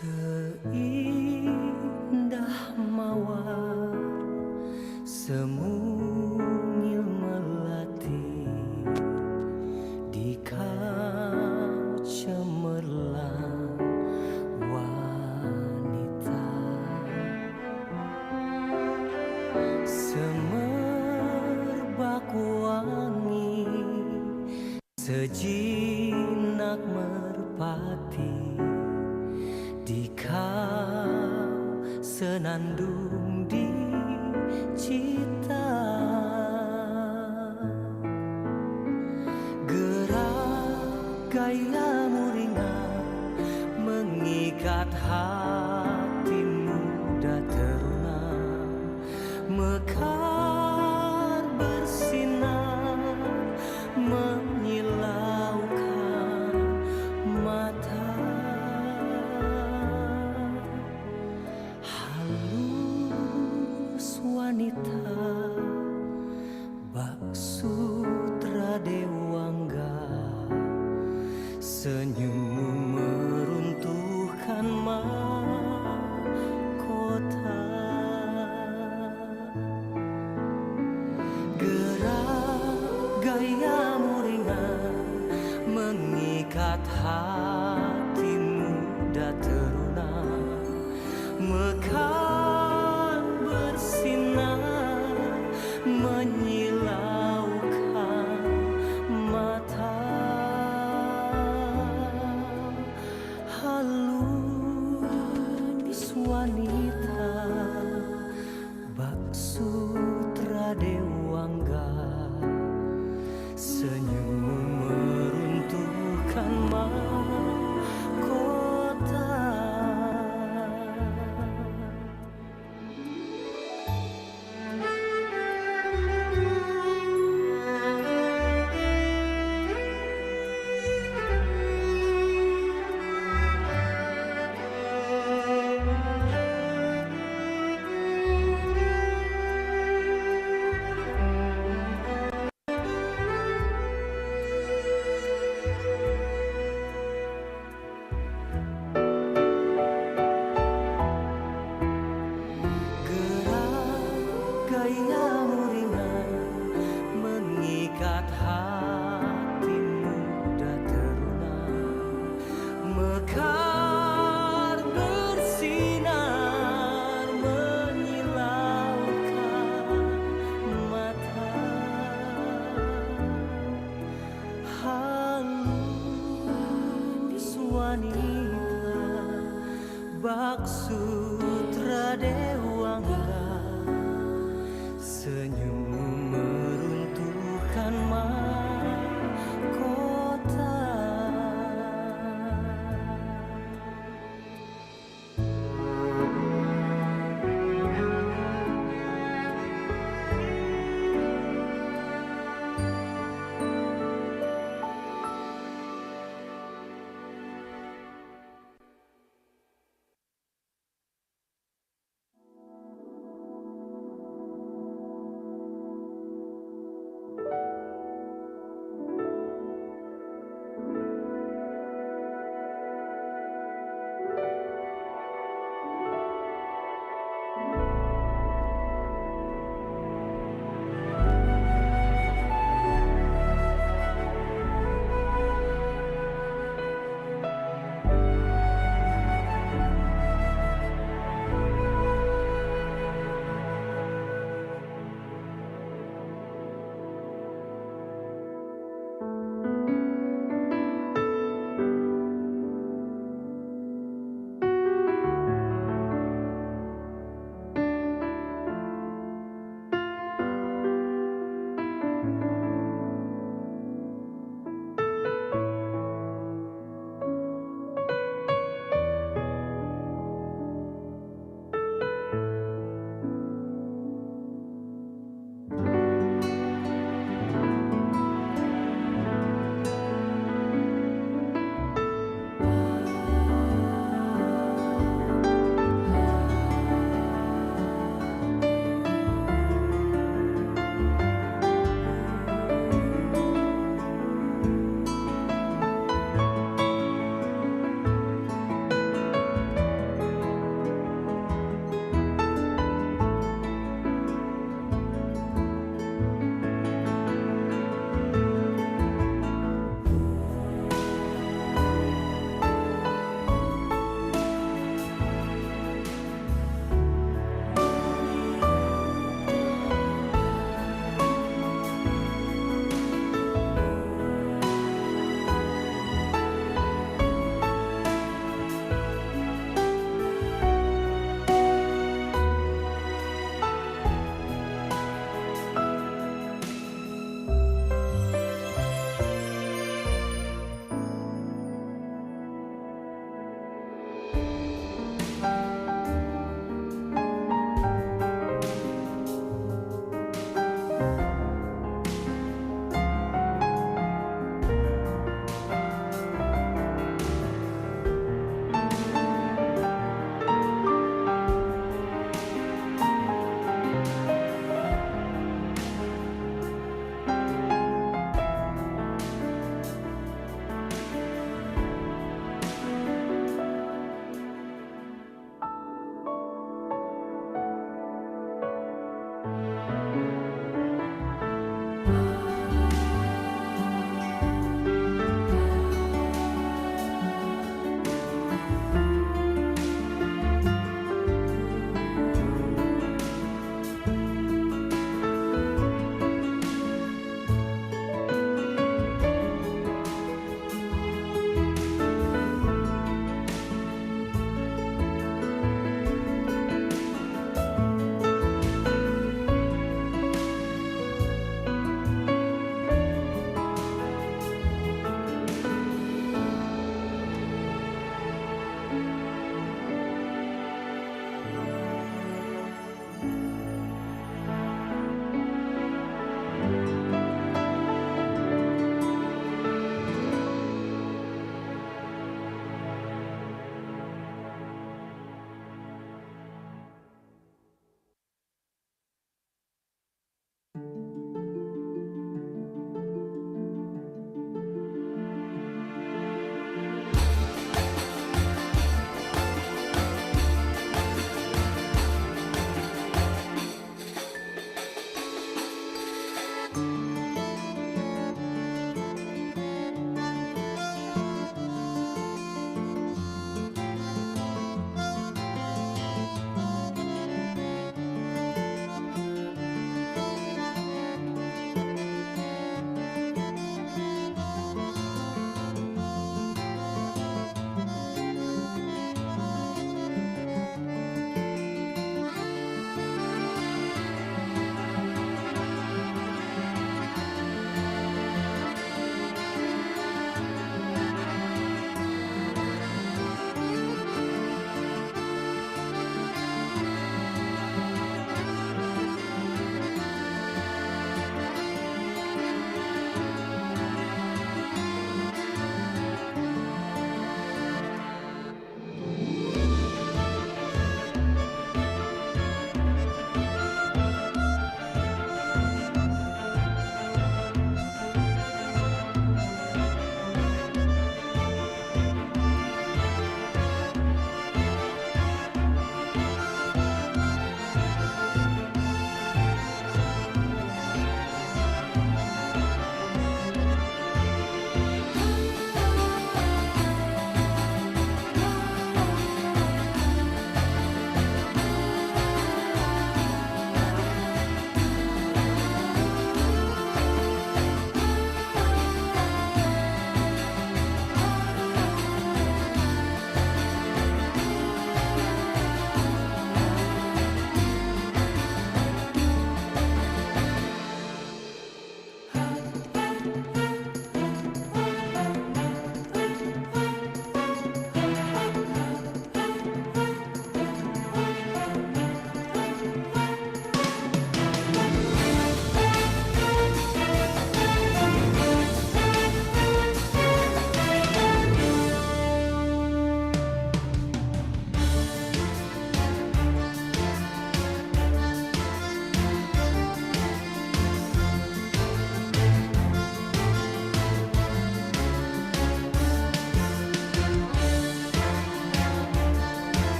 Seindah mawar semungil melati di kau cemerlang wanita, semerbak wangi sejinak merpati di kau senandung di cita. Gerak gayamu ringan mengikat hati muda teruna, mekar bersinar menyilaukan mata. Halus wanita bak sutra dewangga, senyummu meruntuhkan mahkota. Gerak gayamu ringan mengikat hati muda teruna, mekar bersinar menyilaukan mata. Halus wanita bak sutra dewangga, senyummu meruntuhkan mahkota. Gayamu ringan mengikat hati muda teruna, mekar bersinar menyilaukan mata. Halus wanita bak sutra dewangga, senyummu meruntuhkan mahkota.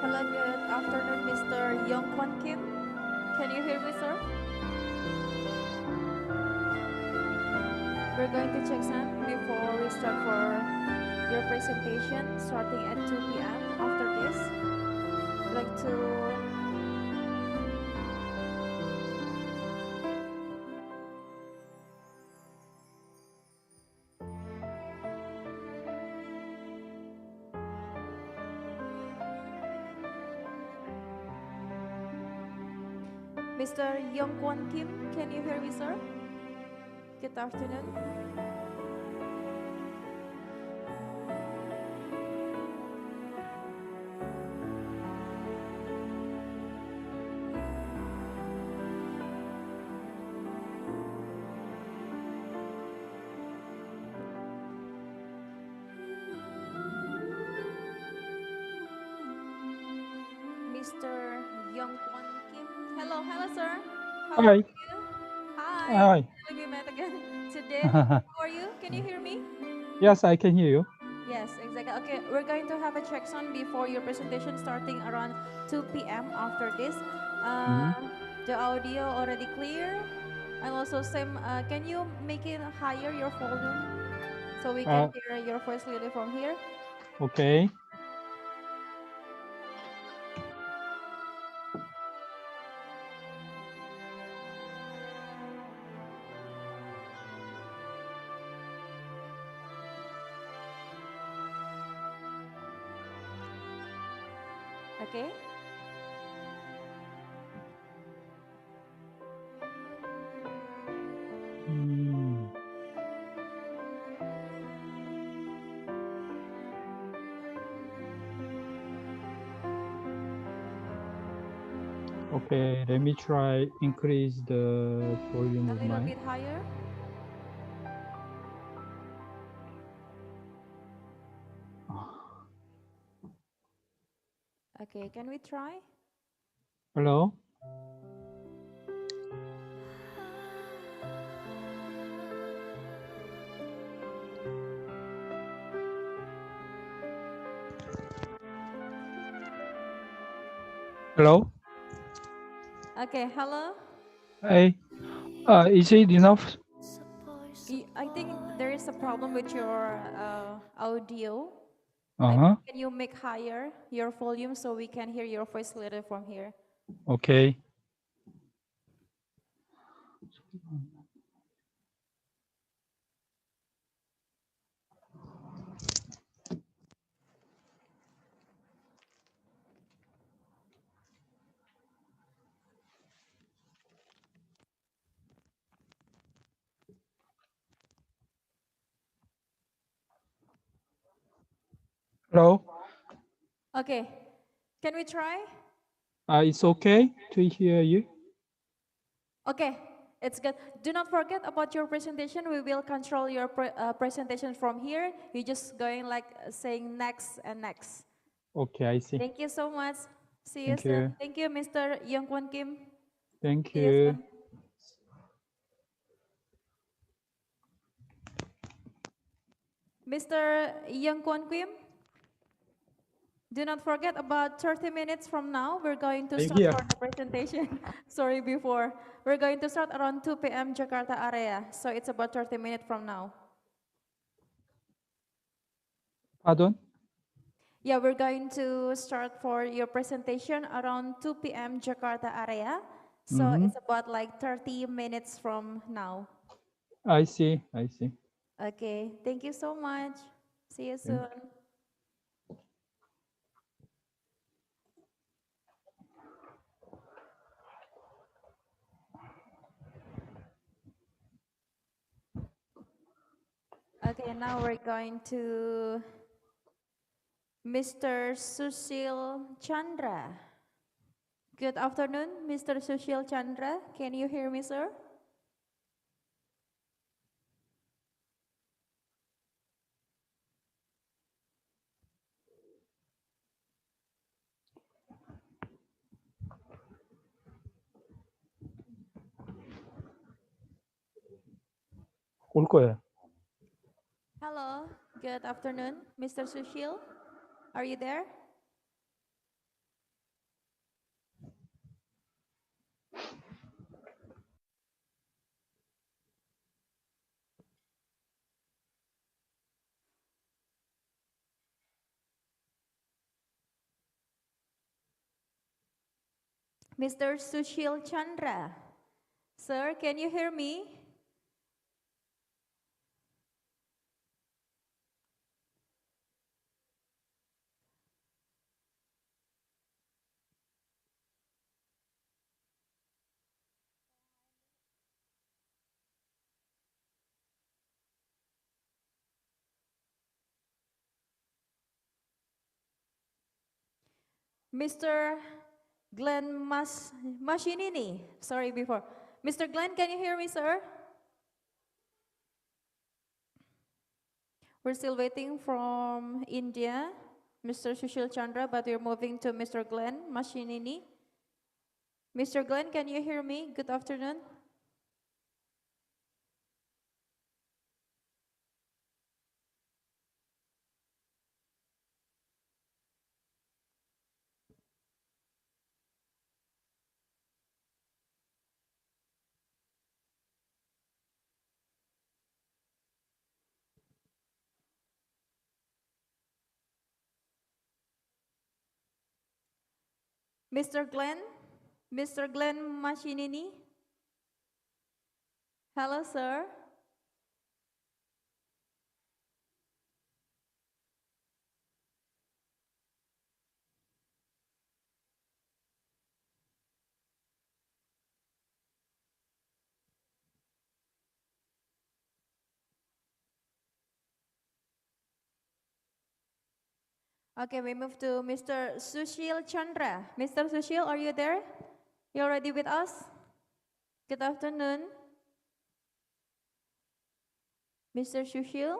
Hello, good afternoon, Mr. Young Kwan Kim. Can you hear me, sir? We're going to check some before we start for your presentation starting at 2 p.m. After this, I'd like to Mr. Young Kwan Kim. Can you hear me, sir? Good afternoon. Mr. Young Kwan Kim. Hello, hello, sir. How are Hi. you? Hi. Hi. We met again today. How are you? Can you hear me? Yes, I can hear you. Yes, exactly. Okay, we're going to have a check-on before your presentation starting around 2 p.m. after this. Mhm. The audio already clear. And also, Sam, can you make it higher your volume so we can Uh, hear your voice clearly from here? okay. Okay. Mm, okay, let me try increase the volume A of little my. bit higher. Okay, can we try? Hello. Hello. Okay, hello. Hey. Is it enough? I think there is a problem with your audio. Uh huh. Can you make higher your volume so we can hear your voice clearly from here? Okay. Hello. Okay, can we try? It's okay to hear you. Okay, it's good. Do not forget about your presentation. We will control your presentation from here. You're just going like saying next and next. Okay, I see. Thank you so much. See you Thank soon. you. Thank you, Mr. Young Kwon Kim. Thank See you you. soon. Mr. Young Kwon Kim, do not forget about 30 minutes from now, we're going to I'm start here. for the presentation. Sorry, before. We're going to start around 2 p.m. Jakarta area. So it's about 30 minutes from now. Pardon? Yeah, we're going to start for your presentation around 2 p.m. Jakarta area. So Mm-hmm. it's about like 30 minutes from now. I see. I see. Okay, thank you so much. See you Thank. soon. Okay, now we're going to Mr. Sushil Chandra. Good afternoon, Mr. Sushil Chandra. Can you hear me, sir? 올 거야. Hello, good afternoon, Mr. Sushil. Are you there? Mr. Sushil Chandra. Sir, can you hear me? Mr. Glenn Mashinini. Sorry before. Mr. Glenn, can you hear me, sir? We're still waiting from India, Mr. Sushil Chandra, but we're moving to Mr. Glenn Mashinini. Mr. Glenn, can you hear me? Good afternoon. Mr. Glenn? Mr. Glenn Mashinini? Hello, sir. Okay, we move to Mr. Sushil Chandra. Mr. Sushil, are you there? You already with us? Good afternoon. Mr. Sushil?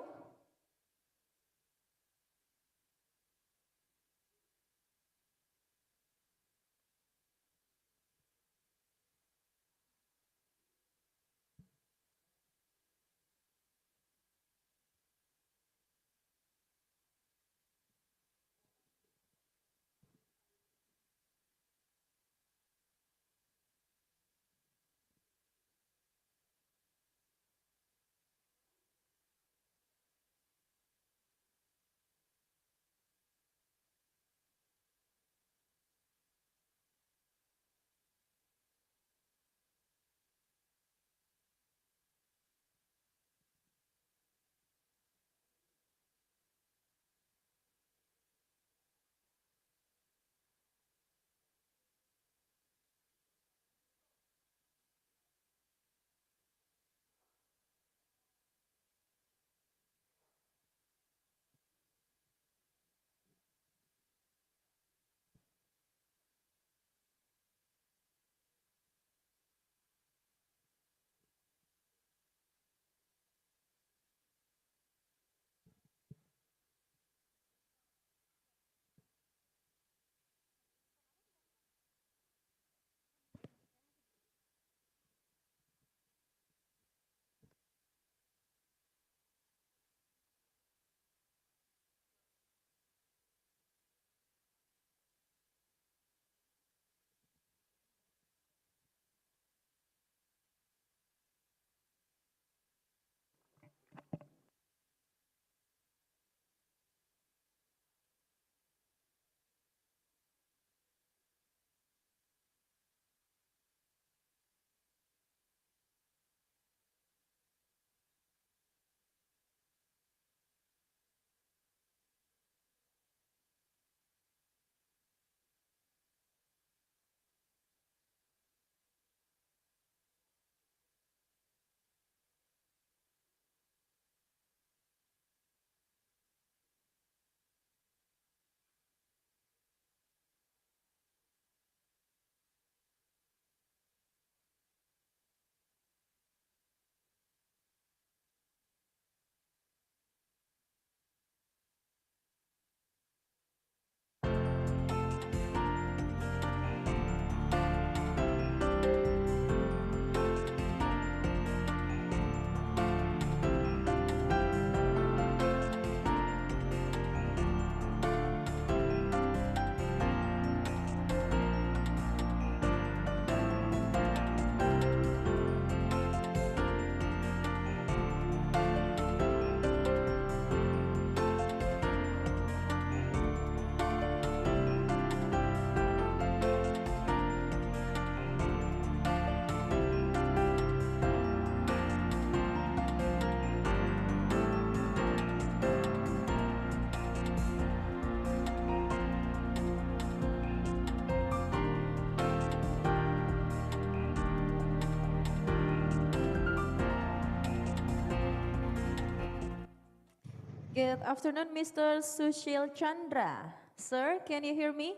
Good afternoon, Mr. Sushil Chandra. Sir, can you hear me?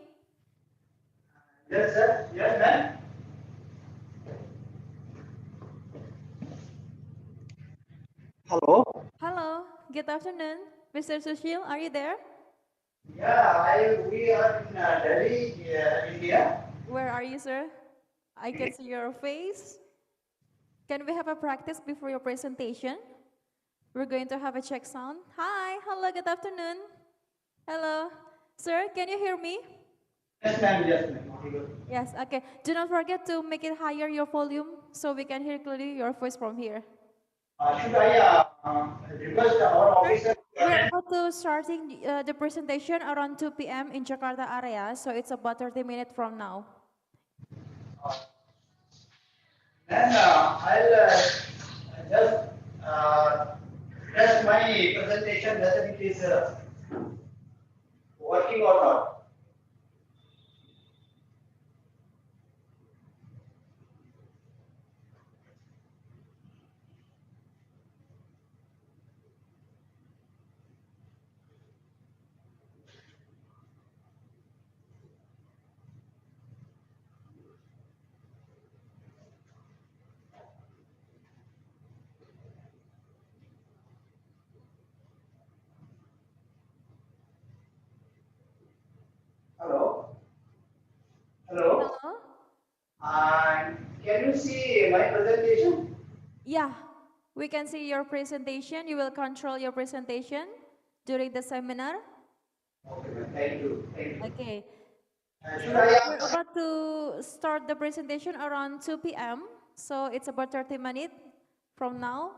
Yes, sir. Yes, ma'am. Hello. Hello, good afternoon. Mr. Sushil, are you there? Yeah, we are in Delhi, India. Where are you, sir? I can see your face. Can we have a practice before your presentation? We're going to have a check sound. Hi, hello, good afternoon. Hello. Sir, can you hear me? Yes, ma'am. Yes, ma'am. Audible. Yes, okay. Do not forget to make it higher your volume so we can hear clearly your voice from here. Should I request our Sir, officer to we're attend? about to starting the presentation around 2 p.m. in Jakarta area, so it's about 30 minutes from now. Then I'll just test my presentation whether it is working or not. Hello. Hello. Hello? Can you see my presentation? Yeah, we can see your presentation. You will control your presentation during the seminar. Okay, ma'am. Thank you. Thank you. Okay, Should I we're ask? about to start the presentation around 2 p.m. So it's about 30 minutes from now.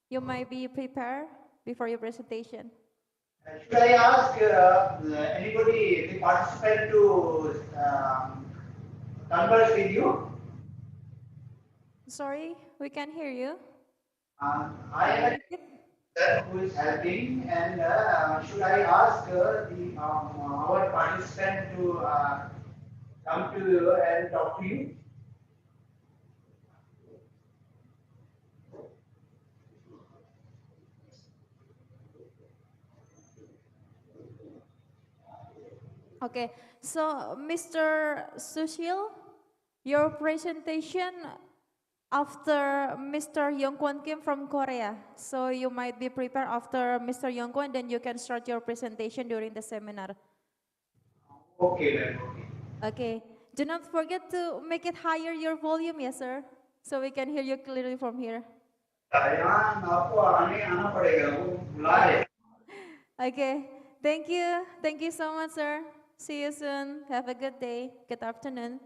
You might be prepared before your presentation. Should I ask anybody, the participant, to converse with you? Sorry, we can't hear you. I Can you am a repeat? teacher who is helping, and should I ask our participant to come to you and talk to you? Okay, so Mr. Sushil, your presentation after Mr. Yongkwon Kim from Korea. So you might be prepared after Mr. Yongkwon, then you can start your presentation during the seminar. Okay, ma'am. Okay. Okay, do not forget to make it higher your volume, yes sir, so we can hear you clearly from here. यहाँ आपको आने आना पड़ेगा वो बुला रहे हैं। Okay, thank you so much sir. See you soon, have a good day, good afternoon.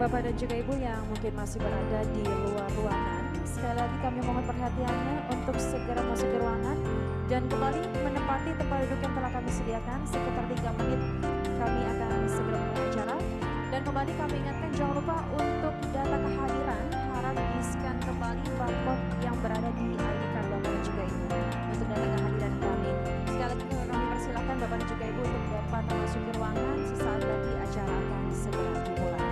Bapak dan juga Ibu yang mungkin masih berada di luar ruangan, sekali lagi kami mohon perhatiannya untuk segera masuk ke ruangan dan kembali menempati tempat duduk yang telah kami sediakan. Sekitar 3 menit kami akan segera memulai acara. Dan kembali kami ingatkan jangan lupa untuk data kehadiran harap di-scan kembali barcode yang berada di ID card Bapak dan juga Ibu untuk data kehadiran kami. Sekali lagi kami persilakan Bapak dan juga Ibu untuk dapat masuk ke ruangan, sesaat lagi acara akan segera dimulai.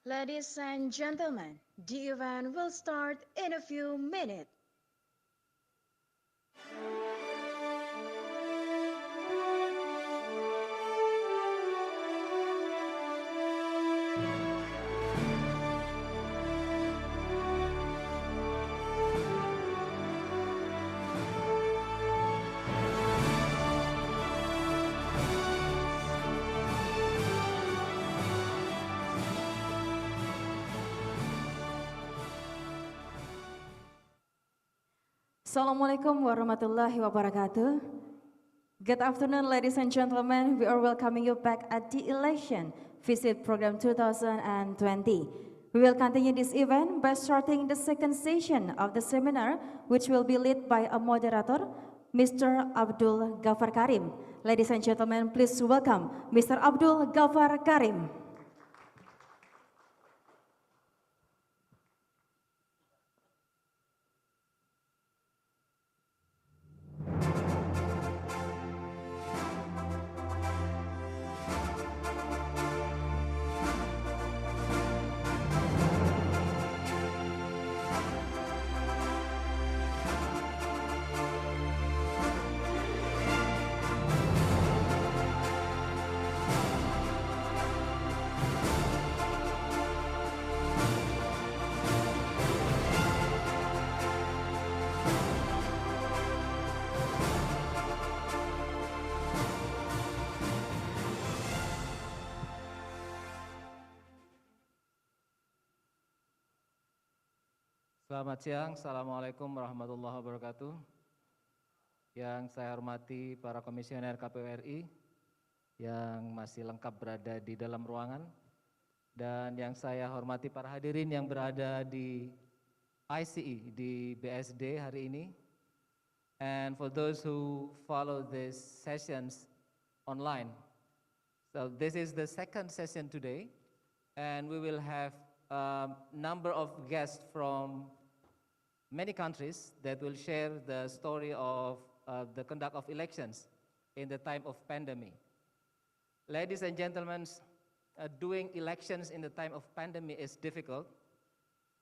Ladies and gentlemen, the event will start in a few minutes. Assalamualaikum warahmatullahi wabarakatuh. Good afternoon, ladies and gentlemen. We are welcoming you back at the Election Visit Program 2020. We will continue this event by starting the second session of the seminar, which will be led by a moderator, Mr. Abdul Ghaffar Karim. Ladies and gentlemen, please welcome Mr. Abdul Ghaffar Karim. Selamat siang, Assalamualaikum warahmatullahi wabarakatuh. Yang saya hormati para komisioner KPU RI yang masih lengkap berada di dalam ruangan, dan yang saya hormati para hadirin yang berada di ICE di BSD hari ini. And for those who follow these sessions online, so this is the second session today, and we will have a number of guests from many countries that will share the story of the conduct of elections in the time of pandemic. Ladies and gentlemen, doing elections in the time of pandemic is difficult,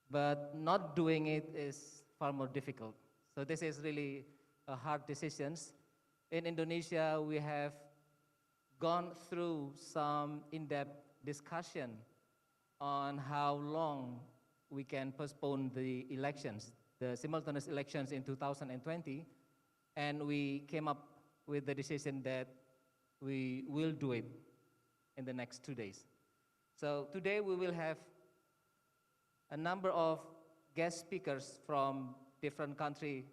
but not doing it is far more difficult. So this is really a hard decisions. In Indonesia, we have gone through some in-depth discussion on how long we can postpone the elections, the simultaneous elections in 2020, and we came up with the decision that we will do it in the next 2 days. So today we will have a number of guest speakers from different countries,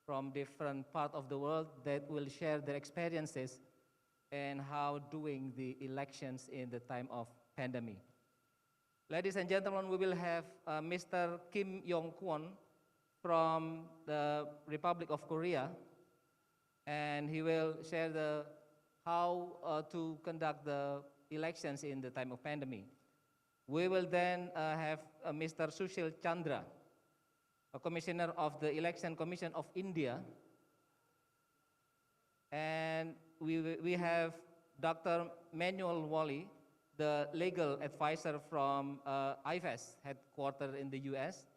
from different part of the world that will share their experiences and how doing the elections in the time of pandemic. Ladies and gentlemen, we will have Mr. Kim Yong-kwon from the Republic of Korea, and he will share how to conduct the elections in the time of pandemic. We will then have Mr. Sushil Chandra, a commissioner of the Election Commission of India, and we have Dr. Manuel Wally, the legal advisor from IFES headquartered in the US,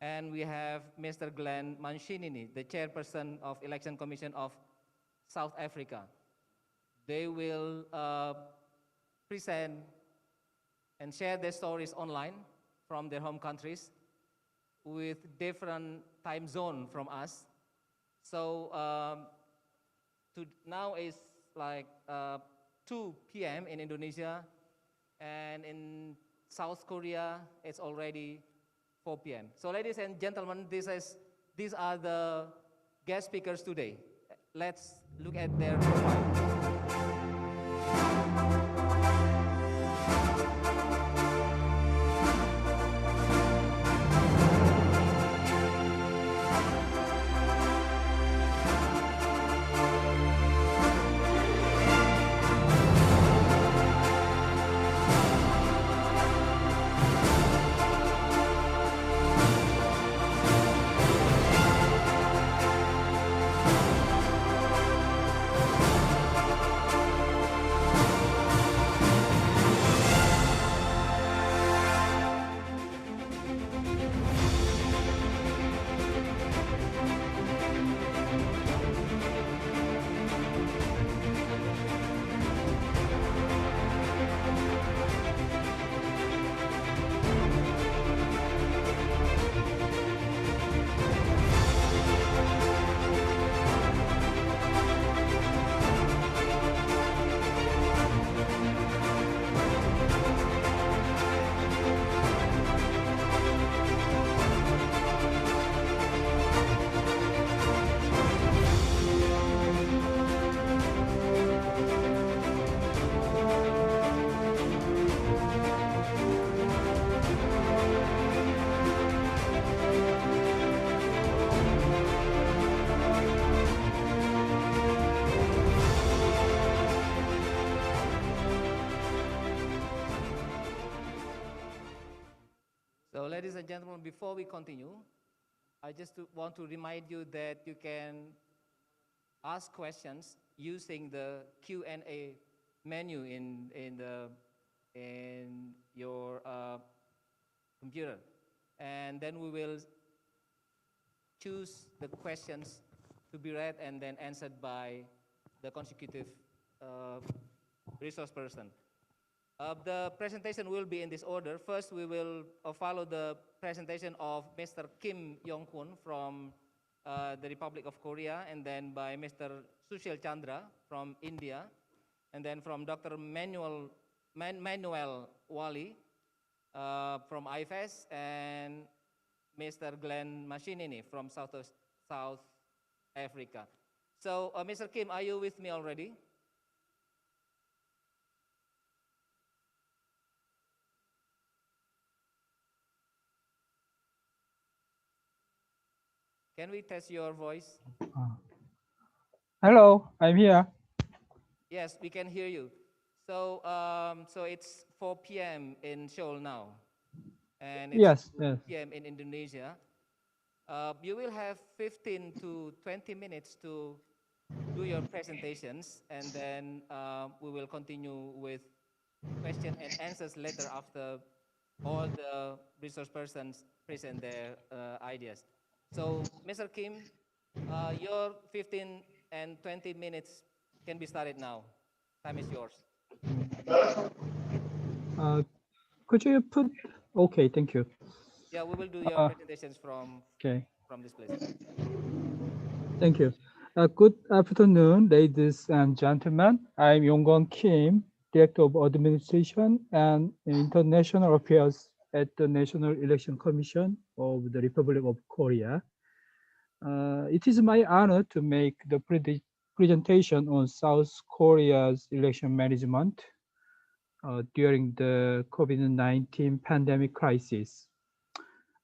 and we have Mr. Glenn Manchinini, the chairperson of Election Commission of South Africa. They will present and share their stories online from their home countries with different time zone from us. So now is like 2 p.m. in Indonesia, and in South Korea it's already 4 p.m. So ladies and gentlemen, these are the guest speakers today. Let's look at their profile. So ladies and gentlemen, before we continue, I just want to remind you that you can ask questions using the Q&A menu in your computer, and then we will choose the questions to be read and then answered by the consecutive resource person. The presentation will be in this order. First, we will follow the presentation of Mr. Kim Yong-kwon from the Republic of Korea, and then by Mr. Sushil Chandra from India, and then from Dr. Manuel Wali from IFES, and Mr. Glenn Mashinini from South Africa. So, Mr. Kim, are you with me already? Can we test your voice? Hello, I'm here. Yes, we can hear you. So, so it's 4 p.m. in Seoul now, and it's Yes, 2 yes. p.m. in Indonesia. You will have 15 to 20 minutes to do your presentations, and then we will continue with question and answers later after all the resource persons present their ideas. So, Mr. Kim, your 15 and 20 minutes can be started now. Time is yours. Uh, could you put? Okay, thank you. Yeah, we will do your Uh, presentations okay, from this place. thank you. Good afternoon, ladies and gentlemen. I'm Yonggon Kim, Director of Administration and International Affairs at the National Election Commission of the Republic of Korea. It is my honor to make the presentation on South Korea's election management during the COVID-19 pandemic crisis.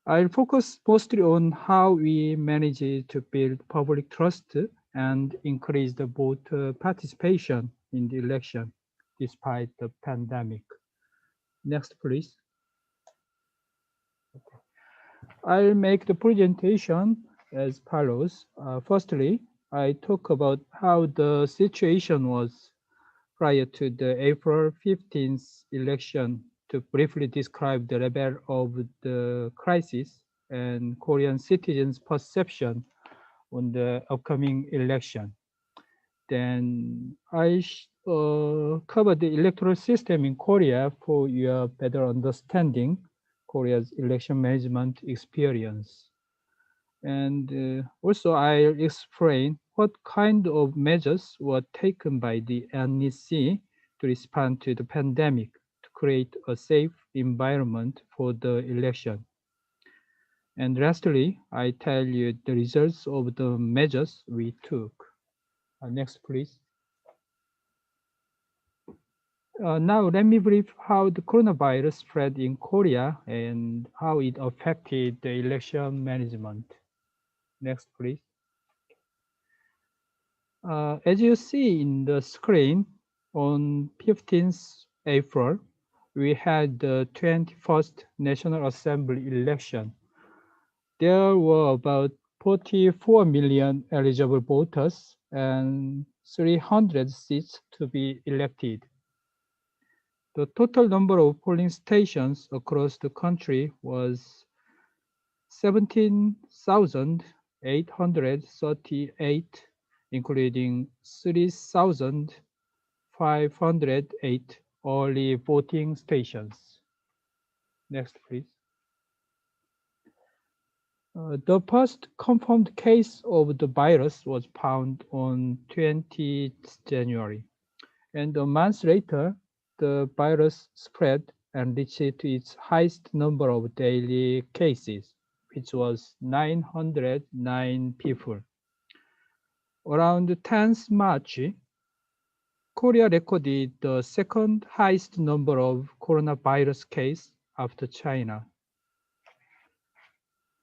I'll focus mostly on how we manage to build public trust and increase the voter participation in the election despite the pandemic. Next, please. I'll make the presentation as follows. Firstly, I talk about how the situation was prior to the April 15th election to briefly describe the level of the crisis and Korean citizens' perception on the upcoming election. Then I cover the electoral system in Korea for your better understanding Korea's election management experience. And also I'll explain what kind of measures were taken by the NEC to respond to the pandemic to create a safe environment for the election. And lastly, I tell you the results of the measures we took. Next, please. Now, let me brief how the coronavirus spread in Korea and how it affected the election management. Next, please. As you see in the screen, on 15th April, we had the 21st National Assembly election. There were about 44 million eligible voters and 300 seats to be elected. The total number of polling stations across the country was 17,838, including 3,508 early voting stations. Next, please. The first confirmed case of the virus was found on 20th January, and a month later, the virus spread and reached its highest number of daily cases, which was 909 people. Around 10th March, Korea recorded the second highest number of coronavirus cases after China.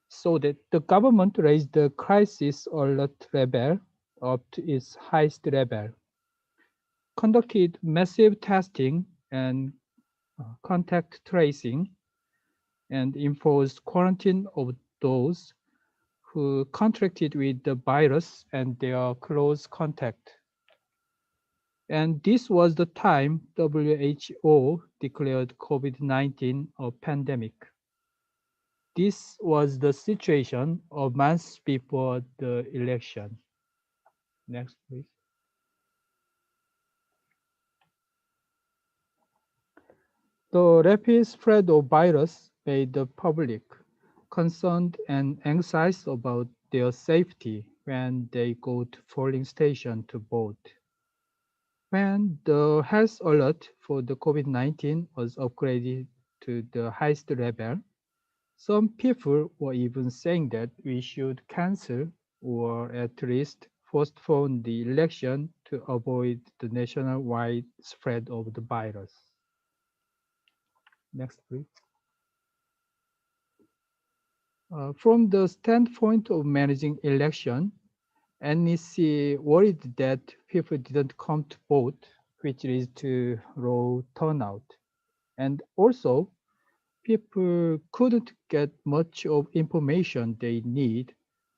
So that the government raised the crisis alert level up to its highest level, conducted massive testing and contact tracing, and imposed quarantine of those who contracted with the virus and their close contact. And this was the time WHO declared COVID-19 a pandemic. This was the situation a month before the election. Next, please. The rapid spread of virus made the public concerned and anxious about their safety when they go to polling station to vote. When the health alert for the COVID-19 was upgraded to the highest level, Some people were even saying that we should cancel or at least postpone the election to avoid the nationwide spread of the virus. Next, please. From the standpoint of managing election, NEC worried that people didn't come to vote, which leads to low turnout. And also, people couldn't get much of information they need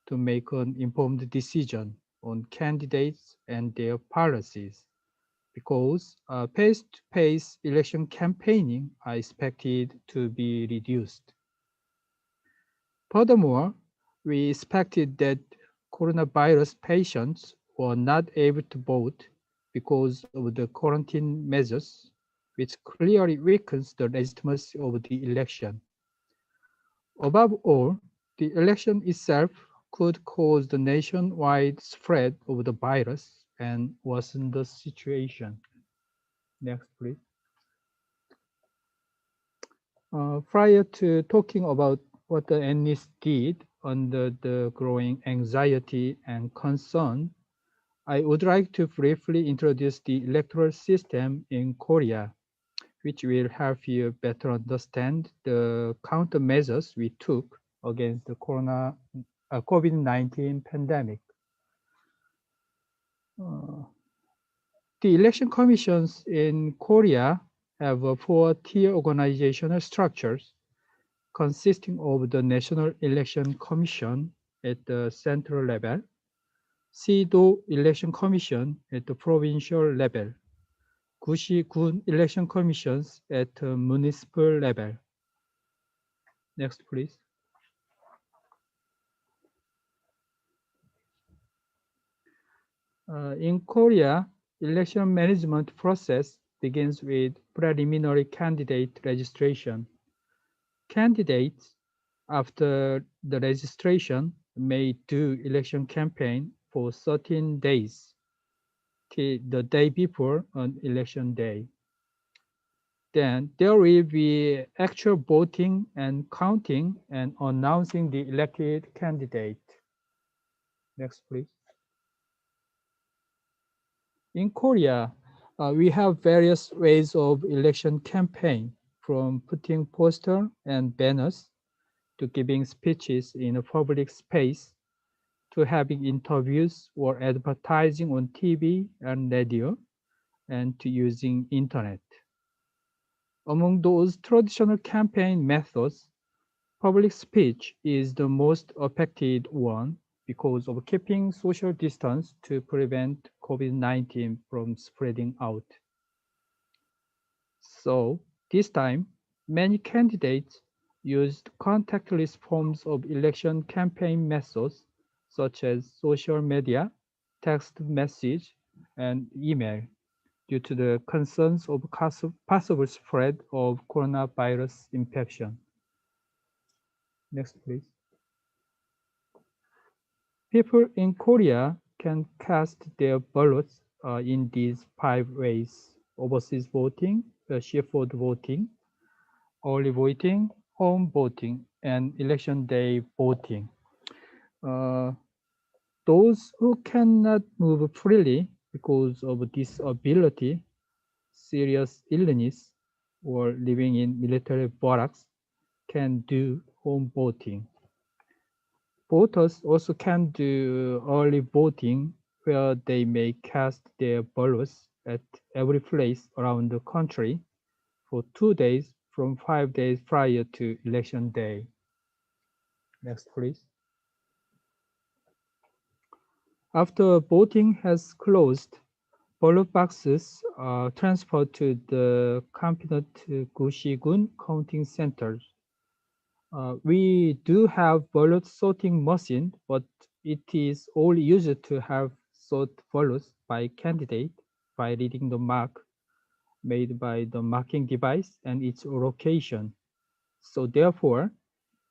to make an informed decision on candidates and their policies because face-to-face election campaigning are expected to be reduced. Furthermore, we expected that coronavirus patients were not able to vote because of the quarantine measures, which clearly weakens the legitimacy of the election. Above all, the election itself could cause the nationwide spread of the virus and worsen the situation. Next, please. Prior to talking about what the NIST did under the growing anxiety and concern, I would like to briefly introduce the electoral system in Korea, which will help you better understand the countermeasures we took against the COVID-19 pandemic. The election commissions in Korea have a four-tier organizational structures consisting of the National Election Commission at the central level, 시도 Election Commission at the provincial level, 구시-군 election commissions at the municipal level. Next, please. In Korea, election management process begins with preliminary candidate registration. Candidates, after the registration, may do election campaign for 13 days till the day before an election day. Then there will be actual voting and counting and announcing the elected candidate. Next, please. In Korea, we have various ways of election campaign, from putting poster and banners to giving speeches in a public space to having interviews or advertising on TV and radio and to using internet. Among those traditional campaign methods, public speech is the most affected one because of keeping social distance to prevent COVID-19 from spreading out. So this time, many candidates used contactless forms of election campaign methods such as social media, text message, and email due to the concerns of possible spread of coronavirus infection. Next, please. People in Korea can cast their ballots in these 5 ways: overseas voting, shifted voting, early voting, home voting, and election day voting. Those who cannot move freely because of disability, serious illness, or living in military barracks can do home voting. Voters also can do early voting where they may cast their ballots at every place around the country for 2 days from 5 days prior to election day. Next, please. After voting has closed, ballot boxes are transferred to the competent 구시군 counting centers. We do have ballot sorting machine, but it is only used to have sort ballots by candidate by reading the mark made by the marking device and its location. So therefore,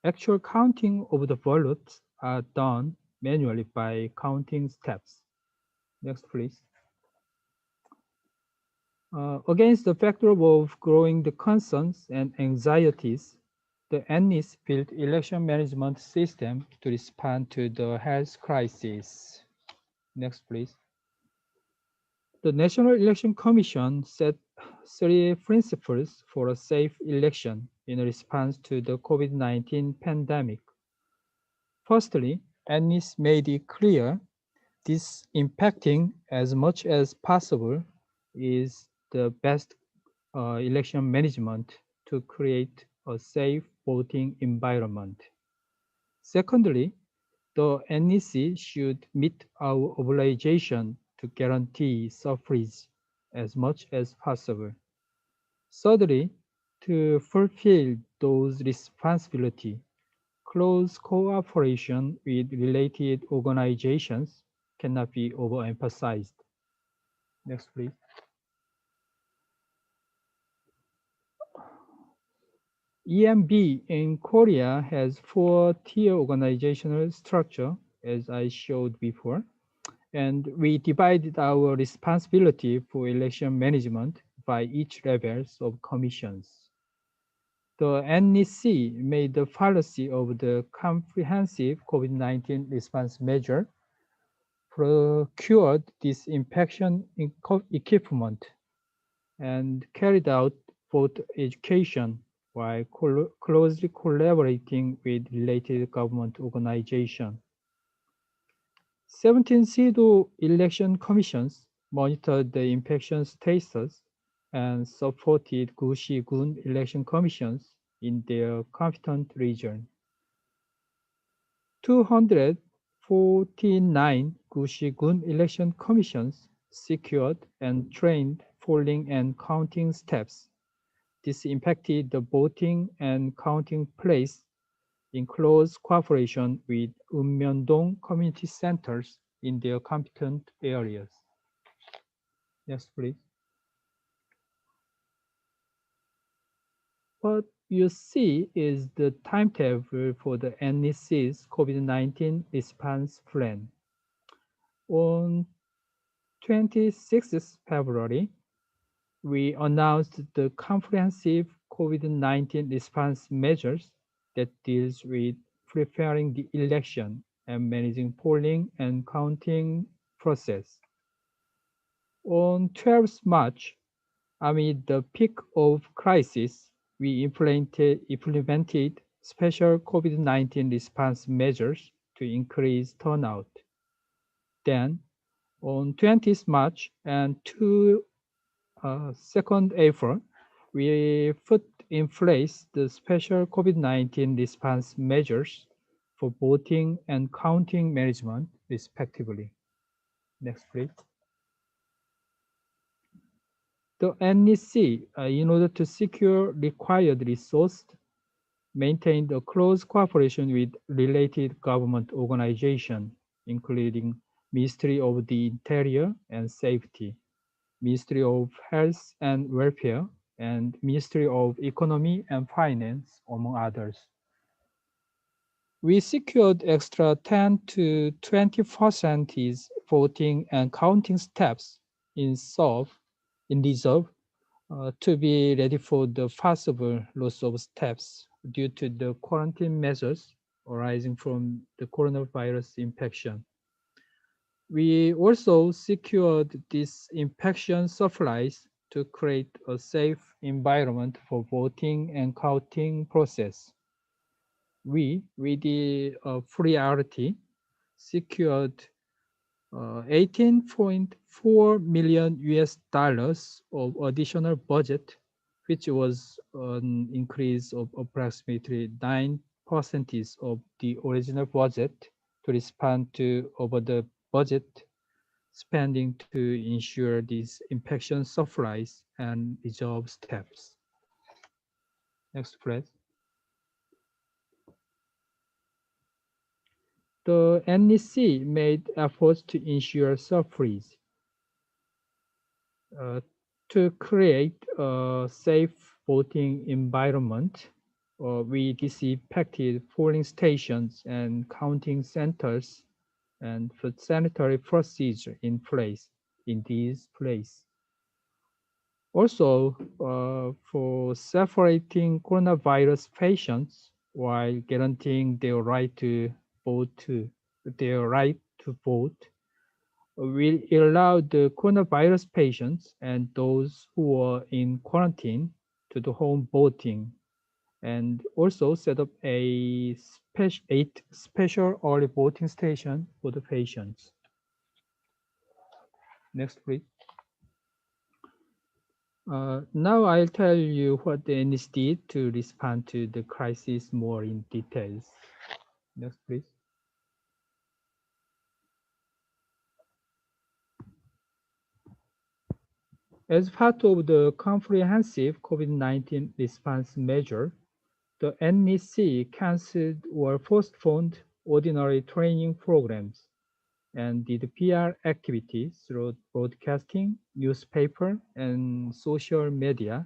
actual counting of the ballots are done manually by counting steps. Next, please. Against the backdrop of growing the concerns and anxieties, The NIS built election management system to respond to the health crisis. Next, please. The National Election Commission set three principles for a safe election in response to the COVID-19 pandemic. Firstly, NIS made it clear impacting as much as possible is the best election management to create a safe voting environment. Secondly, the NEC should meet our obligation to guarantee suffrage as much as possible. Thirdly, to fulfill those responsibilities, close cooperation with related organizations cannot be overemphasized. Next, please. EMB in Korea has four-tier organizational structure, as I showed before, and we divided our responsibility for election management by each levels of commissions. The NEC made the policy of the comprehensive COVID-19 response measure, procured disinfection equipment, and carried out both education while closely collaborating with related government organizations. 17 pseudo election commissions monitored the infection status and supported Gushi-gun election commissions in their competent region. 249 Gushi-gun election commissions secured and trained polling and counting staffs. This impacted the voting and counting place in close cooperation with Unmyeondong community centers in their competent areas. Next, please. What you see is the timetable for the NEC's COVID-19 response plan. On 26th February, we announced the comprehensive COVID-19 response measures that deals with preparing the election and managing polling and counting process. On 12th March, amid the peak of crisis, we implemented special COVID-19 response measures to increase turnout. Then, on 20th March and 2nd April, we put in place the special COVID-19 response measures for voting and counting management, respectively. Next, please. The NEC, in order to secure required resources, maintained a close cooperation with related government organizations, including Ministry of the Interior and Safety, Ministry of Health and Welfare, and Ministry of Economy and Finance, among others. We secured extra 10 to 20% voting and counting staffs in reserve to be ready for the possible loss of staffs due to the quarantine measures arising from the coronavirus infection. We also secured disinfection supplies to create a safe environment for voting and counting process. We, with the priority, secured 18.4 million US dollars of additional budget, which was an increase of approximately 9% of the original budget to respond to over the budget spending to ensure these infection supplies and reserve steps. Next, please. The NEC made efforts to ensure suffrage. To create a safe voting environment, we disinfected polling stations and counting centers and put sanitary procedure in place in these places. Also, for separating coronavirus patients while guaranteeing vote, their right to vote, will allow the coronavirus patients and those who are in quarantine to do home voting, and also set up eight special early voting station for the patients. Next, please. Now I'll tell you what the NS did to respond to the crisis more in details. Next, please. As part of the comprehensive COVID-19 response measure, the NEC canceled or postponed ordinary training programs and did PR activities through broadcasting, newspaper, and social media,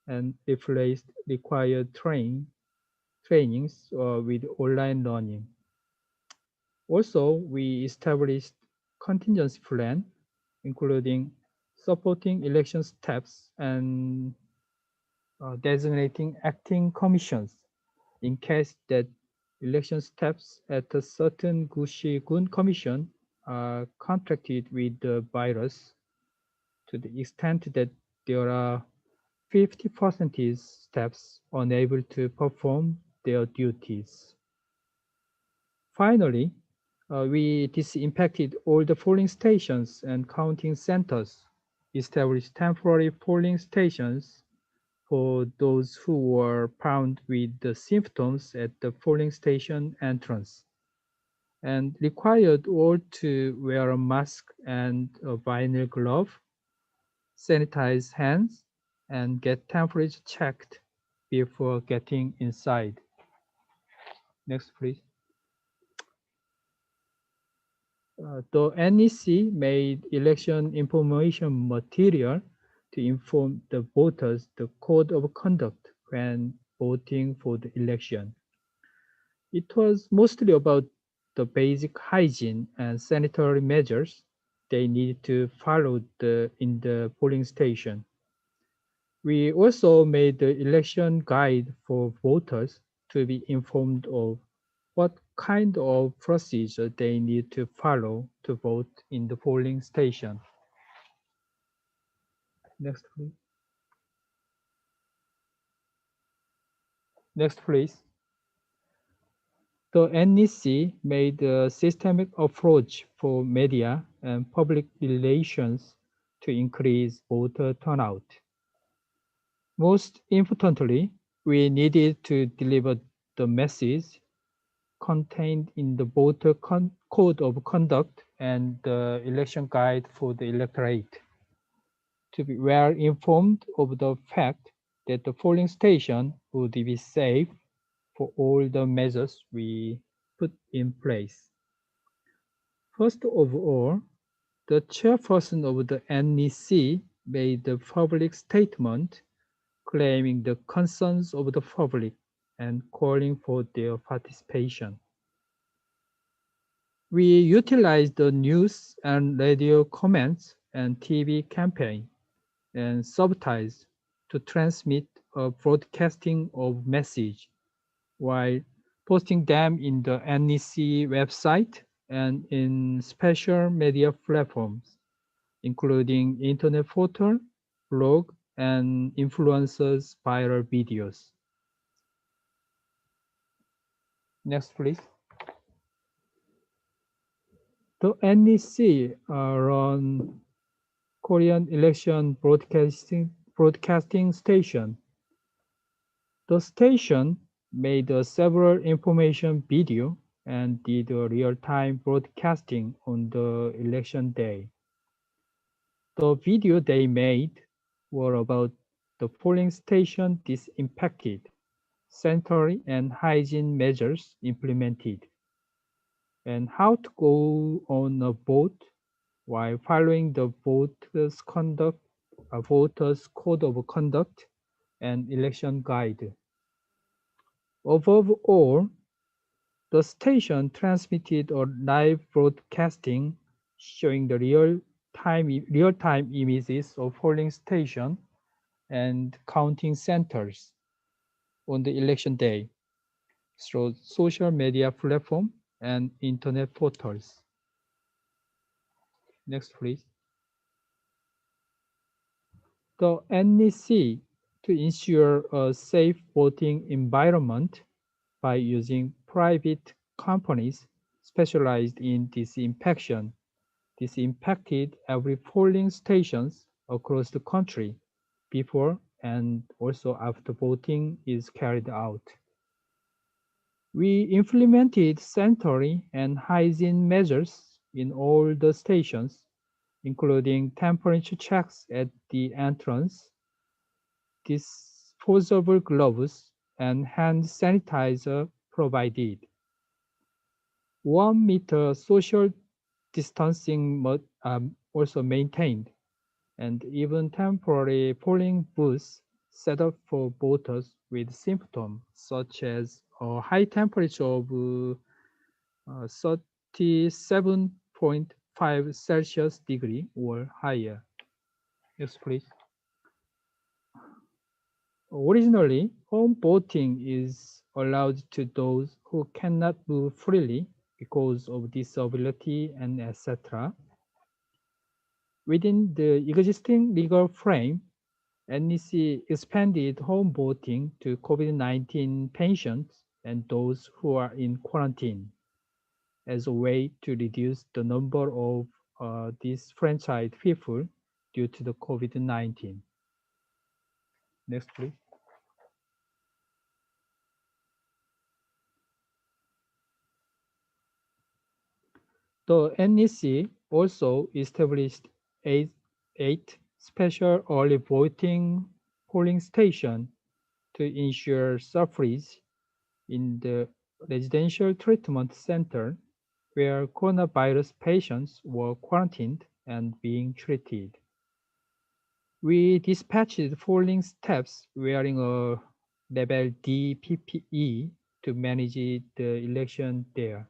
and replaced required trainings with online learning. Also, we established contingency plan, including supporting election steps and designating acting commissions in case that election steps at a certain Gushi-gun commission are contracted with the virus to the extent that there are 50% steps unable to perform their duties. Finally, we disinfected all the polling stations and counting centers, established temporary polling stations for those who were found with the symptoms at the polling station entrance, and required all to wear a mask and a vinyl glove, sanitize hands, and get temperature checked before getting inside. Next, please. The NEC made election information material to inform the voters the code of conduct when voting for the election. It was mostly about the basic hygiene and sanitary measures they needed to follow in the polling station. We also made the election guide for voters to be informed of what kind of procedure they need to follow to vote in the polling station. Next, please. Next, please. The NEC made a systemic approach for media and public relations to increase voter turnout. Most importantly, we needed to deliver the message contained in the voter code of conduct and the election guide for the electorate to be well informed of the fact that the polling station would be safe for all the measures we put in place. First of all, the chairperson of the NEC made a public statement claiming the concerns of the public and calling for their participation. We utilized the news and radio comments and TV campaign and subtitles to transmit a broadcasting of message while posting them in the NEC website and in special media platforms, including internet portal, blog, and influencers viral videos. Next, please. The NEC run Korean election broadcasting station. The station made several information video and did real-time broadcasting on the election day. The video they made were about the polling station disinfected, sanitary and hygiene measures implemented, and how to go on a vote while following the voters code of conduct and election guide. Above all, the station transmitted a live broadcasting showing the real-time images of polling station and counting centers on the election day through social media platform and internet portals. Next, please. The NEC to ensure a safe voting environment by using private companies specialized in disinfected every polling stations across the country before and also after voting is carried out. We implemented sanitary and hygiene measures in all the stations, including temperature checks at the entrance, disposable gloves, and hand sanitizer provided. 1 meter social distancing also maintained, and even temporary polling booths set up for voters with symptoms such as a high temperature of 37.5 Celsius degree or higher. Next, please. Originally, home voting is allowed to those who cannot move freely because of disability and etc. Within the existing legal frame, NEC expanded home voting to COVID-19 patients and those who are in quarantine as a way to reduce the number of disfranchised people due to the COVID-19. Next, please. The NEC also established eight special early voting polling stations to ensure suffrage in the residential treatment center where coronavirus patients were quarantined and being treated. We dispatched polling staffs wearing a level D PPE to manage the election there.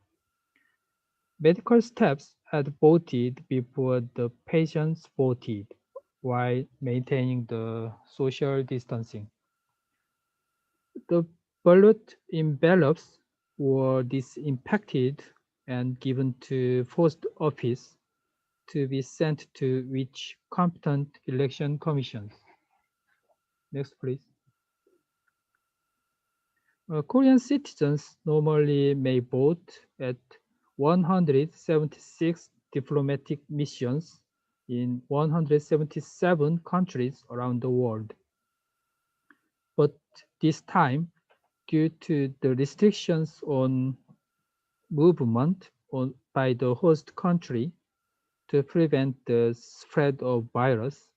Medical staffs had voted before the patients voted while maintaining the social distancing. The ballot envelopes were disinfected and given to post office to be sent to which competent election commissions. Next, please. Korean citizens normally may vote at 176 diplomatic missions in 177 countries around the world. But this time, due to the restrictions on movement by the host country to prevent the spread of virus,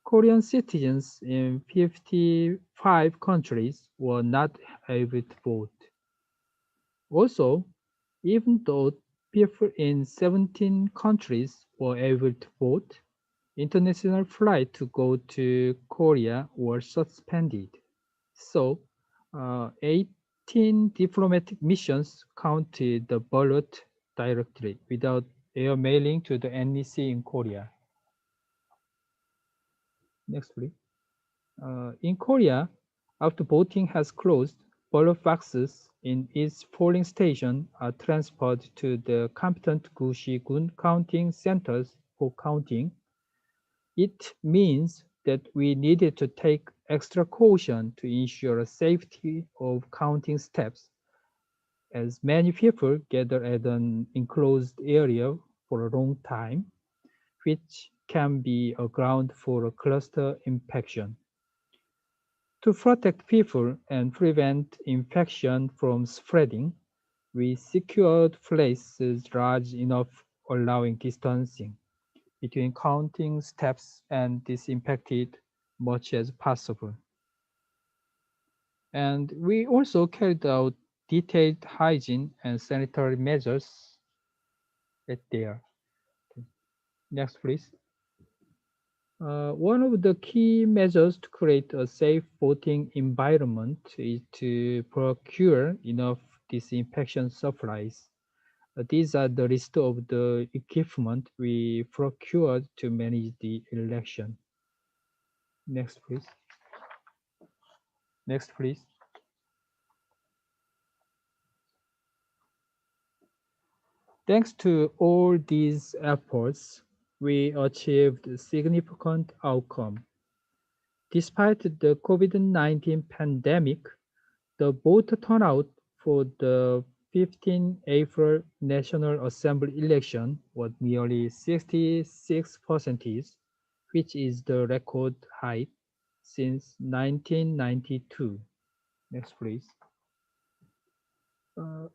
Korean citizens in 55 countries were not able to vote. Also, even though people in 17 countries were able to vote, international flights to go to Korea were suspended. So, 18 diplomatic missions counted the ballot directly without air mailing to the NEC in Korea. Next, please. In Korea, after voting has closed, ballot boxes in each polling station are transferred to the competent Gushi-gun counting centers for counting. It means that we needed to take extra caution to ensure safety of counting steps, as many people gather at an enclosed area for a long time, which can be a ground for a cluster infection. To protect people and prevent infection from spreading, we secured places large enough allowing distancing between counting steps and disinfected much as possible. And we also carried out detailed hygiene and sanitary measures at there. Next, please. One of the key measures to create a safe voting environment is to procure enough disinfection supplies. These are the list of the equipment we procured to manage the election. Next, please. Next, please. Thanks to all these efforts, we achieved significant outcome. Despite the COVID-19 pandemic, the voter turnout for the 15 April National Assembly election was nearly 66%, which is the record high since 1992. Next, please. Uh,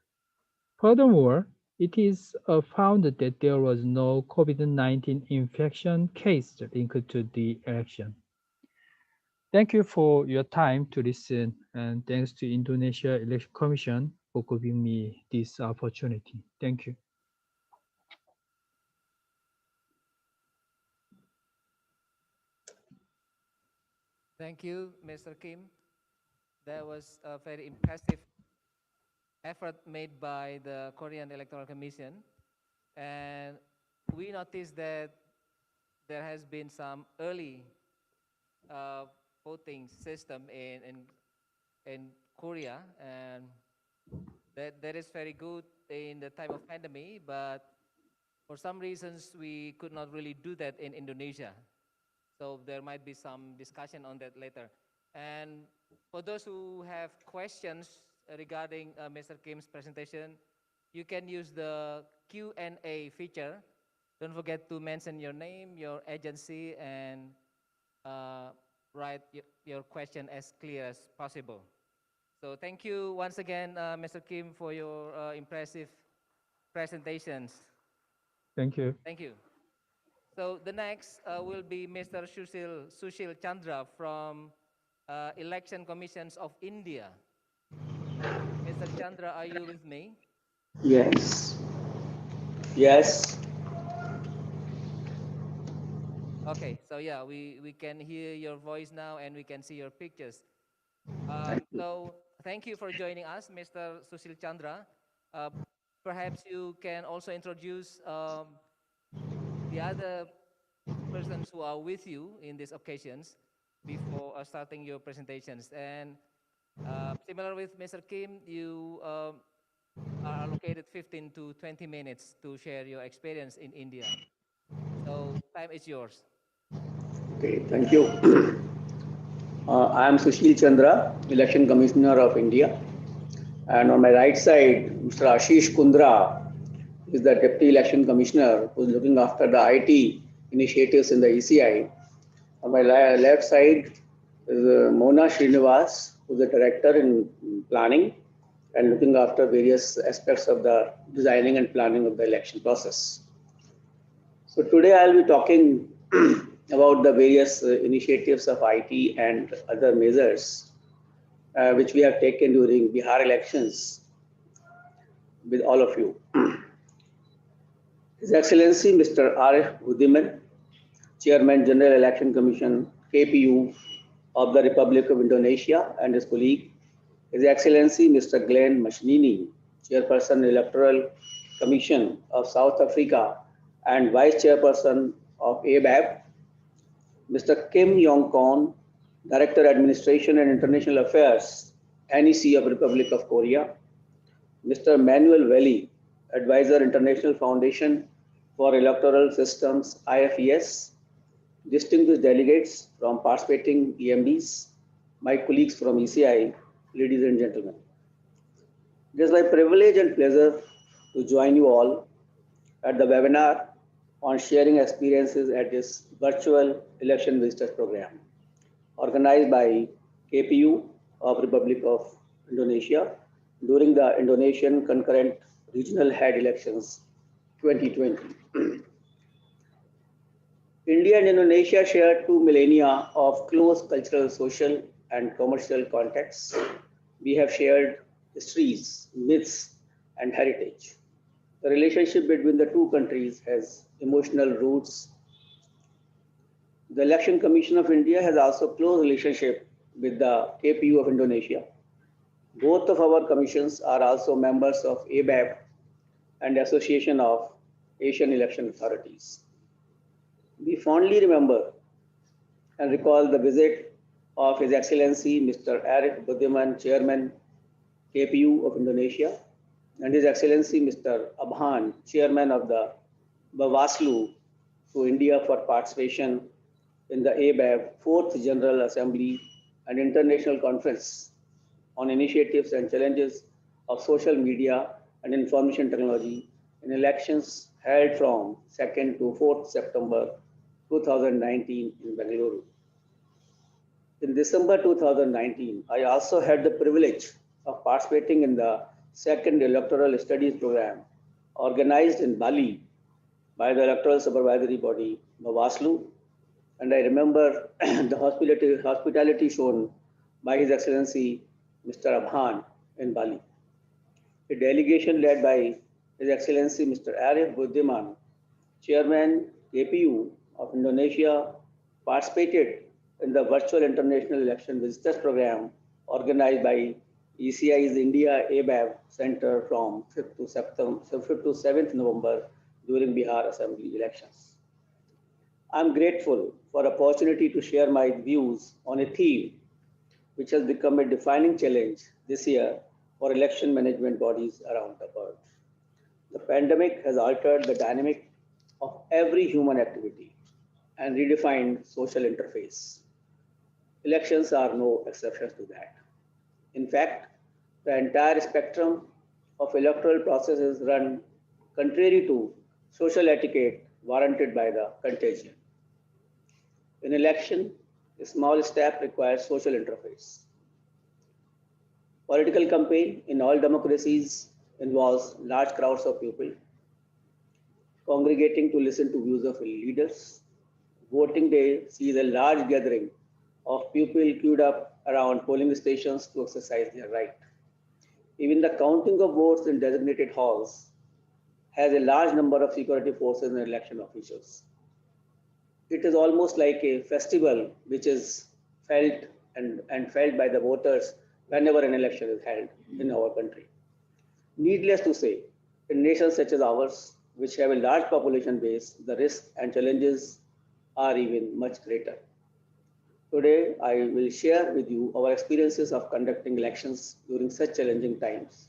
Furthermore, it is found that there was no COVID-19 infection case linked to the election. Thank you for your time to listen, and thanks to Indonesia Election Commission for giving me this opportunity. Thank you. Thank you, Mr. Kim. That was a very impressive effort made by the Korean Electoral Commission. And we noticed that there has been some early uh, voting system in Korea, and that is very good in the time of pandemic, but for some reasons we could not really do that in Indonesia. So there might be some discussion on that later. And for those who have questions regarding Mr. Kim's presentation, you can use the Q&A feature. Don't forget to mention your name, your agency, and uh, write your question as clear as possible. So thank you once again, Mr. Kim, for your impressive presentations. Thank you. Thank you. So the next will be Mr. Sushil Chandra from Election Commissions of India. Mr. Chandra, are you with me? Yes. Yes. Okay, so yeah, we can hear your voice now and we can see your pictures. Thank you. So thank you for joining us, Mr. Sushil Chandra. Uh, Perhaps you can also introduce the other persons who are with you in these occasions before starting your presentations. And similar with Mr. Kim, you are allocated 15 to 20 minutes to share your experience in India. So time is yours. Okay, thank you. I am Sushil Chandra, Election Commissioner of India. And on my right side, Mr. Ashish Kundra is the Deputy Election Commissioner who is looking after the IT initiatives in the ECI. On my left side is Mona Srinivas, who is the Director in Planning and looking after various aspects of the designing and planning of the election process. So today I'll be talking about the various initiatives of IT and other measures which we have taken during Bihar elections with all of you. His Excellency Mr. Arif Budiman, Chairman General Election Commission KPU of the Republic of Indonesia, and his colleague, His Excellency Mr. Glenn Mashnini, Chairperson Electoral Commission of South Africa and Vice Chairperson of ABAP, Mr. Kim Yong-kon, Director Administration and International Affairs, NEC of Republic of Korea, Mr. Manuel Valley, Advisor International Foundation for Electoral Systems IFES, distinguished delegates from participating EMDs, my colleagues from ECI, ladies and gentlemen. It is my privilege and pleasure to join you all at the webinar on sharing experiences at this virtual election visitors program organized by KPU of Republic of Indonesia during the Indonesian concurrent regional head elections 2020. India and Indonesia share 2 millennia of close cultural, social, and commercial contacts. We have shared histories, myths, and heritage. The relationship between the two countries has emotional roots. The Election Commission of India has also close relationship with the KPU of Indonesia. Both of our commissions are also members of ABAP and Association of Asian Election Authorities. We fondly remember and recall the visit of His Excellency Mr. Arif Budiman, Chairman KPU of Indonesia, and His Excellency Mr. Abhan, Chairman of the Bawaslu, to India for participation in the ABAV 4th General Assembly and International Conference on Initiatives and Challenges of Social Media and Information Technology in elections held from 2nd to 4th September 2019 in Bengaluru. In December 2019, I also had the privilege of participating in the second electoral studies program organized in Bali by the electoral supervisory body, Bawaslu, and I remember the hospitality shown by His Excellency Mr. Abhan in Bali. A delegation led by His Excellency Mr. Arif Budiman, Chairman APU of Indonesia, participated in the virtual international election visitors program organized by ECI's India ABAV Center from 5th to 7th November during Bihar Assembly elections. I'm grateful for the opportunity to share my views on a theme which has become a defining challenge this year for election management bodies around the world. The pandemic has altered the dynamic of every human activity and redefined social interface. Elections are no exceptions to that. In fact, the entire spectrum of electoral processes run contrary to social etiquette warranted by the contagion. In election, a small step requires social interface. Political campaign in all democracies involves large crowds of people congregating to listen to views of leaders. Voting day sees a large gathering of people queued up around polling stations to exercise their right. Even the counting of votes in designated halls has a large number of security forces and election officials. It is almost like a festival which is felt and felt by the voters whenever an election is held in our country. Needless to say, in nations such as ours, which have a large population base, the risks and challenges are even much greater. Today, I will share with you our experiences of conducting elections during such challenging times,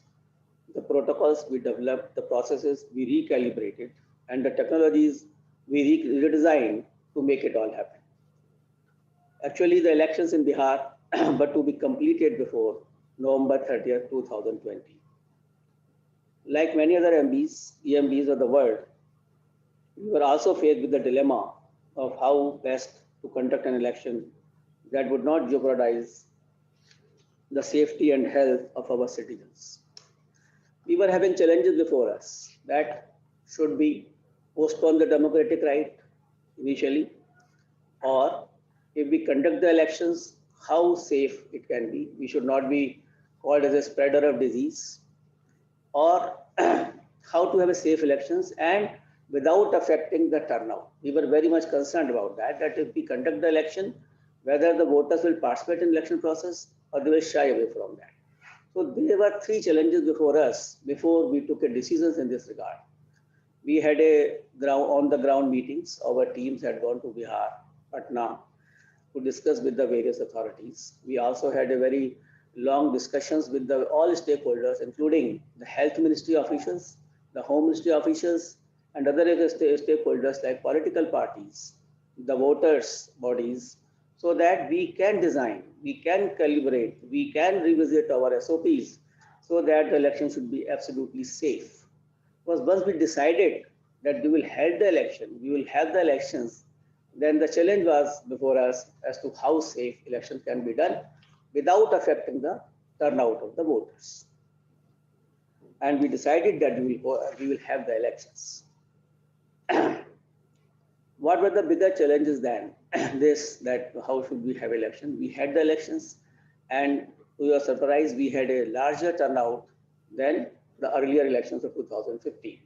the protocols we developed, the processes we recalibrated, and the technologies we redesigned to make it all happen. Actually, the elections in Bihar were to be completed before November 30th, 2020. Like many other MBs, EMBs of the world, we were also faced with the dilemma of how best to conduct an election that would not jeopardize the safety and health of our citizens. We were having challenges before us that should we postpone the democratic right initially, or if we conduct the elections, how safe it can be. We should not be called as a spreader of disease, or how to have a safe elections and without affecting the turnout. We were very much concerned about that if we conduct the election, whether the voters will participate in election process or they will shy away from that. So there were three challenges before us before we took a decisions in this regard. We had a on the ground meetings. Our teams had gone to Bihar, Patna, to discuss with the various authorities. We also had a very long discussions with all stakeholders, including the health ministry officials, the home ministry officials, and other stakeholders like political parties, the voters' bodies, so that we can design, we can calibrate, we can revisit our SOPs so that the election should be absolutely safe. Because once we decided that we will hold the election, we will have the elections, then the challenge was before us as to how safe elections can be done without affecting the turnout of the voters. And we decided that we will have the elections. What were the bigger challenges then? That how should we have election? We had the elections, and to your surprise, we had a larger turnout than the earlier elections of 2015.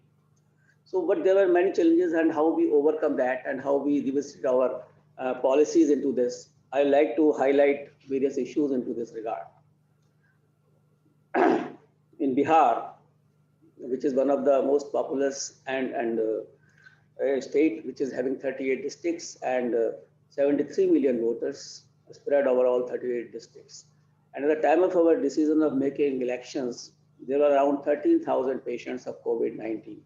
So, but there were many challenges, and how we overcome that and how we revisited our policies into this. I like to highlight various issues into this regard. In Bihar, which is one of the most populous and a state which is having 38 districts and 73 million voters spread over all 38 districts. And at the time of our decision of making elections, there were around 13,000 patients of COVID-19.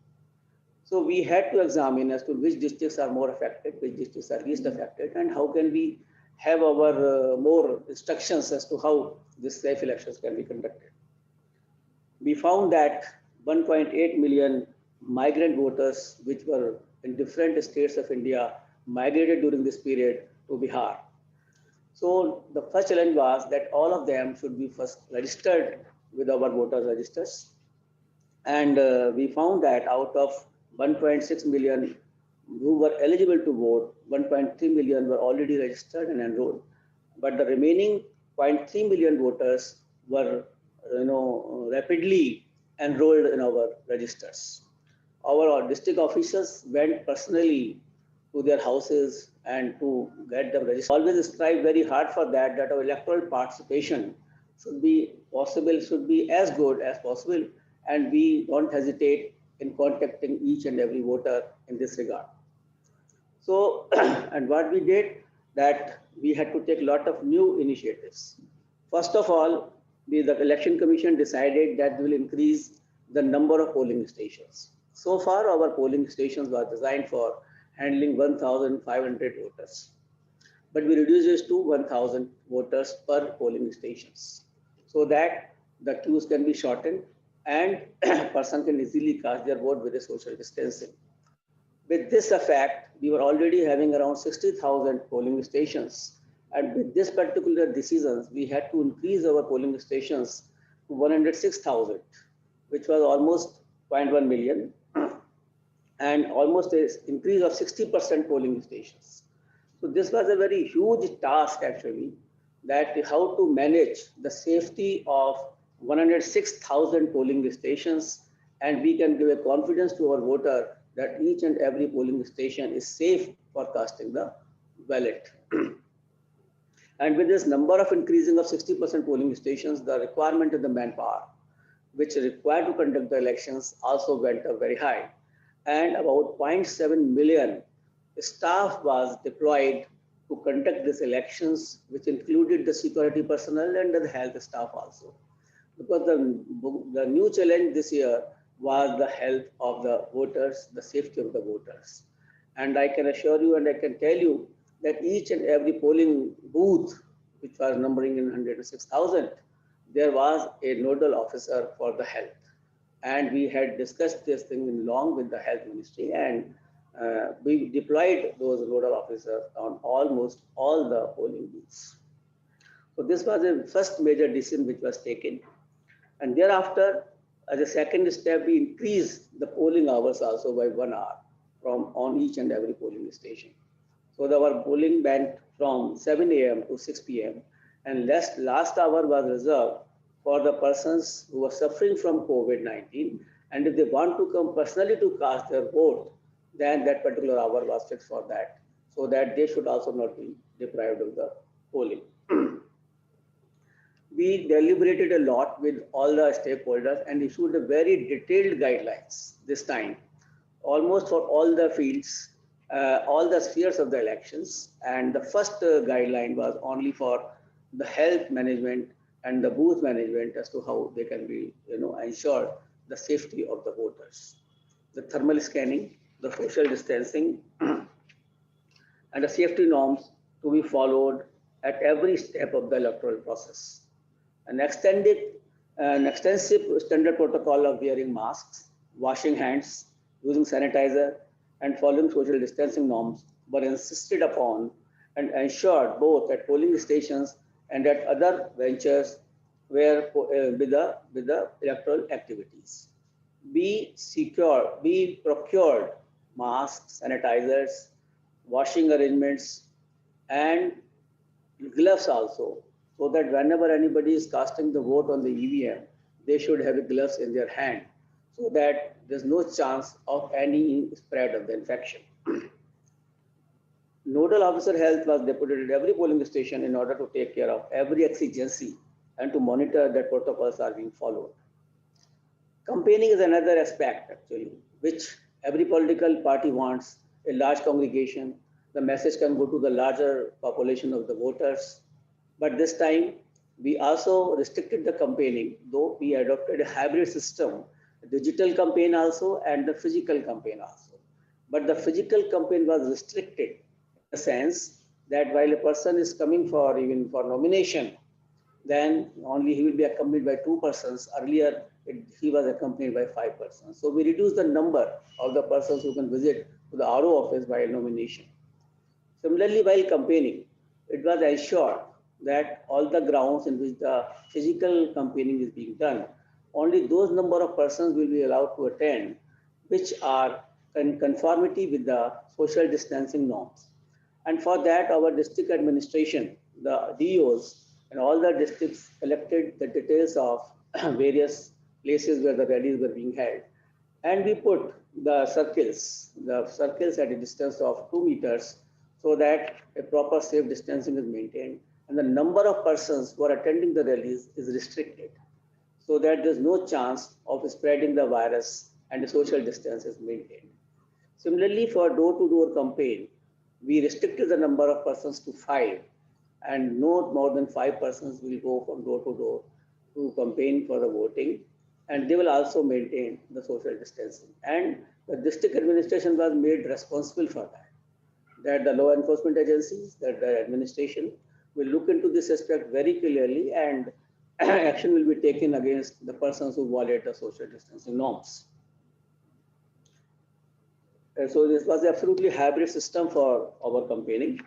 So we had to examine as to which districts are more affected, which districts are least affected, and how can we have our more instructions as to how this safe elections can be conducted. We found that 1.8 million migrant voters, which were in different states of India, migrated during this period to Bihar. So the first challenge was that all of them should be first registered with our voters registers. And we found that out of 1.6 million who were eligible to vote, 1.3 million were already registered and enrolled. But the remaining zero point 0.3 million voters were, rapidly enrolled in our registers. Our district officers went personally to their houses and to get them registered. Always strive very hard for that, that our electoral participation should be possible, should be as good as possible, and we don't hesitate in contacting each and every voter in this regard. So, and what we did, that we had to take a lot of new initiatives. First of all, the election commission decided that we will increase the number of polling stations. So far, our polling stations were designed for handling 1,500 voters, but we reduced this to 1,000 voters per polling stations, so that the queues can be shortened and person can easily cast their vote with a social distancing. With this effect, we were already having around 60,000 polling stations. And with this particular decisions, we had to increase our polling stations to 106,000, which was almost 0.1 million, and almost an increase of 60% polling stations. So this was a very huge task actually, that how to manage the safety of 106,000 polling stations, and we can give a confidence to our voter that each and every polling station is safe for casting the ballot. And with this number of increasing of 60% polling stations, the requirement of the manpower, which is required to conduct the elections, also went up very high. And about 0.7 million staff was deployed to conduct these elections, which included the security personnel and the health staff also. Because the new challenge this year was the health of the voters, the safety of the voters. And I can assure you and I can tell you that each and every polling booth, which was numbering in 106,000, there was a nodal officer for the health. And we had discussed this thing in long with the health ministry, and we deployed those nodal officers on almost all the polling booths. So this was the first major decision which was taken. And thereafter, as a second step, we increased the polling hours also by 1 hour from on each and every polling station. So our polling went from 7 a.m. to 6 p.m. and last hour was reserved for the persons who were suffering from COVID-19. And if they want to come personally to cast their vote, then that particular hour was fixed for that, so that they should also not be deprived of the polling. We deliberated a lot with all the stakeholders and issued a very detailed guidelines this time, almost for all the fields, all the spheres of the elections. And the first guideline was only for the health management and the booth management as to how they can be, ensure the safety of the voters. The thermal scanning, the social distancing, and the safety norms to be followed at every step of the electoral process. An extensive standard protocol of wearing masks, washing hands, using sanitizer, and following social distancing norms were insisted upon and ensured both at polling stations and at other ventures where with the electoral activities. We procured masks, sanitizers, washing arrangements, and gloves also, so that whenever anybody is casting the vote on the EVM, they should have gloves in their hand, so that there's no chance of any spread of the infection. Nodal officer health was deputed at every polling station in order to take care of every exigency and to monitor that protocols are being followed. Campaigning is another aspect actually, which every political party wants a large congregation the message can go to the larger population of the voters. But this time, we also restricted the campaigning, though we adopted a hybrid system, digital campaign also and the physical campaign also. But the physical campaign was restricted in the sense that while a person is coming for even for nomination, then only he will be accompanied by two persons. Earlier, he was accompanied by five persons. So we reduced the number of the persons who can visit to the RO office while nomination. Similarly, while campaigning, it was ensured that all the grounds in which the physical campaigning is being done, only those number of persons will be allowed to attend which are in conformity with the social distancing norms. And for that, our district administration, the DOs, and all the districts collected the details of various places where the rallies were being held. And we put the circles at a distance of 2 meters so that a proper safe distancing is maintained. And the number of persons who are attending the rallies is restricted so that there's no chance of spreading the virus and the social distance is maintained. Similarly, for door-to-door campaign, we restricted the number of persons to five, and no more than five persons will go from door to door to campaign for the voting, and they will also maintain the social distancing. And the district administration was made responsible for that. That the law enforcement agencies, that the administration will look into this aspect very clearly, and action will be taken against the persons who violate the social distancing norms. So this was absolutely hybrid system for our campaigning,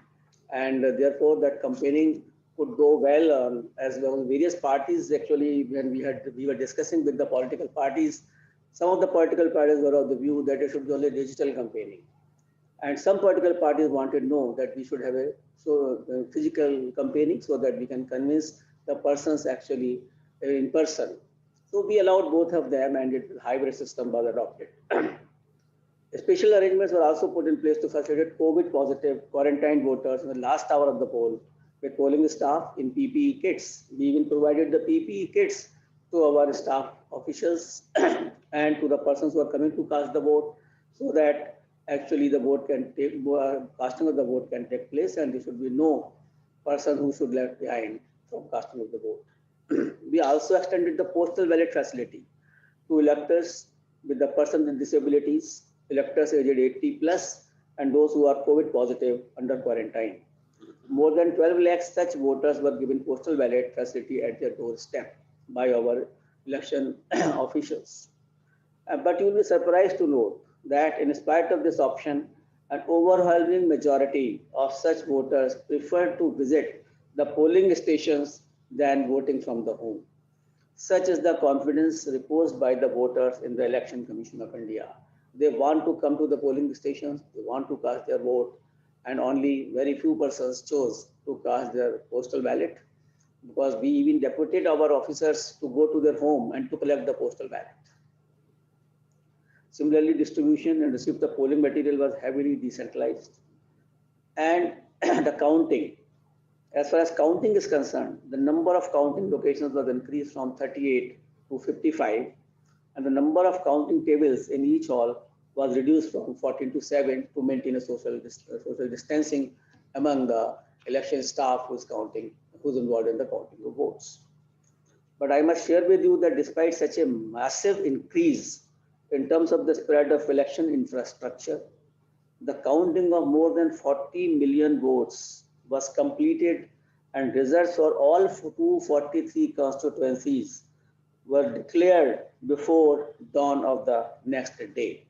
and therefore that campaigning could go well as well as various parties. Actually, when we were discussing with the political parties, some of the political parties were of the view that it should be only digital campaigning, and some political parties wanted no, that we should have a physical campaigning so that we can convince the persons actually in person. So we allowed both of them, and it hybrid system was adopted. Special arrangements were also put in place to facilitate COVID positive quarantined voters in the last hour of the poll with polling staff in PPE kits. We even provided the PPE kits to our staff officials and to the persons who are coming to cast the vote so that actually the vote can take, casting of the vote can take place, and there should be no person who should left behind from casting of the vote. We also extended the postal ballot facility to electors with the persons with disabilities, electors aged 80 plus, and those who are COVID positive under quarantine. More than 12 lakhs such voters were given postal ballot facility at their doorstep by our election officials. But you will be surprised to note that in spite of this option, an overwhelming majority of such voters preferred to visit the polling stations than voting from the home. Such is the confidence reposed by the voters in the Election Commission of India. They want to come to the polling stations, they want to cast their vote, and only very few persons chose to cast their postal ballot, because we even deputed our officers to go to their home and to collect the postal ballot. Similarly, distribution and receipt of polling material was heavily decentralized. And the counting, as far as counting is concerned, the number of counting locations was increased from 38 to 55, and the number of counting tables in each hall was reduced from 14 to 7 to maintain a social distancing among the election staff who's involved in the counting of votes. But I must share with you that despite such a massive increase in terms of the spread of election infrastructure, the counting of more than 40 million votes was completed, and results for all 243 constituencies were declared before dawn of the next day.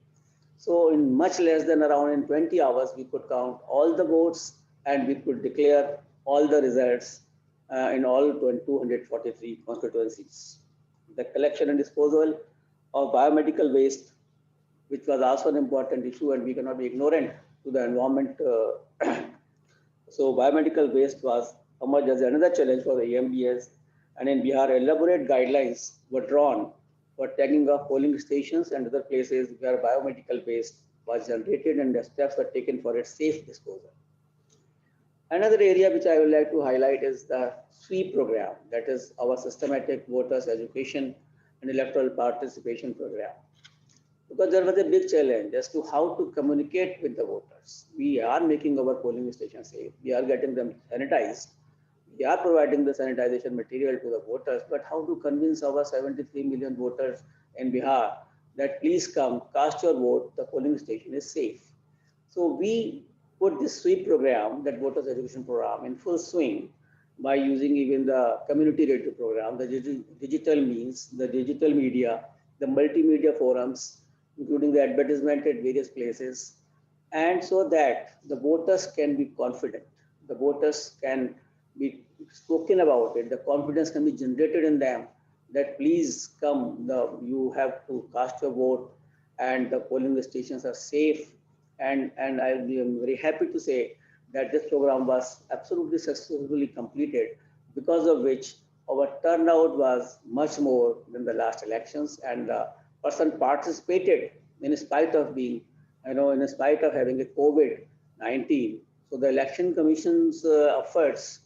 So in much less than around in 20 hours, we could count all the votes and we could declare all the results in all 243 constituencies. The collection and disposal of biomedical waste, which was also an important issue, and we cannot be ignorant to the environment. So biomedical waste was emerged as another challenge for the EMBS, and in Bihar, elaborate guidelines were drawn for tagging of polling stations and other places where biomedical waste was generated, and the steps were taken for its safe disposal. Another area which I would like to highlight is the SWEEP program, that is our systematic voters education and electoral participation program. because there was a big challenge as to how to communicate with the voters. We are making our polling stations safe. We are getting them sanitized. We are providing the sanitization material to the voters, but how to convince our 73 million voters in Bihar that please come, cast your vote, the polling station is safe. So we put this sweep program, that voters education program, in full swing by using even the community radio program, the digital means, the digital media, the multimedia forums, including the advertisement at various places, and so that the voters can be confident, the voters can be spoken about it, the confidence can be generated in them that please come, you have to cast your vote and the polling stations are safe. And I am very happy to say that this program was absolutely successfully completed, because of which our turnout was much more than the last elections, and the person participated in spite of being, in spite of having a COVID-19. So the election commission's efforts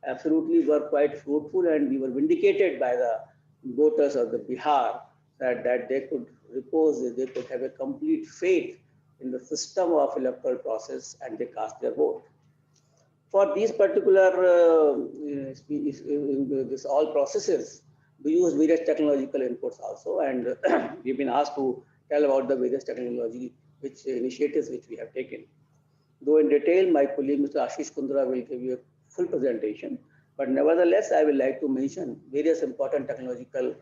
absolutely were quite fruitful, and we were vindicated by the voters of the Bihar that they could repose, they could have a complete faith in the system of electoral process, and they cast their vote. For these particular this all processes, we use various technological inputs also, and we've been asked to tell about the various technology which initiatives which we have taken. Though in detail, my colleague Mr. Ashish Kundra will give you a full presentation, but nevertheless, I would like to mention various important technological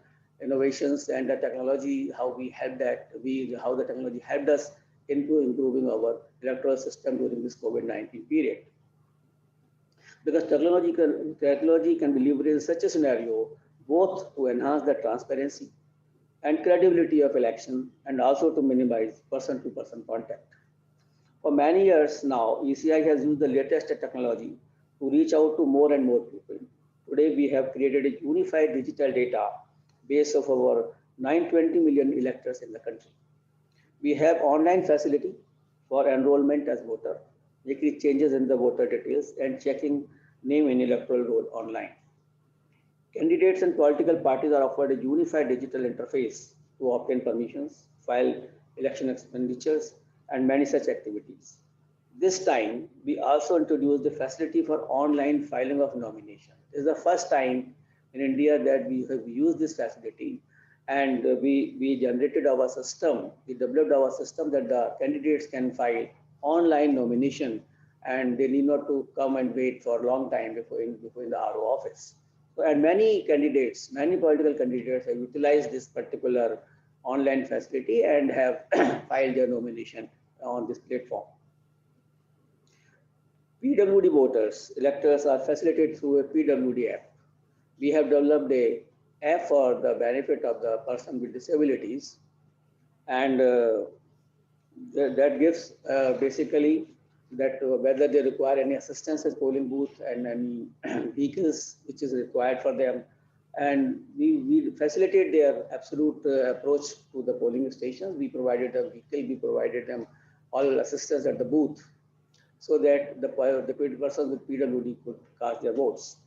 innovations and the technology, how we helped how the technology helped us into improving our electoral system during this COVID-19 period. Because technology can be leveraged in such a scenario, both to enhance the transparency and credibility of election, and also to minimize person-to-person contact. For many years now, ECI has used the latest technology to reach out to more and more people. Today, we have created a unified digital data base of over 920 million electors in the country. We have online facility for enrollment as voter, making changes in the voter details and checking name in electoral roll online. Candidates and political parties are offered a unified digital interface to obtain permissions, file election expenditures, and many such activities. This time, we also introduced the facility for online filing of nomination. This is the first time in India that we have used this facility, and we generated our system, we developed our system that the candidates can file online nomination, and they need not to come and wait for a long time before in the RO office. So, and many candidates, many political candidates have utilized this particular online facility and have filed their nomination on this platform. PWD voters, electors are facilitated through a PWD app. We have developed a app for the benefit of the person with disabilities, and that gives basically that whether they require any assistance at polling booth and any vehicles which is required for them, and we facilitate their absolute approach to the polling stations. We provided a vehicle, we provided them all assistance at the booth, so that the persons with PWD could cast their votes.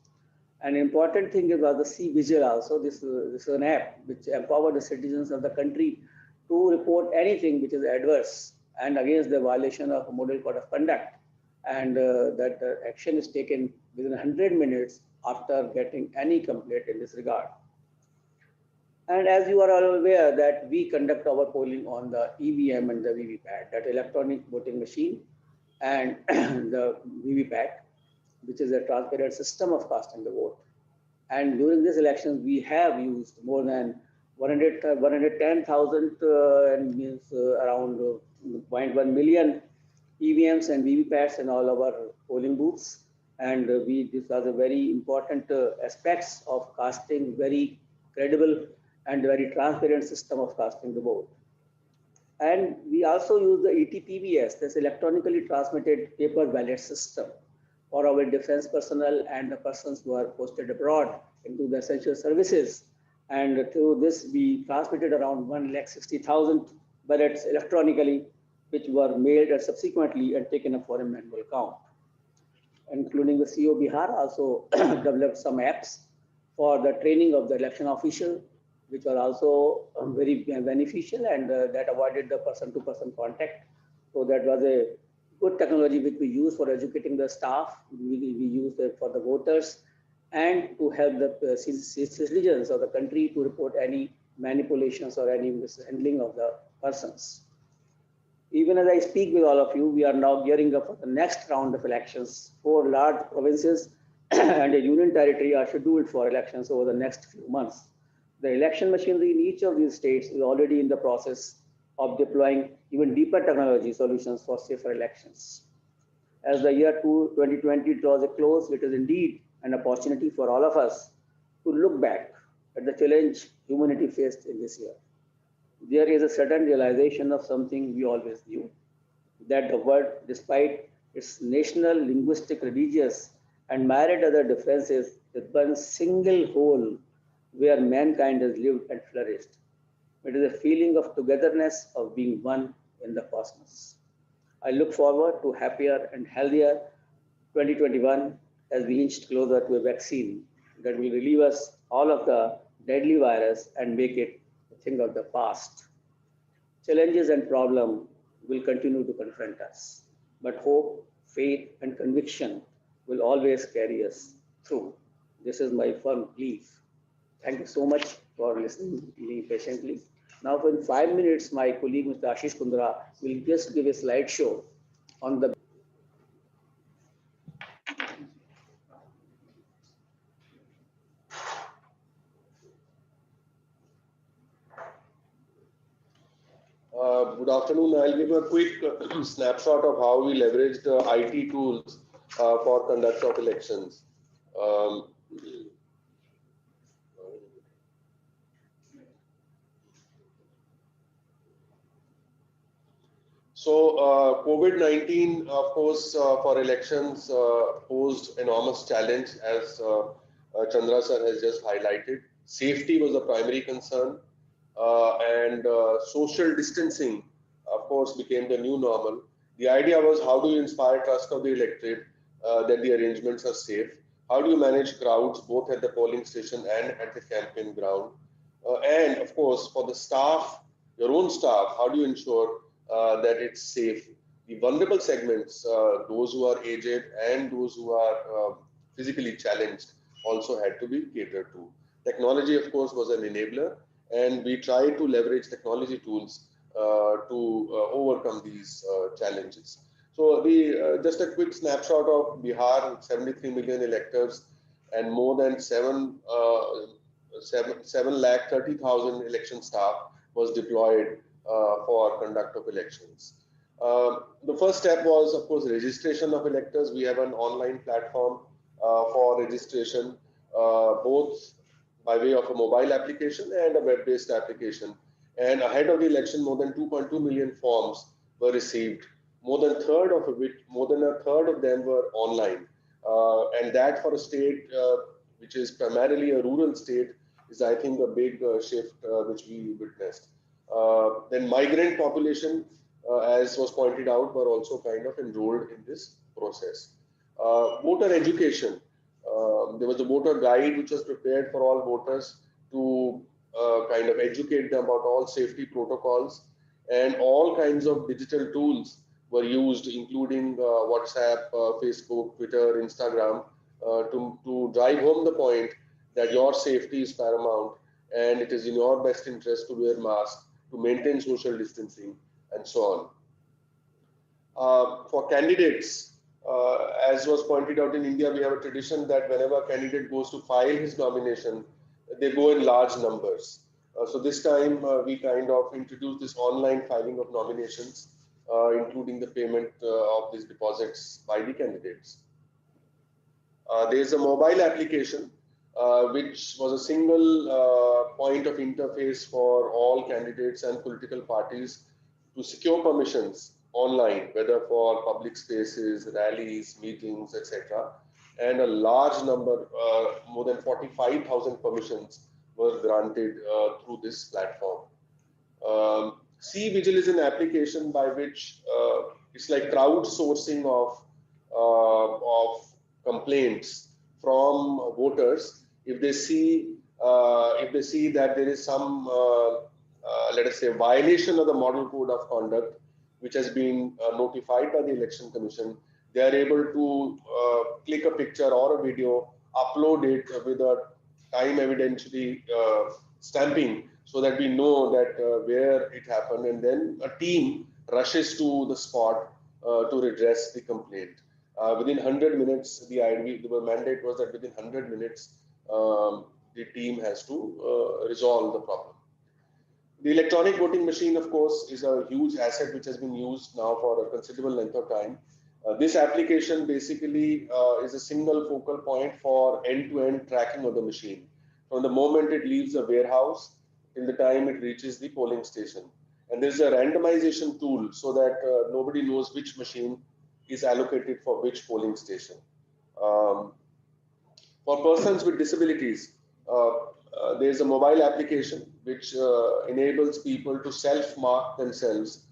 An important thing is the C Vigil also. This is an app which empowers the citizens of the country to report anything which is adverse and against the violation of a model code of conduct, and that action is taken within 100 minutes after getting any complaint in this regard. And as you are all aware that we conduct our polling on the EVM and the VVPAT, that electronic voting machine, and the VVPAT, which is a transparent system of casting the vote. And during this election, we have used more than 110,000 and means around 0.1 million EVMs and VVPATs in all our polling booths. And this was a very important aspects of casting, very credible and very transparent system of casting the vote. And we also use the ETPBS, this electronically transmitted paper ballot system, for our defense personnel and the persons who are posted abroad into the essential services. And through this, we transmitted around 160,000 ballots electronically, which were mailed and subsequently and taken up for a manual count. Including the CO Bihar also developed some apps for the training of the election official which were also very beneficial, and that avoided the person-to-person contact. So that was a good technology which we use for educating the staff. We use it for the voters and to help the citizens of the country to report any manipulations or any mishandling of the persons. Even as I speak with all of you, we are now gearing up for the next round of elections. 4 large provinces and a union territory are scheduled for elections over the next few months. The election machinery in each of these states is already in the process of deploying even deeper technology solutions for safer elections. As the year 2020 draws a close, it is indeed an opportunity for all of us to look back at the challenge humanity faced in this year. There is a sudden realization of something we always knew, that the world, despite its national, linguistic, religious, and myriad other differences, is one single whole where mankind has lived and flourished. It is a feeling of togetherness, of being one in the cosmos. I look forward to happier and healthier 2021 as we inch closer to a vaccine that will relieve us all of the deadly virus and make it a thing of the past. Challenges and problems will continue to confront us, but hope, faith, and conviction will always carry us through. This is my firm belief. Thank you so much for listening to me patiently. Now, in 5 minutes, my colleague Mr. Ashish Kundra will just give a slideshow on the. Good afternoon. I'll give a quick snapshot of how we leverage the IT tools for conduct of elections. Um, COVID-19, of course, for elections posed enormous challenge, as Chandra sir has just highlighted. Safety was the primary concern, and social distancing, of course, became the new normal. The idea was, how do you inspire trust of the electorate that the arrangements are safe? How do you manage crowds both at the polling station and at the campaign ground? And of course, for the staff, your own staff, how do you ensure that it's safe? The vulnerable segments, those who are aged and those who are physically challenged, also had to be catered to. Technology, of course, was an enabler, and we tried to leverage technology tools to overcome these challenges. So, just a quick snapshot of Bihar: 73 million electors and more than 7 lakh 30,000 election staff was deployed for conduct of elections. The first step was, of course, registration of electors. We have an online platform for registration, both by way of a mobile application and a web-based application. And ahead of the election, more than 2.2 million forms were received. More than a third of them were online. And that, for a state which is primarily a rural state, is, I think, a big shift which we witnessed. Then migrant population, as was pointed out, were also kind of enrolled in this process. Voter education. There was a voter guide which was prepared for all voters to kind of educate them about all safety protocols, and all kinds of digital tools were used, including WhatsApp, Facebook, Twitter, Instagram, to drive home the point that your safety is paramount and it is in your best interest to wear masks, to maintain social distancing, and so on. For candidates, as was pointed out, in India, we have a tradition that whenever a candidate goes to file his nomination, they go in large numbers. So this time we kind of introduced this online filing of nominations, including the payment of these deposits by the candidates. There is a mobile application which was a single point of interface for all candidates and political parties to secure permissions online, whether for public spaces, rallies, meetings, etc. And a large number, more than 45,000 permissions were granted through this platform. C-Vigil is an application by which it's like crowdsourcing of complaints from voters. If they see if they see that there is some, let us say, violation of the model code of conduct, which has been notified by the election commission, they are able to click a picture or a video, upload it with a time evidentiary stamping, so that we know that where it happened, and then a team rushes to the spot to redress the complaint. Within 100 minutes, the mandate was that within 100 minutes, the team has to resolve the problem. The electronic voting machine, of course, is a huge asset which has been used now for a considerable length of time. This application basically is a single focal point for end-to-end tracking of the machine, from the moment it leaves the warehouse till the time it reaches the polling station. And there's a randomization tool so that nobody knows which machine is allocated for which polling station. Um, for persons with disabilities, there's a mobile application which enables people to self-mark themselves,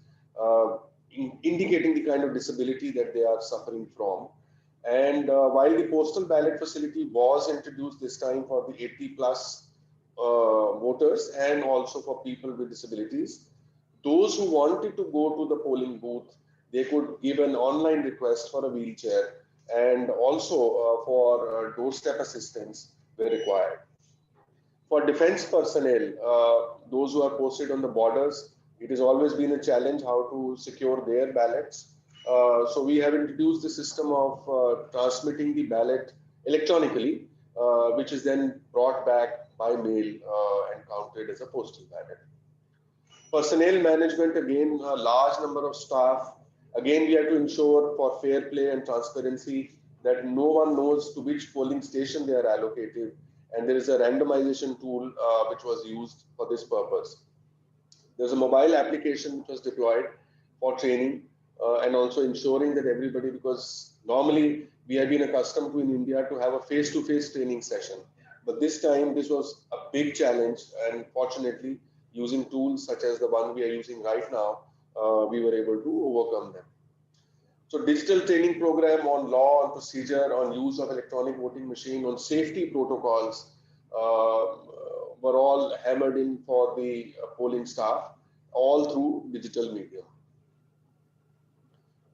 indicating the kind of disability that they are suffering from. And while the postal ballot facility was introduced this time for the 80 plus voters and also for people with disabilities, those who wanted to go to the polling booth, they could give an online request for a wheelchair, and also for doorstep assistance where required. For defense personnel, those who are posted on the borders, it has always been a challenge how to secure their ballots. So we have introduced the system of transmitting the ballot electronically, which is then brought back by mail and counted as a postal ballot. Personnel management, again, a large number of staff. Again, we have to ensure for fair play and transparency that no one knows to which polling station they are allocated. And there is a randomization tool which was used for this purpose. There's a mobile application which was deployed for training and also ensuring that everybody, because normally we have been accustomed to in India to have a face-to-face training session. But this time, this was a big challenge, and fortunately, using tools such as the one we are using right now, we were able to overcome them. So digital training program on law, on procedure, on use of electronic voting machine, on safety protocols were all hammered in for the polling staff, all through digital medium.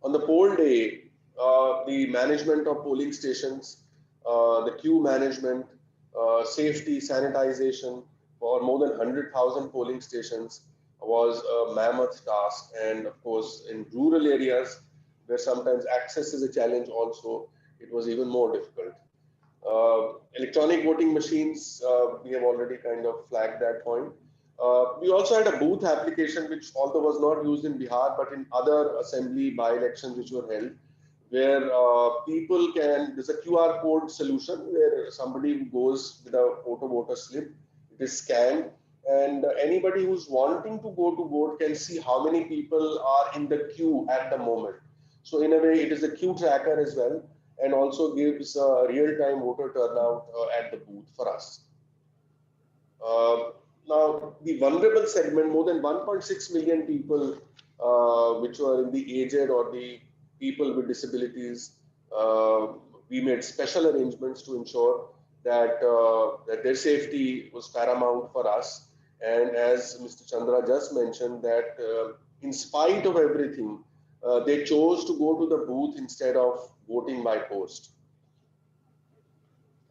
On the poll day, the management of polling stations, the queue management, safety, sanitization for more than 100,000 polling stations was a mammoth task. And of course, in rural areas where sometimes access is a challenge also, it was even more difficult. Electronic voting machines, we have already kind of flagged that point. We also had a booth application, which although was not used in Bihar, but in other assembly by-elections which were held, where people can, there's a QR code solution where somebody goes with a photo voter slip, it is scanned, and anybody who's wanting to go to vote can see how many people are in the queue at the moment. So in a way, it is a queue tracker as well, and also gives real-time voter turnout at the booth for us. Now, the vulnerable segment, more than 1.6 million people, which were in the aged or the people with disabilities, we made special arrangements to ensure that, that their safety was paramount for us. And as Mr. Chandra just mentioned, that in spite of everything, they chose to go to the booth instead of voting by post.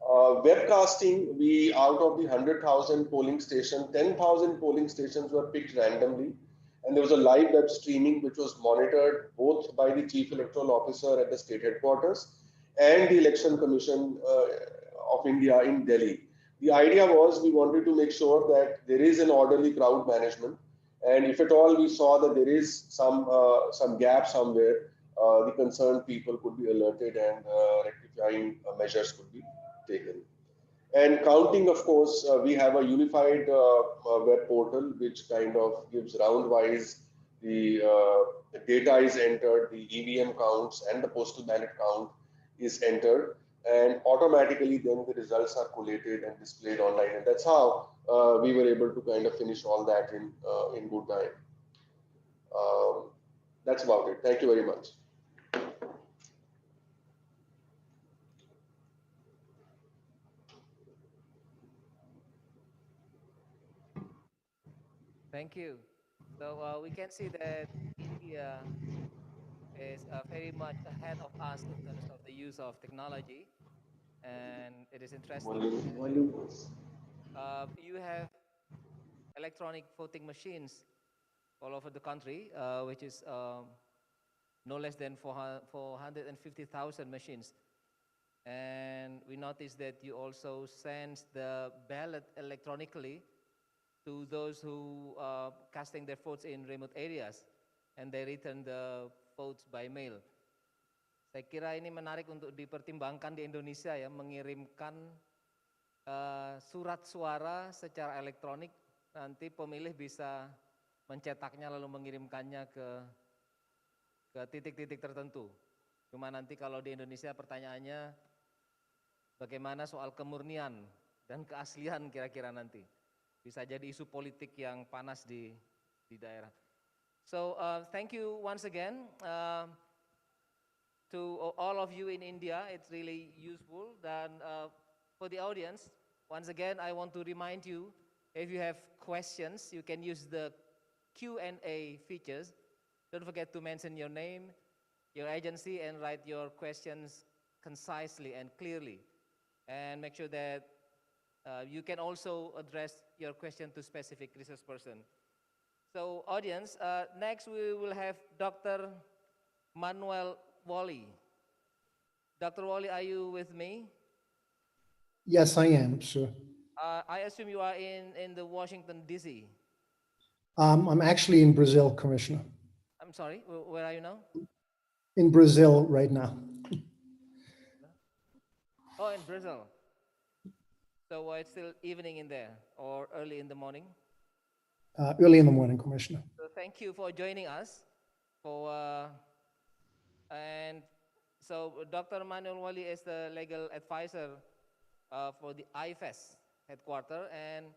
Webcasting, we out of the 100,000 polling stations, 10,000 polling stations were picked randomly, and there was a live web streaming which was monitored both by the Chief Electoral Officer at the state headquarters and the Election Commission of India in Delhi. The idea was we wanted to make sure that there is an orderly crowd management, and if at all we saw that there is some gap somewhere, the concerned people could be alerted and rectifying measures could be taken. And counting, of course, we have a unified web portal which kind of gives round-wise the data is entered, the EVM counts and the postal ballot count is entered, and automatically then the results are collated and displayed online. And that's how we were able to kind of finish all that in good time. That's about it. Thank you very much. Thank you. So we can see that India is very much ahead of us in terms of the use of technology, and it is interesting. You have electronic voting machines all over the country, which is no less than 450,000 machines. And we noticed that you also send the ballot electronically to those who are casting their votes in remote areas, and they return the votes by mail. Saya kira ini menarik untuk dipertimbangkan di Indonesia ya, mengirimkan surat suara secara elektronik, nanti pemilih bisa mencetaknya lalu mengirimkannya ke titik-titik tertentu. Cuma nanti kalau di Indonesia pertanyaannya bagaimana soal kemurnian dan keaslian kira-kira nanti. Bisa jadi isu politik yang panas di daerah. So thank you once again to all of you in India. It's really useful. Dan for the audience, once again, I want to remind you, if you have questions, you can use the Q&A features. Don't forget to mention your name, your agency, and write your questions concisely and clearly. And make sure that you can also address your question to specific resource person. So audience, next we will have Dr. Manuel Wally. Dr. Wally, are you with me? Yes, I am, sir. I assume you are in the Washington, D.C. I'm actually in Brazil, Commissioner. I'm sorry, where are you now? In Brazil right now. Oh, in Brazil. So it's still evening in there or early in the morning? Early in the morning, Commissioner. So thank you for joining us. And so Dr. Manuel Wali is the legal advisor for the IFES headquarters, and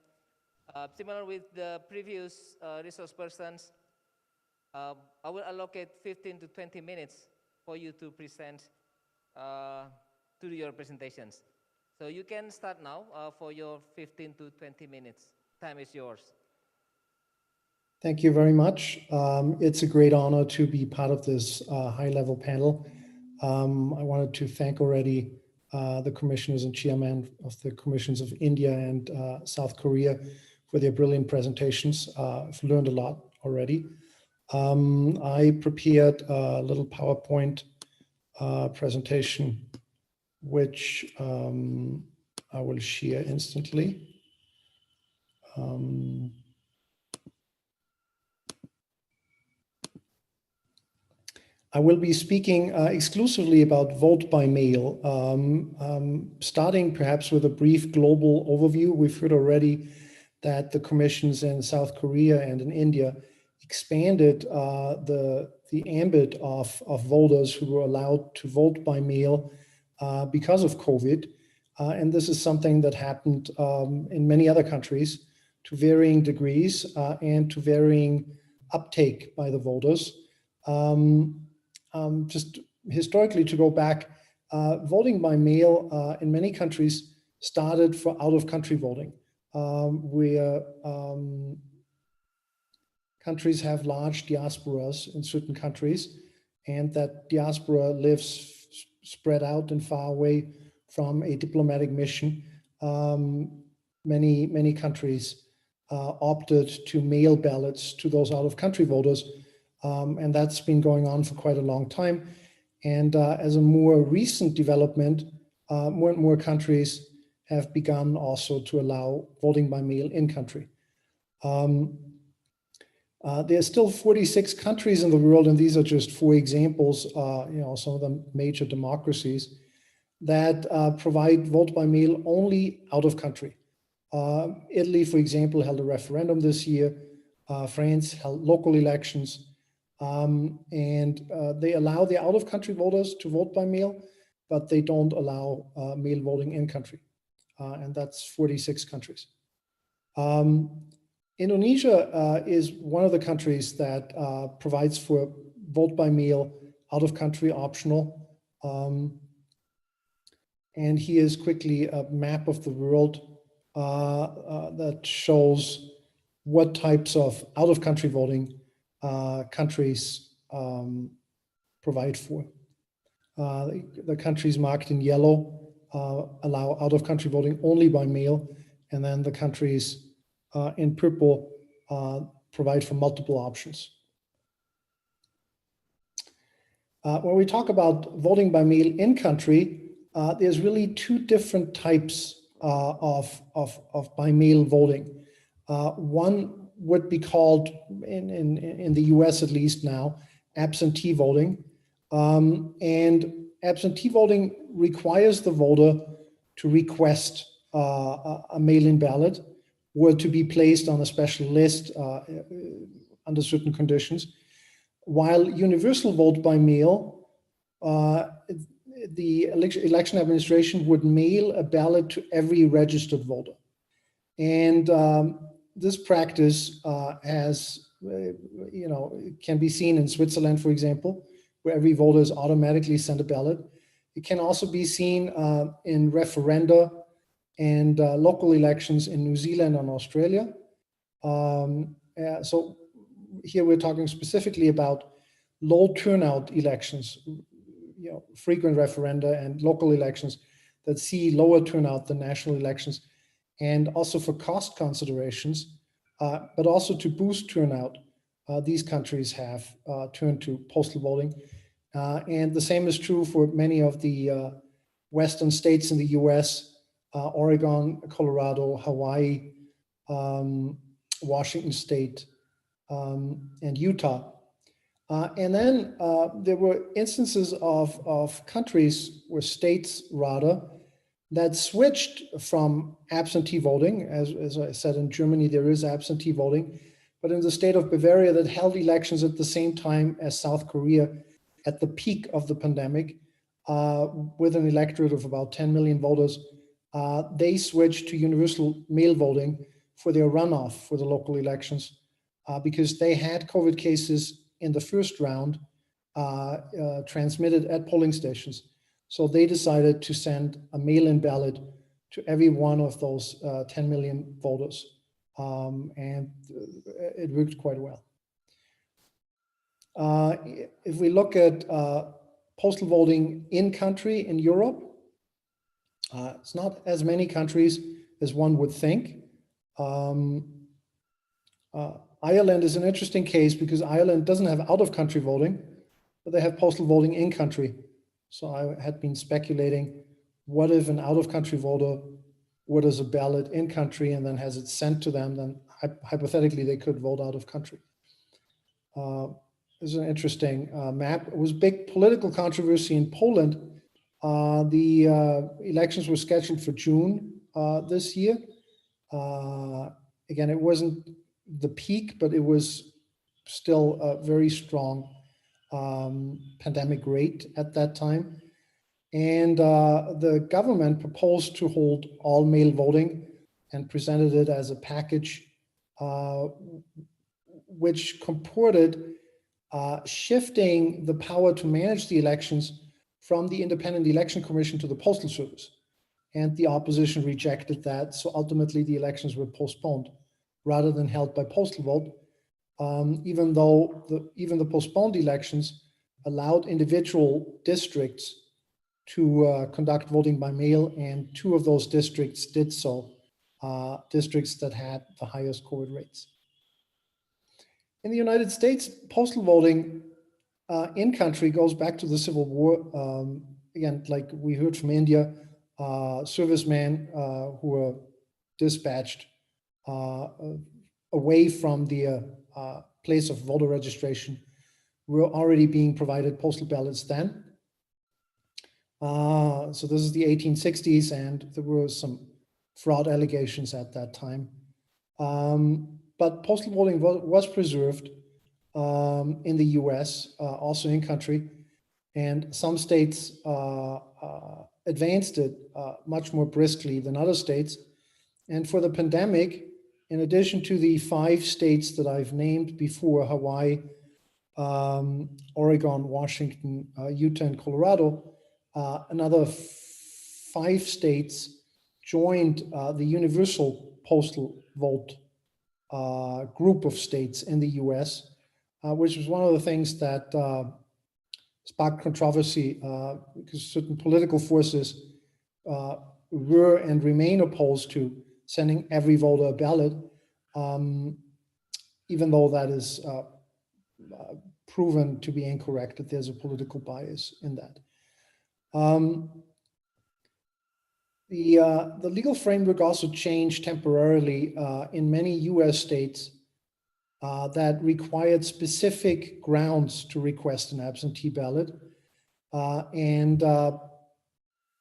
similar with the previous resource persons, I will allocate 15 to 20 minutes for you to present to your presentations. So you can start now for your 15 to 20 minutes. Time is yours. Thank you very much. It's a great honor to be part of this high-level panel. I wanted to thank already the commissioners and chairman of the commissions of India and South Korea for their brilliant presentations. I've learned a lot already. I prepared a little PowerPoint presentation, which I will share instantly. I will be speaking exclusively about vote by mail, starting perhaps with a brief global overview. We've heard already that the commissions in South Korea and in India expanded the ambit of voters who were allowed to vote by mail because of COVID. And this is something that happened in many other countries to varying degrees and to varying uptake by the voters. Just historically, to go back, voting by mail in many countries started for out-of-country voting, where countries have large diasporas in certain countries, and that diaspora lives spread out and far away from a diplomatic mission. Many countries opted to mail ballots to those out-of-country voters. And that's been going on for quite a long time. And as a more recent development, more and more countries have begun also to allow voting by mail in country. There are still 46 countries in the world, and these are just 4 examples, some of the major democracies that provide vote by mail only out of country. Italy, for example, held a referendum this year. France held local elections. And they allow the out-of-country voters to vote by mail, but they don't allow mail voting in country. And that's 46 countries. Indonesia is one of the countries that provides for vote by mail out-of-country optional. And here's quickly a map of the world that shows what types of out-of-country voting countries provide for. The countries marked in yellow allow out-of-country voting only by mail, and then the countries in purple provide for multiple options. When we talk about voting by mail in country, there's really two different types of by mail voting. One would be called, in the US at least now, absentee voting. And absentee voting requires the voter to request a mail-in ballot or to be placed on a special list under certain conditions. While universal vote by mail, the election administration would mail a ballot to every registered voter. And this practice can be seen in Switzerland, for example, where every voter is automatically sent a ballot. It can also be seen in referenda and local elections in New Zealand and Australia. So here we're talking specifically about low turnout elections, frequent referenda and local elections that see lower turnout than national elections, and also for cost considerations, but also to boost turnout. These countries have turned to postal voting. And the same is true for many of the western states in the US, Oregon, Colorado, Hawaii, Washington State, and Utah. And then there were instances of countries or states rather that switched from absentee voting. As I said, in Germany, there is absentee voting, but in the state of Bavaria that held elections at the same time as South Korea at the peak of the pandemic, with an electorate of about 10 million voters, they switched to universal mail voting for their runoff for the local elections because they had COVID cases in the first round transmitted at polling stations. So they decided to send a mail-in ballot to every one of those 10 million voters. And it worked quite well. If we look at postal voting in country in Europe, it's not as many countries as one would think. Ireland is an interesting case because Ireland doesn't have out-of-country voting, but they have postal voting in country. So I had been speculating, what if an out-of-country voter orders a ballot in country and then has it sent to them, then hypothetically they could vote out of country. This is an interesting map. It was big political controversy in Poland. The elections were scheduled for June this year. Again, it wasn't the peak, but it was still a very strong pandemic rate at that time. And the government proposed to hold all mail voting and presented it as a package which comported shifting the power to manage the elections from the Independent Election Commission to the Postal Service. And the opposition rejected that. So ultimately the elections were postponed rather than held by postal vote, even though even the postponed elections allowed individual districts to conduct voting by mail, and 2 of those districts did so, districts that had the highest COVID rates. In the United States, postal voting in country goes back to the Civil War. Again, like we heard from India, servicemen who were dispatched away from the place of voter registration were already being provided postal ballots then. So this is the 1860s, and there were some fraud allegations at that time. But postal voting was preserved in the US, also in country, and some states advanced it much more briskly than other states. And for the pandemic, in addition to the 5 states that I've named before, Hawaii, Oregon, Washington, Utah, and Colorado, another 5 states joined the universal postal vote group of states in the US, which was one of the things that sparked controversy because certain political forces were and remain opposed to sending every voter a ballot, even though that is proven to be incorrect, that there's a political bias in that. The legal framework also changed temporarily in many US states that required specific grounds to request an absentee ballot. And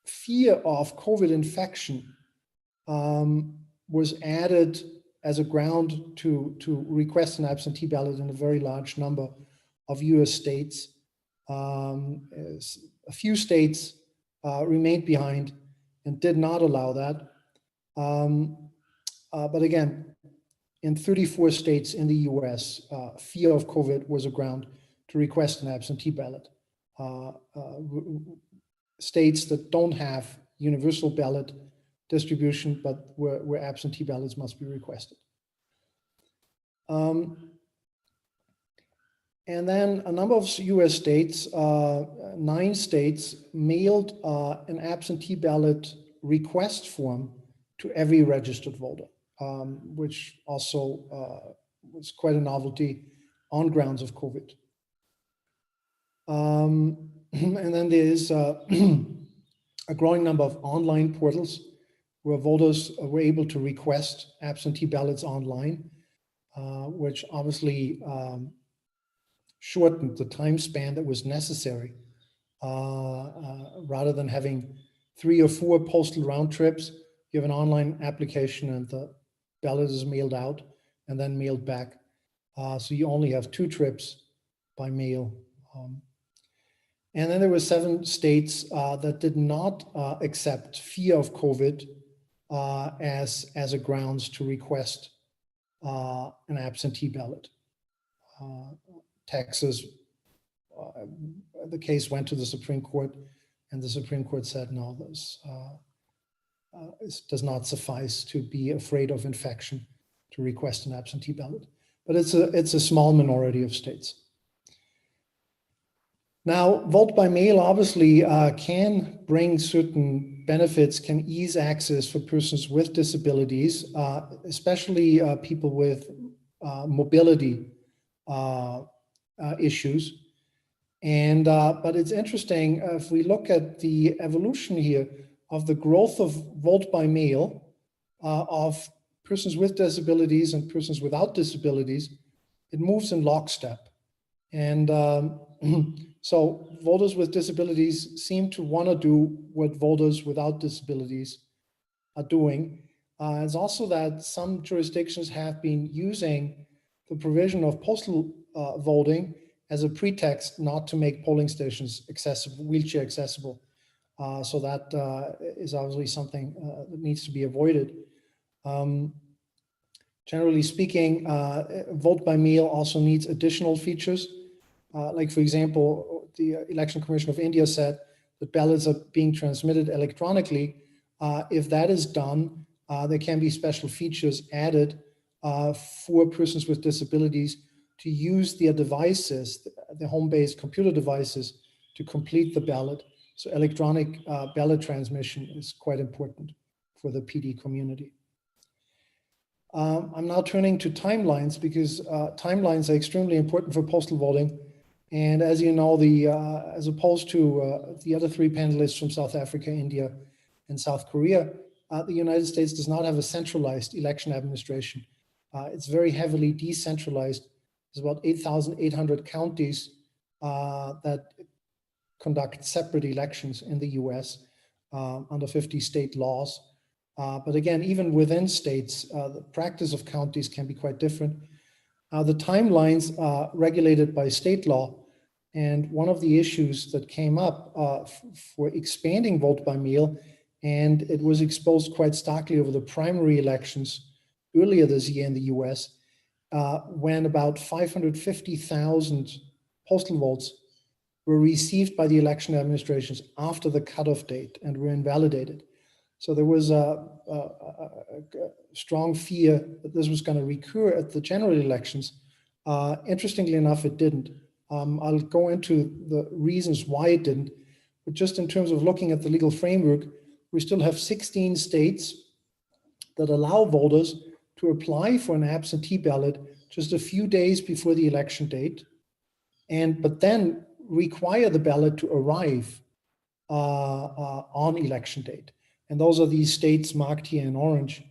fear of COVID infection was added as a ground to request an absentee ballot in a very large number of US states. A few states remained behind and did not allow that. But again, in 34 states in the US, fear of COVID was a ground to request an absentee ballot. States that don't have universal ballot distribution, but where absentee ballots must be requested. And then a number of US states, 9 states, mailed an absentee ballot request form to every registered voter, which also was quite a novelty on grounds of COVID. And then there is a growing number of online portals where voters were able to request absentee ballots online, which obviously shortened the time span that was necessary. Rather than having 3 or 4 postal round trips, you have an online application and the ballot is mailed out and then mailed back. So you only have 2 trips by mail. And then there were 7 states that did not accept fear of COVID as a grounds to request an absentee ballot. Texas, the case went to the Supreme Court, and the Supreme Court said, no, this does not suffice to be afraid of infection to request an absentee ballot. But it's a small minority of states. Now, vote by mail obviously can bring certain benefits, can ease access for persons with disabilities, especially people with mobility issues. And but it's interesting if we look at the evolution here of the growth of vote by mail of persons with disabilities and persons without disabilities, it moves in lockstep. And so voters with disabilities seem to want to do what voters without disabilities are doing. It's also that some jurisdictions have been using the provision of postal voting as a pretext not to make polling stations accessible, wheelchair accessible. So that is obviously something that needs to be avoided. Generally speaking, vote by mail also needs additional features. Like, for example, the Election Commission of India said that ballots are being transmitted electronically. If that is done, there can be special features added for persons with disabilities to use their devices, the home-based computer devices, to complete the ballot. So electronic ballot transmission is quite important for the PD community. I'm now turning to timelines because timelines are extremely important for postal voting. And as you know, as opposed to the other 3 panelists from South Africa, India, and South Korea, the United States does not have a centralized election administration. It's very heavily decentralized. There's about 8,800 counties that conduct separate elections in the US under 50 state laws. But again, even within states, the practice of counties can be quite different. The timelines are regulated by state law. And one of the issues that came up for expanding vote by mail, and it was exposed quite starkly over the primary elections earlier this year in the US, when about 550,000 postal votes were received by the election administrations after the cutoff date and were invalidated. So there was a strong fear that this was going to recur at the general elections. Interestingly enough, it didn't. I'll go into the reasons why it didn't, but just in terms of looking at the legal framework, we still have 16 states that allow voters to apply for an absentee ballot just a few days before the election date, but then require the ballot to arrive on election date. And those are these states marked here in orange.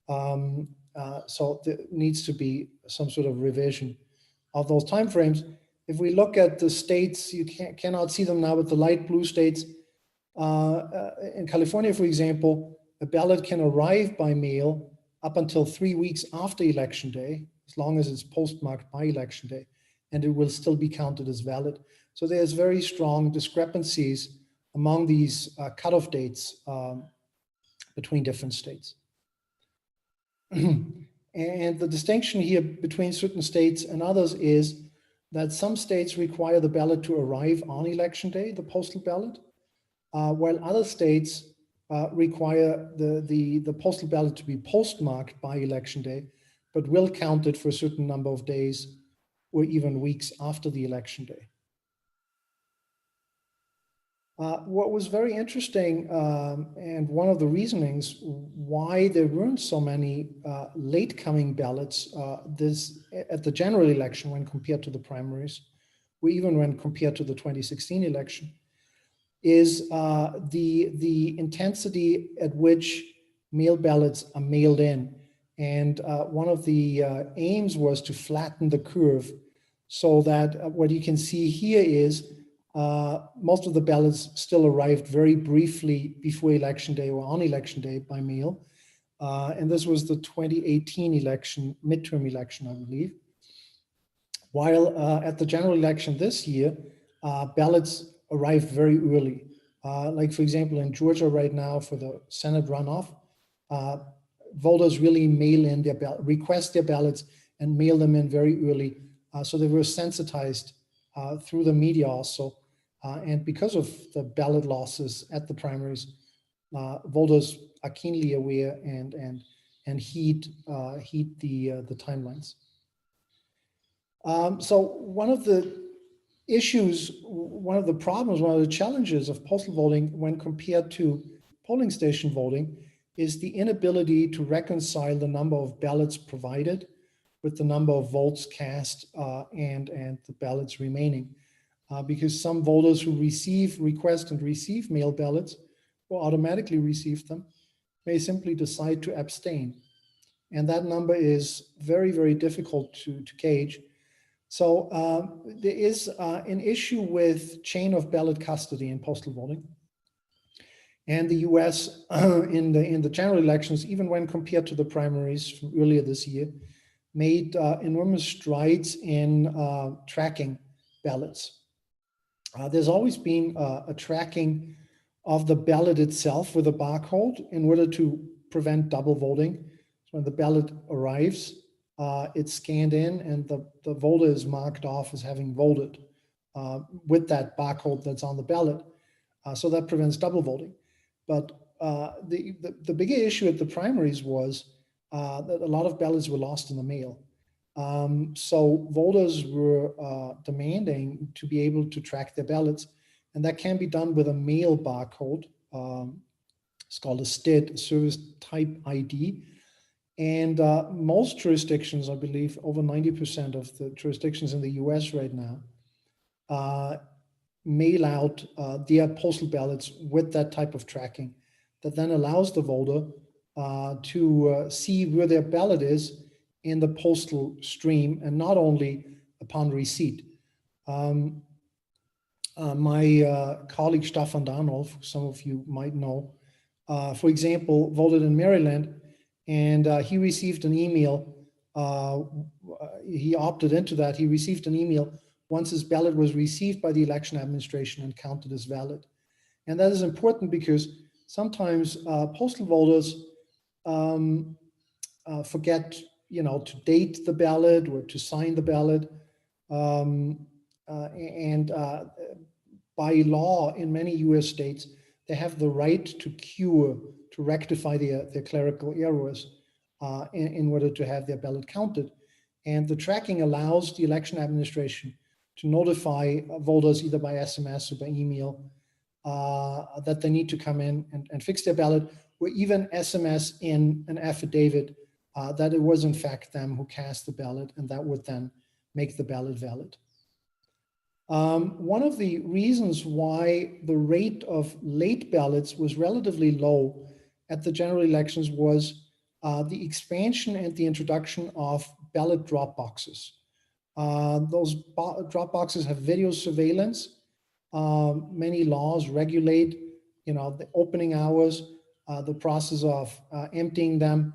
So there needs to be some sort of revision of those timeframes. If we look at the states, you cannot see them now, but the light blue states, in California, for example, a ballot can arrive by mail up until 3 weeks after election day, as long as it's postmarked by election day, and it will still be counted as valid. So there's very strong discrepancies among these cutoff dates between different states. And the distinction here between certain states and others is that some states require the ballot to arrive on election day, the postal ballot, while other states require the postal ballot to be postmarked by election day, but will count it for a certain number of days or even weeks after the election day. What was very interesting, and one of the reasonings why there weren't so many late coming ballots at the general election when compared to the primaries, or even when compared to the 2016 election, is the intensity at which mail ballots are mailed in. And one of the aims was to flatten the curve so that what you can see here is most of the ballots still arrived very briefly before election day or on election day by mail. And this was the 2018 election, midterm election, I believe. While at the general election this year, ballots arrived very early. Like, for example, in Georgia right now for the Senate runoff, voters really mail in their request their ballots and mail them in very early. So they were sensitized through the media also. And because of the ballot losses at the primaries, voters are keenly aware and heed the timelines. So one of the issues, one of the problems, one of the challenges of postal voting when compared to polling station voting is the inability to reconcile the number of ballots provided with the number of votes cast and the ballots remaining. Because some voters who request and receive mail ballots or automatically receive them may simply decide to abstain. And that number is very, very difficult to gauge. So there is an issue with chain of ballot custody in postal voting. And the US in the general elections, even when compared to the primaries from earlier this year, made enormous strides in tracking ballots. There's always been a tracking of the ballot itself with a barcode in order to prevent double voting. So when the ballot arrives, it's scanned in and the voter is marked off as having voted with that barcode that's on the ballot. So that prevents double voting. But the bigger issue at the primaries was that a lot of ballots were lost in the mail. So voters were demanding to be able to track their ballots, and that can be done with a mail barcode. It's called a STID, Service Type ID. And most jurisdictions, I believe over 90% of the jurisdictions in the US right now, mail out their postal ballots with that type of tracking that then allows the voter to see where their ballot is in the postal stream and not only upon receipt. My colleague Staffan Darnolf, some of you might know, for example, voted in Maryland, and he received an email. He opted into that. He received an email once his ballot was received by the election administration and counted as valid. And that is important because sometimes postal voters forget, to date the ballot or to sign the ballot. And by law in many US states, they have the right to cure, to rectify their clerical errors in order to have their ballot counted. And the tracking allows the election administration to notify voters either by SMS or by email that they need to come in and fix their ballot, or even SMS in an affidavit that it was in fact them who cast the ballot, and that would then make the ballot valid. One of the reasons why the rate of late ballots was relatively low at the general elections was the expansion and the introduction of ballot drop boxes. Those drop boxes have video surveillance. Many laws regulate, the opening hours, the process of emptying them,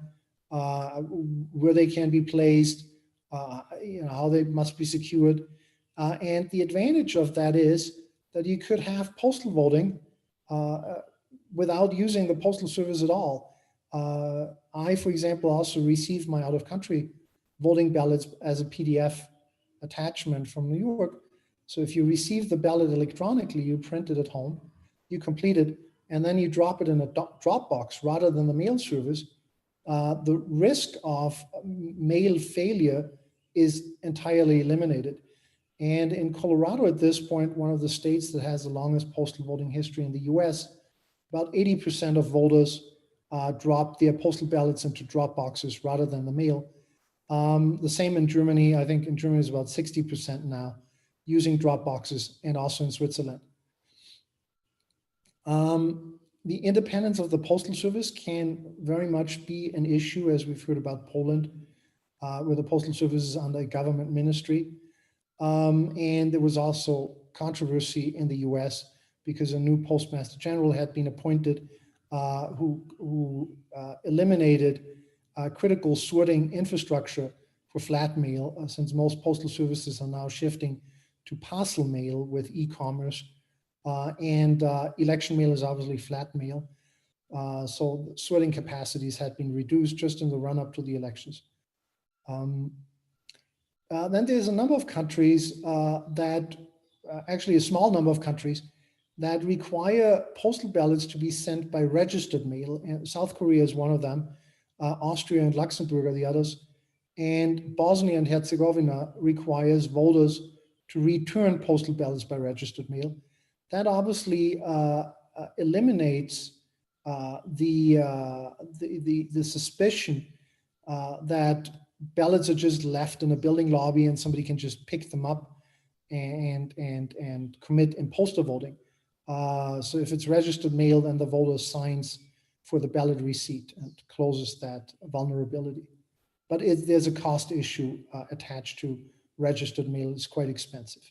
where they can be placed, how they must be secured. And the advantage of that is that you could have postal voting without using the postal service at all. I, for example, also received my out-of-country voting ballots as a PDF attachment from New York. So if you receive the ballot electronically, you print it at home, you complete it, and then you drop it in a drop box rather than the mail service. The risk of mail failure is entirely eliminated. And in Colorado at this point, one of the states that has the longest postal voting history in the US, about 80% of voters drop their postal ballots into drop boxes rather than the mail. The same in Germany. I think in Germany is about 60% now using drop boxes, and also in Switzerland. The independence of the postal service can very much be an issue, as we've heard about Poland, where the postal service is under a government ministry. And there was also controversy in the US because a new postmaster general had been appointed who eliminated critical sorting infrastructure for flat mail, since most postal services are now shifting to parcel mail with e-commerce, and election mail is obviously flat mail. So sorting capacities had been reduced just in the run-up to the elections. Then there's a number of countries actually a small number of countries that require postal ballots to be sent by registered mail. And South Korea is one of them. Austria and Luxembourg are the others. And Bosnia and Herzegovina requires voters to return postal ballots by registered mail. That obviously eliminates the suspicion that ballots are just left in a building lobby and somebody can just pick them up and commit imposter voting. So if it's registered mail, then the voter signs for the ballot receipt and closes that vulnerability. But there's a cost issue attached to registered mail. It's quite expensive.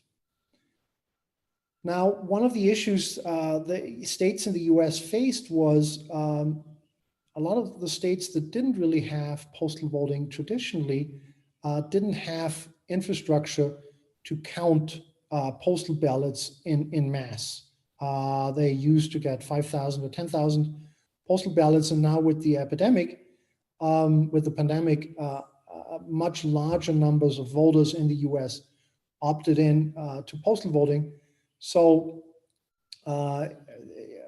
Now, one of the issues the states in the US faced was a lot of the states that didn't really have postal voting traditionally didn't have infrastructure to count postal ballots in mass. They used to get 5,000 or 10,000 postal ballots, and now with the epidemic, with the pandemic, much larger numbers of voters in the US opted in to postal voting. So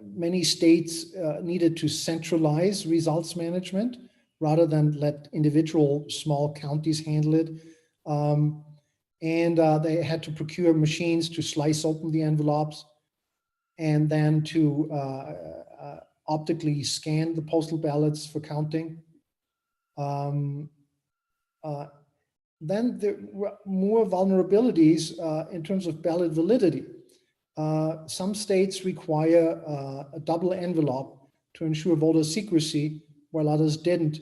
many states needed to centralize results management rather than let individual small counties handle it. And they had to procure machines to slice open the envelopes and then to optically scan the postal ballots for counting. Then there were more vulnerabilities in terms of ballot validity. Some states require a double envelope to ensure voter secrecy, while others didn't.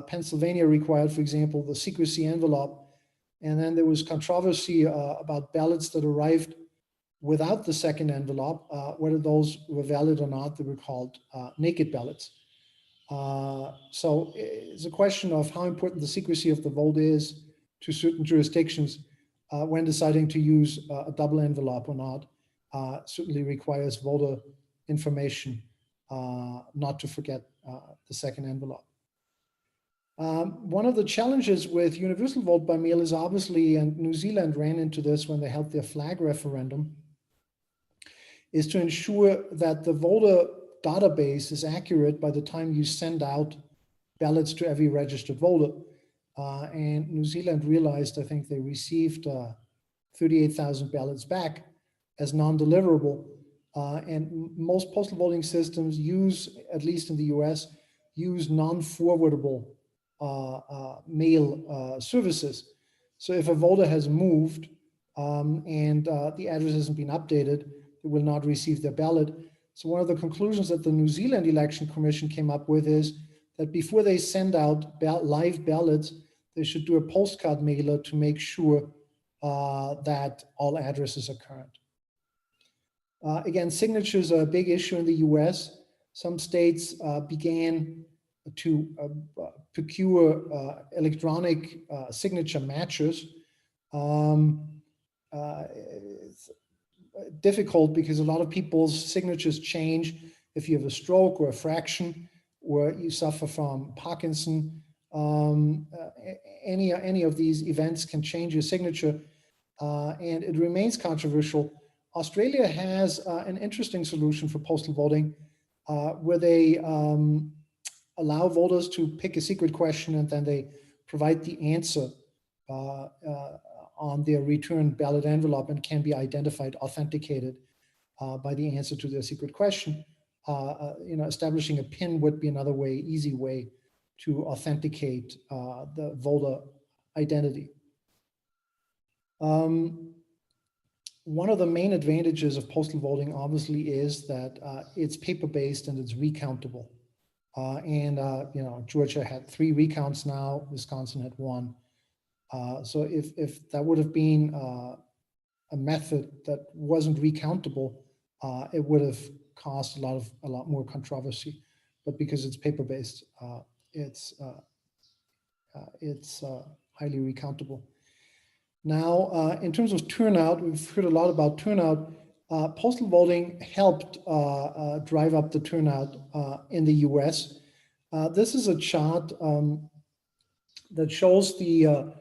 Pennsylvania required, for example, the secrecy envelope. And then there was controversy about ballots that arrived without the second envelope, whether those were valid or not. They were called naked ballots. So it's a question of how important the secrecy of the vote is to certain jurisdictions when deciding to use a double envelope or not. Certainly requires voter information, not to forget the second envelope. One of the challenges with universal vote by mail is obviously, and New Zealand ran into this when they held their flag referendum, is to ensure that the voter database is accurate by the time you send out ballots to every registered voter. And New Zealand realized, I think they received 38,000 ballots back as non-deliverable. And most postal voting systems use, at least in the US, use non-forwardable mail services. So if a voter has moved and the address hasn't been updated, they will not receive their ballot. So one of the conclusions that the New Zealand Election Commission came up with is that before they send out live ballots, they should do a postcard mailer to make sure that all addresses are current. Again, signatures are a big issue in the US. Some states began to procure electronic signature matchers. It's difficult because a lot of people's signatures change if you have a stroke or a fraction, or you suffer from Parkinson. Any of these events can change your signature, and it remains controversial. Australia has an interesting solution for postal voting, where they allow voters to pick a secret question and then they provide the answer on their return ballot envelope and can be identified, authenticated by the answer to their secret question. Establishing a PIN would be another way, easy way to authenticate the voter identity. One of the main advantages of postal voting, obviously, is that it's paper-based and it's recountable. Georgia had 3 recounts now, Wisconsin had 1. So if that would have been a method that wasn't recountable, it would have caused a lot more controversy. But because it's paper-based, it's highly recountable. Now, in terms of turnout, we've heard a lot about turnout. Postal voting helped drive up the turnout in the US. This is a chart that shows the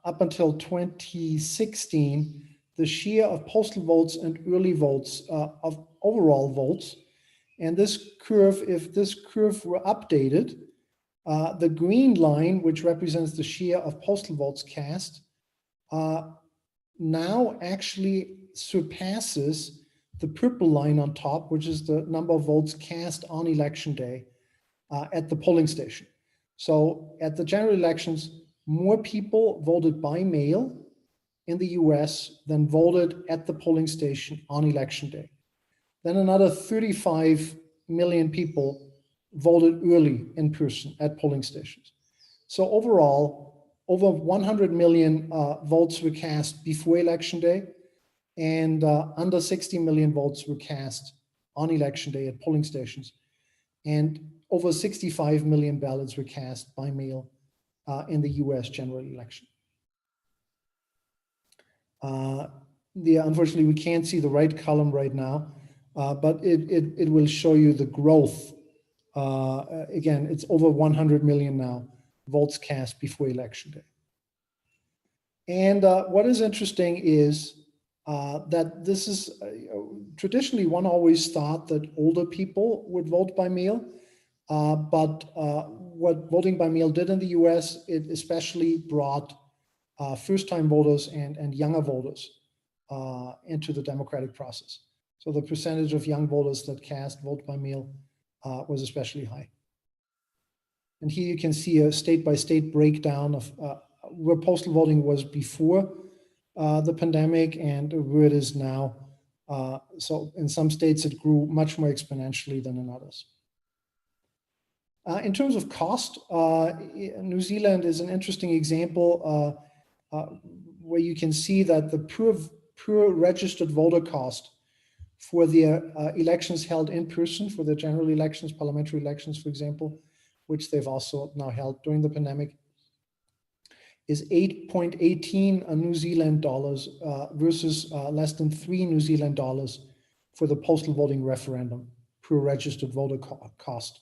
up until 2016, the share of postal votes and early votes of overall votes. And this curve, if this curve were updated, the green line, which represents the share of postal votes cast, now actually surpasses the purple line on top, which is the number of votes cast on election day at the polling station. So at the general elections, more people voted by mail in the US than voted at the polling station on election day. Then another 35 million people voted early in person at polling stations. So overall, over 100 million votes were cast before election day, and under 60 million votes were cast on election day at polling stations. And over 65 million ballots were cast by mail in the US general election. Unfortunately, we can't see the right column right now, but it will show you the growth. Again, it's over 100 million now votes cast before election day. And what is interesting is that this is traditionally one always thought that older people would vote by mail, but what voting by mail did in the US, it especially brought first-time voters and younger voters into the democratic process. So the percentage of young voters that cast vote by mail was especially high. And here you can see a state-by-state breakdown of where postal voting was before the pandemic and where it is now. So in some states, it grew much more exponentially than in others. In terms of cost, New Zealand is an interesting example where you can see that the per registered voter cost for the elections held in person, for the general elections, parliamentary elections, for example, which they've also now held during the pandemic, is 8.18 New Zealand dollars versus less than 3 New Zealand dollars for the postal voting referendum per registered voter cost.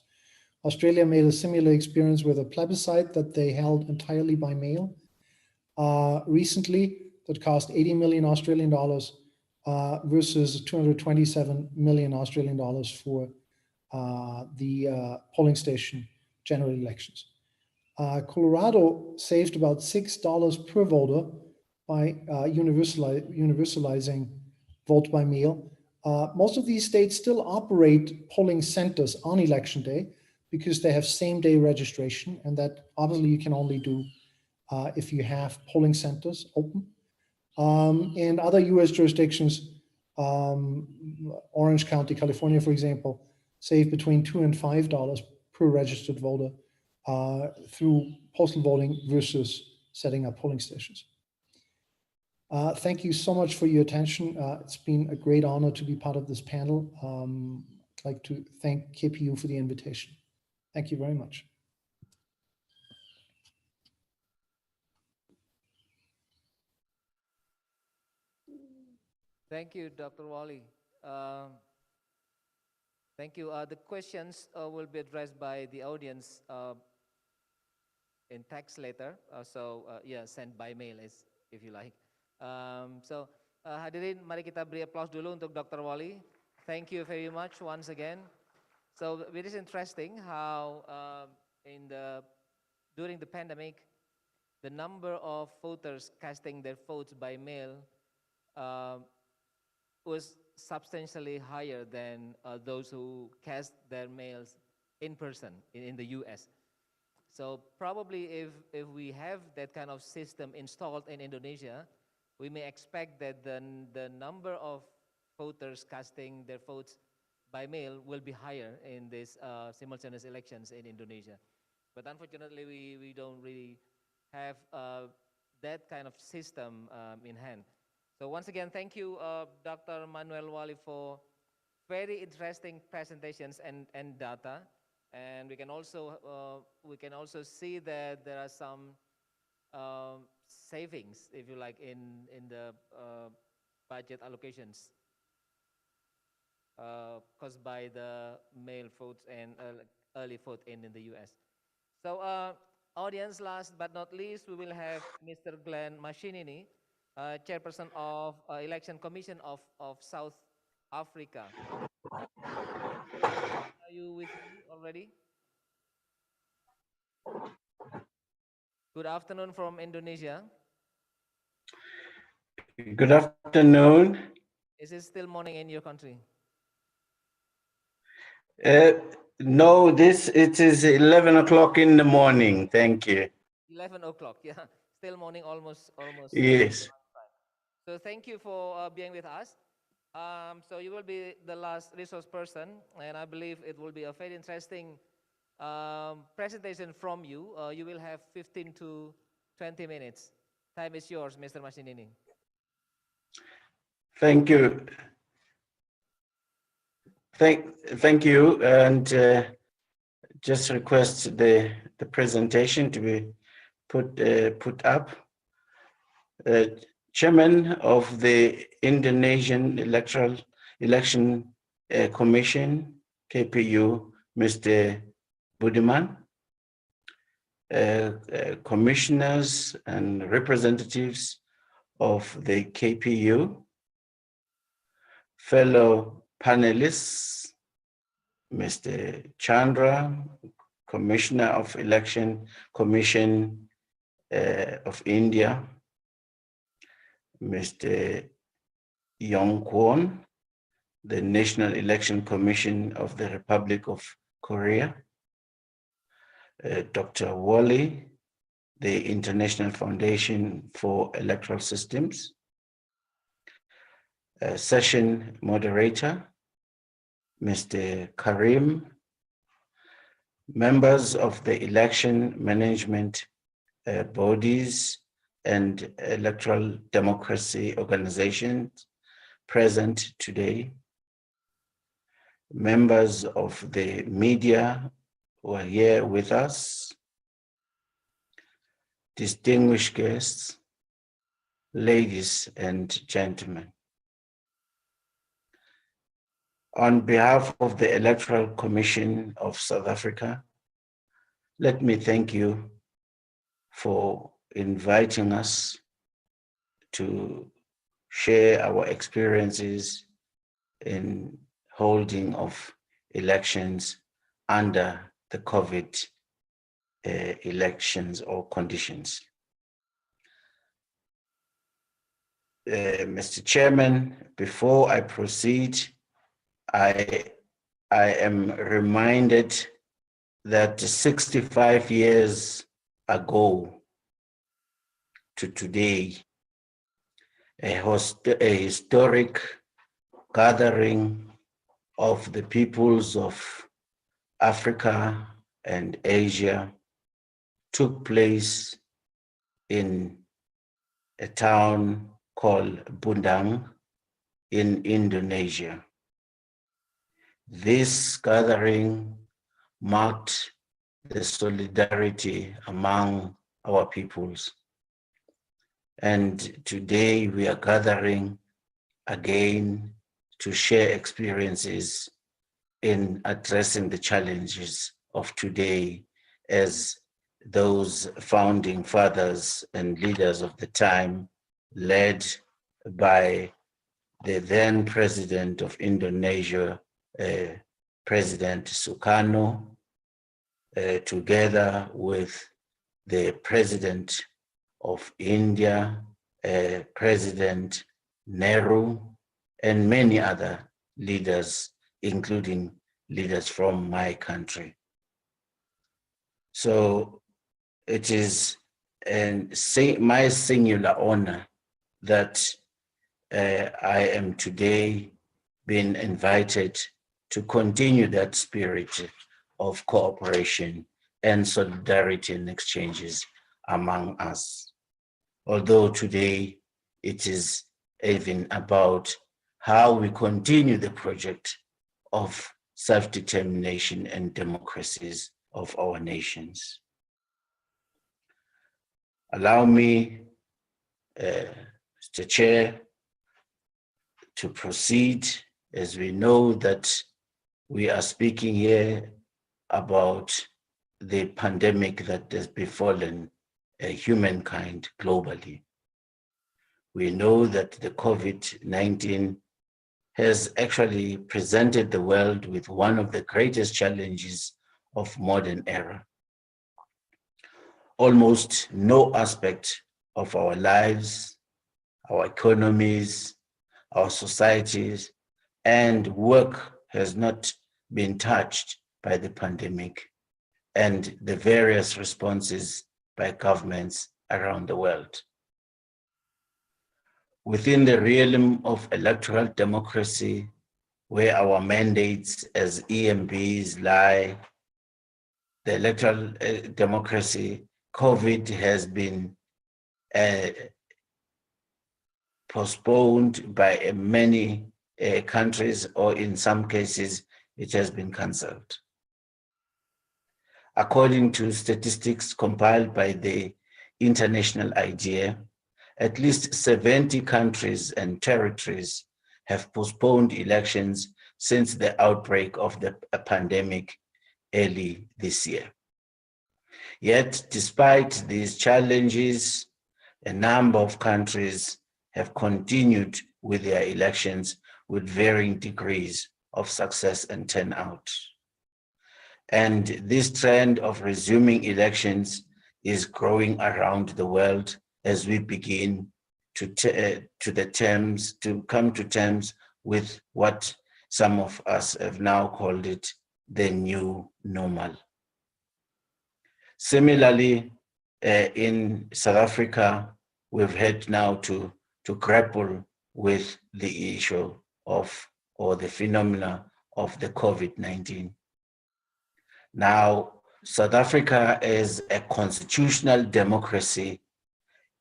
Australia made a similar experience with a plebiscite that they held entirely by mail recently that cost 80 million Australian dollars. versus 227 million Australian dollars for the polling station general elections. Colorado saved about $6 per voter by universalizing vote by mail. Most of these states still operate polling centers on election day because they have same-day registration, and that obviously you can only do if you have polling centers open. And other US jurisdictions, Orange County, California, for example, save between $2 and $5 per registered voter through postal voting versus setting up polling stations. Thank you so much for your attention. It's been a great honor to be part of this panel. I'd like to thank KPU for the invitation. Thank you very much. Thank you, Dr. Wally. Thank you. The questions will be addressed by the audience in text later. Yeah, sent by mail if you like. Hadirin, mari kita beri applause dulu untuk Dr. Wally. Thank you very much once again. So it is interesting how during the pandemic, the number of voters casting their votes by mail was substantially higher than those who cast their mails in person in the US. So probably if we have that kind of system installed in Indonesia, we may expect that the number of voters casting their votes by mail will be higher in these simultaneous elections in Indonesia. But unfortunately, we don't really have that kind of system in hand. So once again, thank you, Dr. Manuel Wali, for very interesting presentations and data. And we can also see that there are some savings, if you like, in the budget allocations caused by the mail votes and early vote in the US. So audience, last but not least, we will have Mr. Glenn Mashinini, Chairperson of Election Commission of South Africa. Are you with me already? Good afternoon from Indonesia. Good afternoon. Is it still morning in your country? No, it is 11 o'clock in the morning. Thank you. 11 o'clock, yeah. Still morning, almost. Yes. So thank you for being with us. So you will be the last resource person, and I believe it will be a very interesting presentation from you. You will have 15 to 20 minutes. Time is yours, Mr. Mashinini. Thank you. Thank you, and just request the presentation to be put up. Chairman of the Indonesian Election Commission, KPU, Mr. Budiman, commissioners and representatives of the KPU, fellow panelists, Mr. Chandra, Commissioner of Election Commission of India, Mr. Yong Kwon, the National Election Commission of the Republic of Korea, Dr. Wally, the International Foundation for Electoral Systems, session moderator, Mr. Karim, members of the election management bodies and electoral democracy organizations present today, members of the media who are here with us, distinguished guests, ladies and gentlemen. On behalf of the Electoral Commission of South Africa, let me thank you for inviting us to share our experiences in holding of elections under the COVID elections or conditions. Mr. Chairman, before I proceed, I am reminded that 65 years ago to today, a historic gathering of the peoples of Africa and Asia took place in a town called Bundang in Indonesia. This gathering marked the solidarity among our peoples. And today we are gathering again to share experiences in addressing the challenges of today as those founding fathers and leaders of the time, led by the then president of Indonesia, President Sukarno, together with the president of India, President Nehru, and many other leaders, including leaders from my country. So it is my singular honor that I am today being invited to continue that spirit of cooperation and solidarity and exchanges among us. Although today it is even about how we continue the project of self-determination and democracies of our nations. Allow me, Mr. Chair, to proceed, as we know that we are speaking here about the pandemic that has befallen humankind globally. We know that the COVID-19 has actually presented the world with one of the greatest challenges of modern era. Almost no aspect of our lives, our economies, our societies, and work has not been touched by the pandemic and the various responses by governments around the world. Within the realm of electoral democracy, where our mandates as EMBs lie, the electoral democracy, COVID has been postponed by many countries, or in some cases, it has been cancelled. According to statistics compiled by the International IDEA, at least 70 countries and territories have postponed elections since the outbreak of the pandemic early this year. Yet, despite these challenges, a number of countries have continued with their elections with varying degrees of success and turnout. And this trend of resuming elections is growing around the world as we begin to come to terms with what some of us have now called it the new normal. Similarly, in South Africa, we've had now to grapple with the issue of, or the phenomena of the COVID-19. Now, South Africa is a constitutional democracy.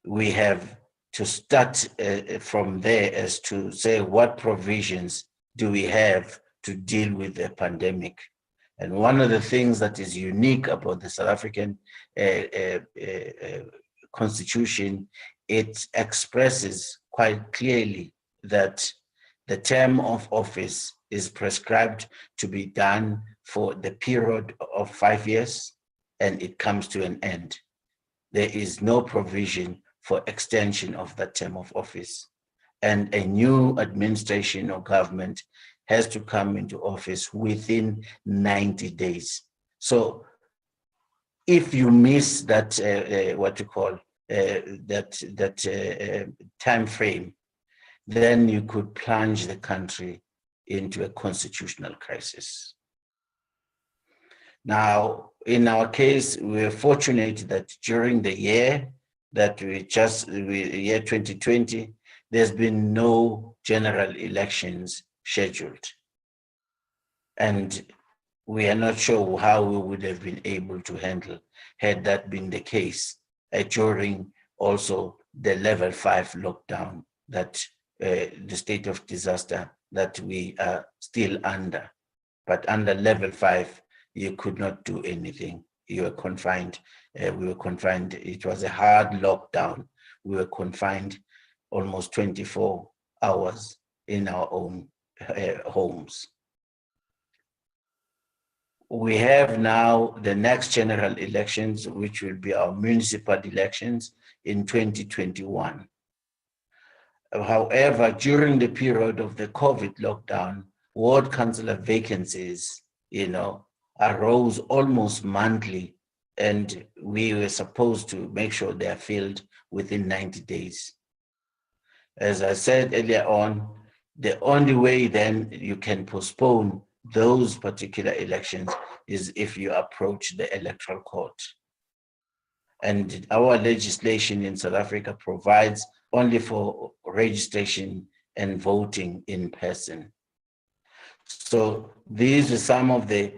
We have to start from there as to say what provisions do we have to deal with the pandemic. And one of the things that is unique about the South African constitution, it expresses quite clearly that the term of office is prescribed to be done for the period of 5 years, and it comes to an end. There is no provision for extension of that term of office. and a new administration or government has to come into office within 90 days. So if you miss that, what you call that time frame, then you could plunge the country into a constitutional crisis. Now, in our case, we're fortunate that during the year that year 2020, there's been no general elections scheduled. And we are not sure how we would have been able to handle had that been the case during also the level 5 lockdown, that the state of disaster that we are still under. But under level 5, you could not do anything. You were confined. We were confined. It was a hard lockdown. We were confined almost 24 hours in our own homes. We have now the next general elections, which will be our municipal elections in 2021. However, during the period of the COVID lockdown, ward councillor vacancies, arose almost monthly, and we were supposed to make sure they are filled within 90 days. As I said earlier on, the only way then you can postpone those particular elections is if you approach the electoral court. And our legislation in South Africa provides only for registration and voting in person. So these are some of the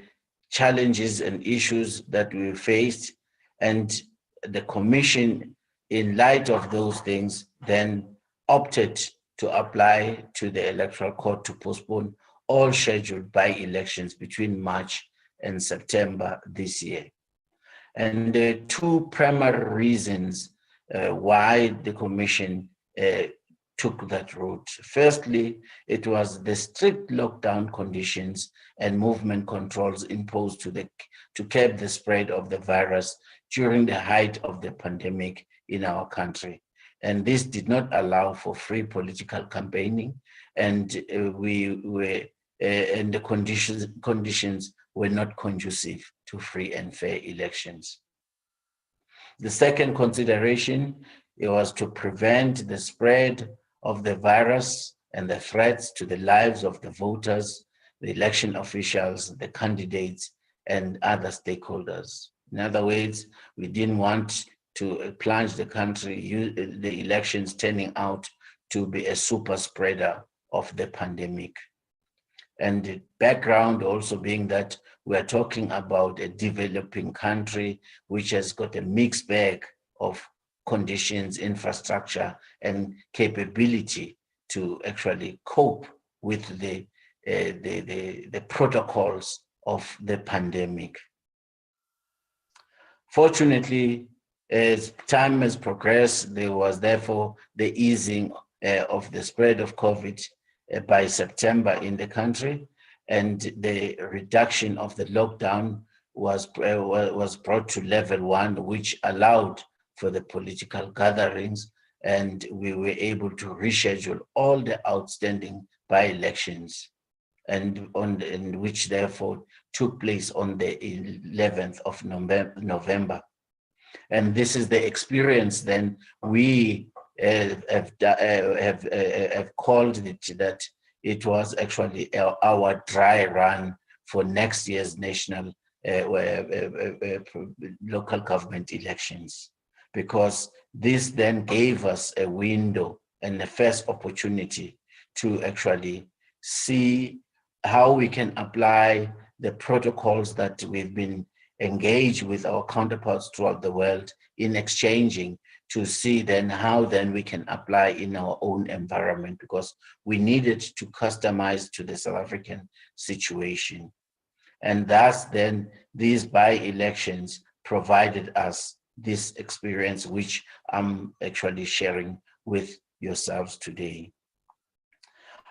challenges and issues that we faced, and the commission, in light of those things, then opted to apply to the electoral court to postpone all scheduled by-elections between March and September this year. And there are two primary reasons why the commission took that route. Firstly, it was the strict lockdown conditions and movement controls imposed to curb the spread of the virus during the height of the pandemic in our country. And this did not allow for free political campaigning, and and the conditions were not conducive to free and fair elections. The second consideration, it was to prevent the spread of the virus and the threats to the lives of the voters, the election officials, the candidates, and other stakeholders. In other words, we didn't want to plunge the country, the elections turning out to be a super spreader of the pandemic. And the background also being that we're talking about a developing country which has got a mixed bag of conditions, infrastructure, and capability to actually cope with the protocols of the pandemic. Fortunately, as time has progressed, there was therefore the easing of the spread of COVID by September in the country, and the reduction of the lockdown was brought to level 1, which allowed for the political gatherings, and we were able to reschedule all the outstanding by-elections, and which therefore took place on the 11th of November. And this is the experience then we have called it, that it was actually our dry run for next year's national local government elections, because this then gave us a window and the first opportunity to actually see how we can apply the protocols that we've been engaged with our counterparts throughout the world in exchanging, to see then how then we can apply in our own environment, because we needed to customize to the South African situation. And thus then these by-elections provided us this experience, which I'm actually sharing with yourselves today.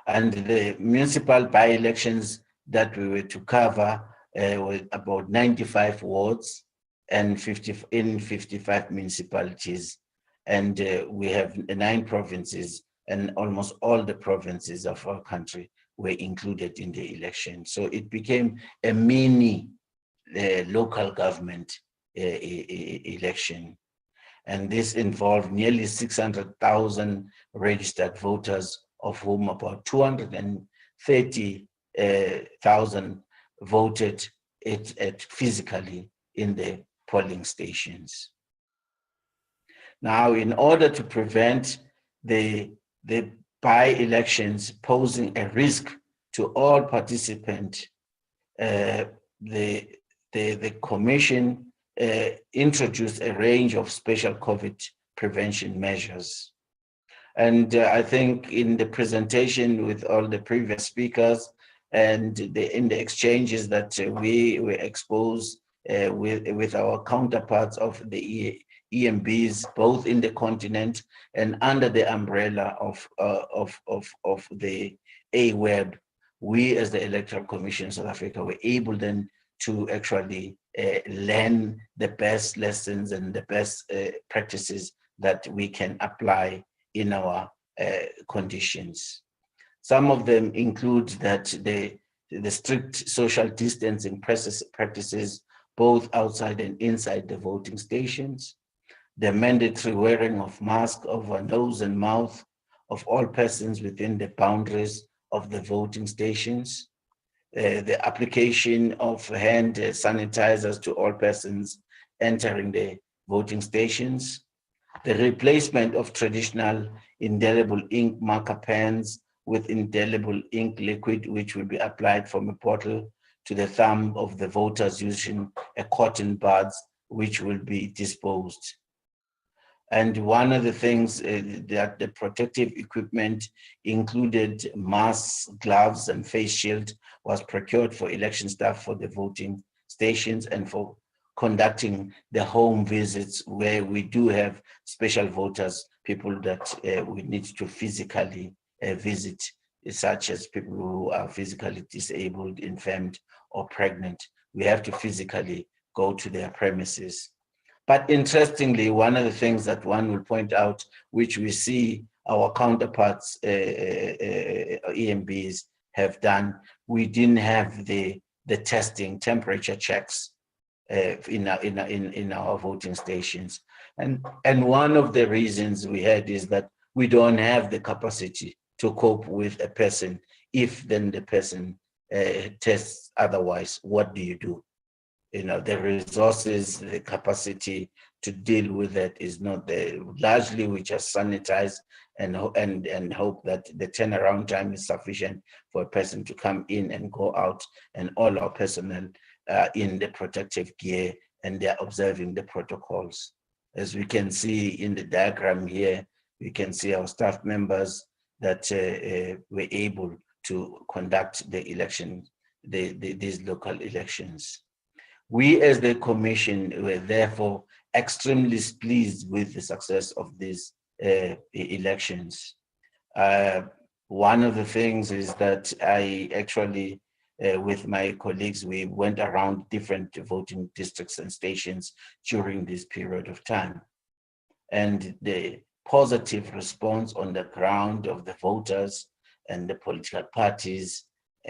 And the municipal by-elections that we were to cover were about 95 wards and 55 municipalities. And we have 9 provinces and almost all the provinces of our country were included in the election. So it became a mini local government election. And this involved nearly 600,000 registered voters, of whom about 230,000 voted it physically in the polling stations. Now, in order to prevent the by-elections posing a risk to all participants, the commission introduced a range of special COVID prevention measures. And I think in the presentation with all the previous speakers and in the exchanges that we were exposed with our counterparts of the EMBs, both in the continent and under the umbrella of the AWEB, we as the Electoral Commission South Africa were able then to actually learn the best lessons and the best practices that we can apply in our conditions. Some of them include that the strict social distancing practices, both outside and inside the voting stations, the mandatory wearing of masks over nose and mouth of all persons within the boundaries of the voting stations, the application of hand sanitizers to all persons entering the voting stations, the replacement of traditional indelible ink marker pens with indelible ink liquid, which will be applied from a bottle to the thumb of the voters using a cotton buds, which will be disposed. And one of the things that the protective equipment included masks, gloves, and face shield was procured for election staff for the voting stations and for conducting the home visits where we do have special voters, people that we need to physically visit, such as people who are physically disabled, infirmed, or pregnant. We have to physically go to their premises. But interestingly, one of the things that one will point out, which we see our counterparts, EMBs, have done, we didn't have the testing temperature checks in our voting stations. And one of the reasons we had is that we don't have the capacity to cope with a person. If then the person tests otherwise, what do you do? You know, the resources, the capacity to deal with it is not there. Largely, we just sanitize and hope that the turnaround time is sufficient for a person to come in and go out, and all our personnel in the protective gear, and they're observing the protocols. As we can see in the diagram here, we can see our staff members that were able to conduct the election, these local elections. We as the commission were therefore extremely pleased with the success of these elections. One of the things is that I actually, with my colleagues, we went around different voting districts and stations during this period of time. And the positive response on the ground of the voters and the political parties,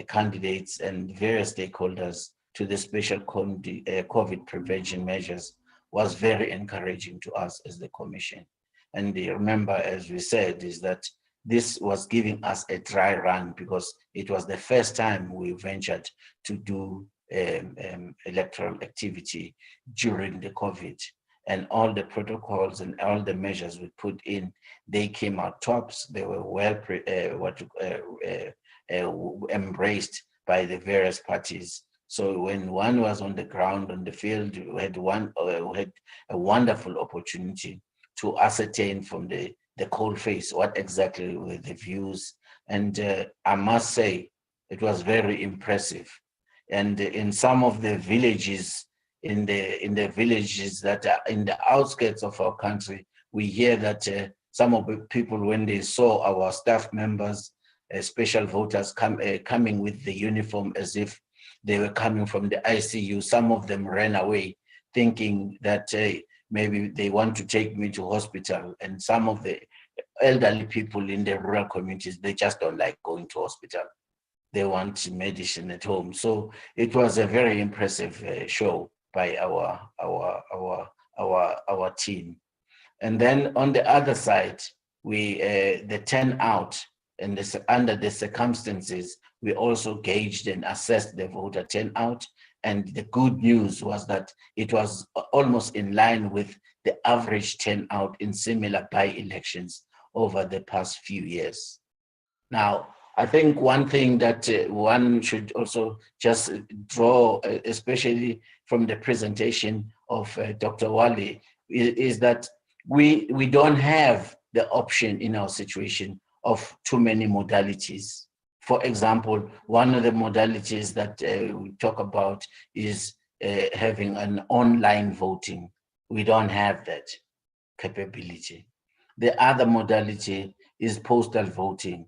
candidates, and various stakeholders to the special COVID prevention measures was very encouraging to us as the commission. And remember, as we said, is that this was giving us a dry run because it was the first time we ventured to do electoral activity during the COVID. And all the protocols and all the measures we put in, they came out tops. They were well embraced by the various parties. So when one was on the ground, on the field, we had a wonderful opportunity to ascertain from the cold face what exactly were the views. And I must say, it was very impressive. And in some of the villages, in the villages that are in the outskirts of our country, we hear that some of the people, when they saw our staff members, special voters coming with the uniform as if they were coming from the ICU, some of them ran away thinking that maybe they want to take me to hospital. And some of the elderly people in the rural communities, they just don't like going to hospital. They want medicine at home. So it was a very impressive show by our team. And then on the other side, we the turnout and this, under the circumstances, we also gauged and assessed the voter turnout. And the good news was that it was almost in line with the average turnout in similar by-elections over the past few years. Now, I think one thing that one should also just draw, especially from the presentation of Dr. Wali, is that we don't have the option in our situation of too many modalities. For example, one of the modalities that we talk about is having an online voting. We don't have that capability. The other modality is postal voting.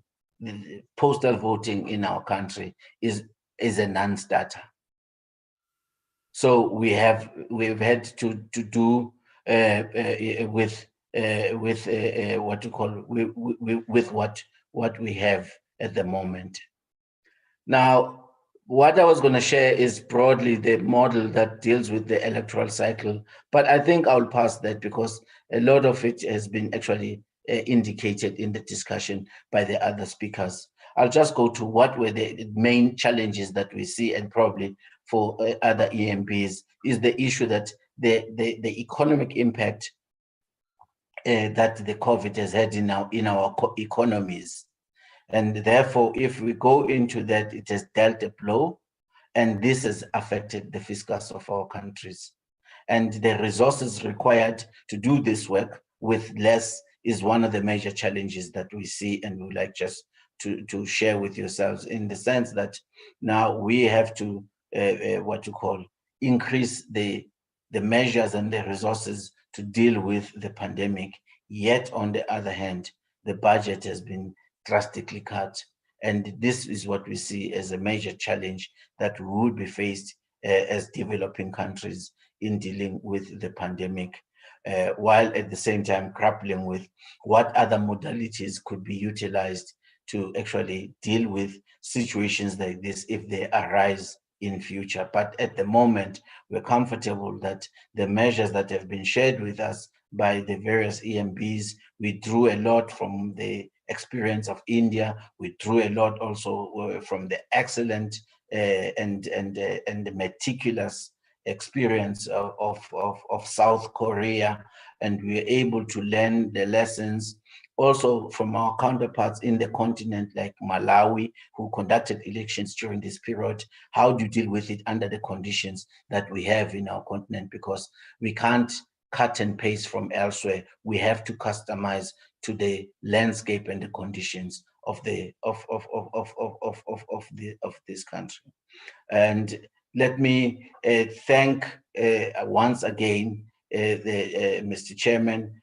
Postal voting in our country is a non-starter. So we've had to do with what you call with what we have at the moment. Now, what I was going to share is broadly the model that deals with the electoral cycle, but I think I'll pass that because a lot of it has been actually indicated in the discussion by the other speakers. I'll just go to what were the main challenges that we see, and probably for other EMPs is the issue that the economic impact that the COVID has had in our economies. And therefore, if we go into that, it has dealt a blow, and this has affected the fiscus of our countries. And the resources required to do this work with less is one of the major challenges that we see, and we would like just to share with yourselves, in the sense that now we have to what you call increase the measures and the resources to deal with the pandemic. Yet on the other hand, the budget has been drastically cut. And this is what we see as a major challenge that will be faced as developing countries in dealing with the pandemic, while at the same time grappling with what other modalities could be utilized to actually deal with situations like this if they arise in future. But at the moment, we're comfortable that the measures that have been shared with us by the various EMBs, we drew a lot from the experience of India. We drew a lot also from the excellent and the meticulous experience of South Korea, and we were able to learn the lessons also from our counterparts in the continent like Malawi, who conducted elections during this period. How do you deal with it under the conditions that we have in our continent? Because we can't cut and paste from elsewhere. We have to customize to the landscape and the conditions of the of this country. And let me thank once again Mr. Chairman.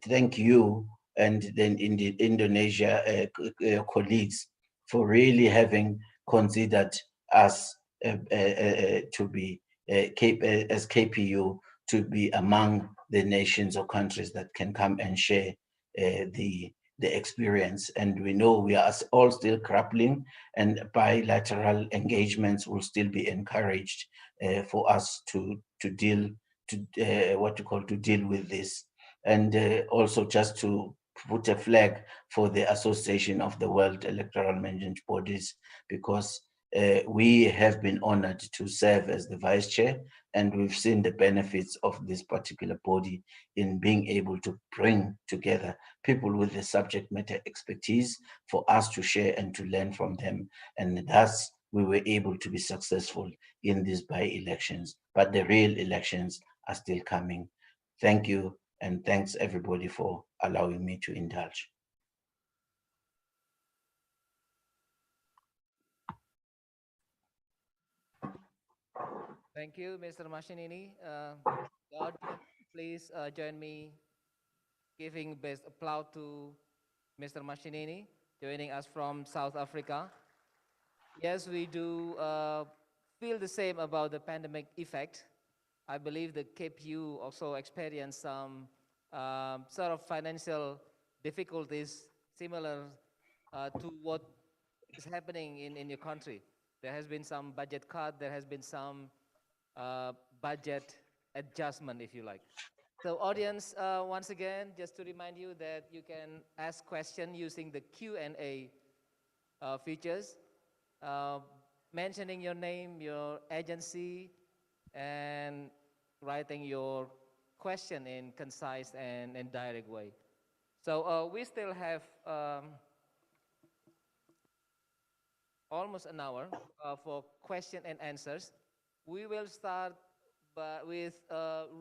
Thank you and then in the Indonesia colleagues for really having considered us to be as KPU to be among the nations or countries that can come and share the experience. And we know we are all still grappling, and bilateral engagements will still be encouraged for us to deal to deal with this. And also just to put a flag for the Association of the World Electoral Management Bodies, because we have been honored to serve as the vice chair, and we've seen the benefits of this particular body in being able to bring together people with the subject matter expertise for us to share and to learn from them. And thus, we were able to be successful in these by-elections, but the real elections are still coming. Thank you, and thanks everybody for allowing me to indulge. Thank you, Mr. Mashinini. The audience, please join me giving best applause to Mr. Mashinini, joining us from South Africa. Yes, we do feel the same about the pandemic effect. I believe the KPU also experienced some sort of financial difficulties similar to what is happening in your country. There has been some budget cut, there has been some budget adjustment, if you like. So audience, once again, just to remind you that you can ask questions using the Q&A features, uh, mentioning your name, your agency, and writing your question in concise and direct way. So we still have almost an hour for question and answers. We will start with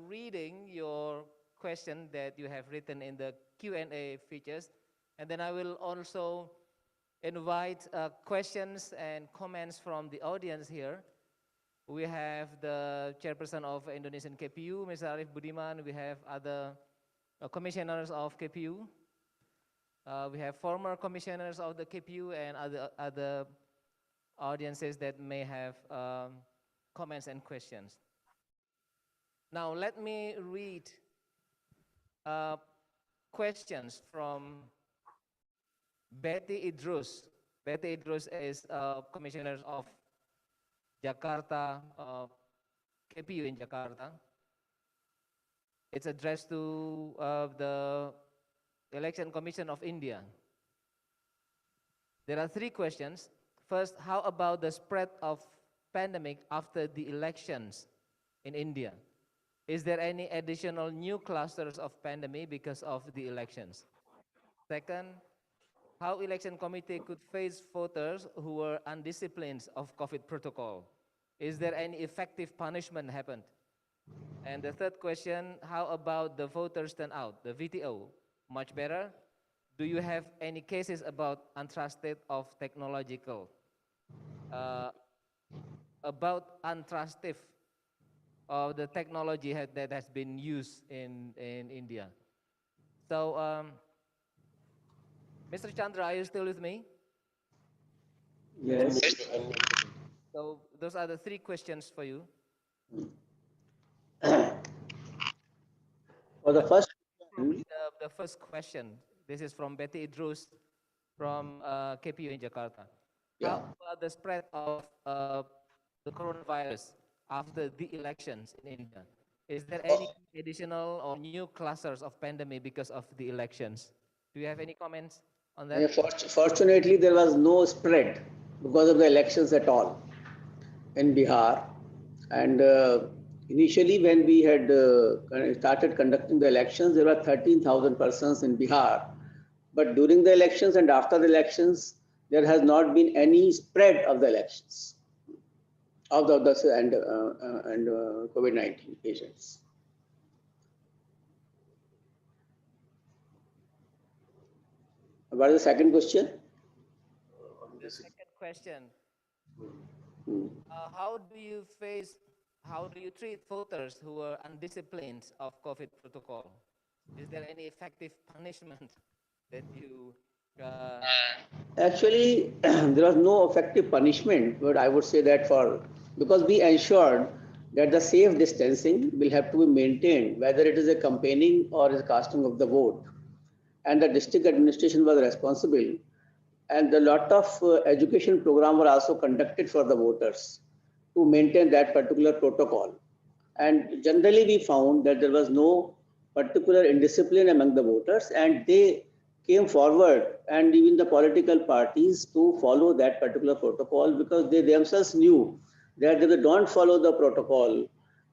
reading your question that you have written in the Q&A features, and then I will also invite questions and comments from the audience here. We have the chairperson of Indonesian KPU, Mr. Arif Budiman. We have other commissioners of KPU. We have former commissioners of the KPU and other audiences that may have comments and questions. Now let me read questions from Betty Idrus. Betty Idrus is commissioner of Jakarta, KPU in Jakarta. It's addressed to the Election Commission of India. There are 3 questions. First, how about the spread of pandemic after the elections in India? Is there any additional new clusters of pandemic because of the elections? Second, how election committee could face voters who were undisciplined of COVID protocol? Is there any effective punishment happened? And the third question, how about the voters turnout, the VTO? Much better? Do you have any cases about untrusted of technological? About untrusted of the technology that has been used in India. So, Mr. Chandra, are you still with me? Yes. So those are the 3 questions for you. For the first, The first question, this is from Betty Idrus from KPU in Jakarta. yeah. How about the spread of the coronavirus after the elections in India? Is there any additional or new clusters of pandemic because of the elections? Do you have any comments on that? Fortunately, there was no spread because of the elections at all in Bihar. And initially, when we had started conducting the elections, there were 13,000 persons in Bihar. But during the elections and after the elections, there has not been any spread of the elections of the COVID-19 patients. What is the second question? The second question, how do you treat voters who are undisciplined of COVID protocol? Is there any effective punishment that you... Actually, there was no effective punishment, but I would say that because we ensured that the safe distancing will have to be maintained, whether it is a campaigning or a casting of the vote. And the district administration was responsible. And a lot of education programs were also conducted for the voters to maintain that particular protocol. And generally, we found that there was no particular indiscipline among the voters, and they came forward, and even the political parties, to follow that particular protocol, because they themselves knew that if they don't follow the protocol,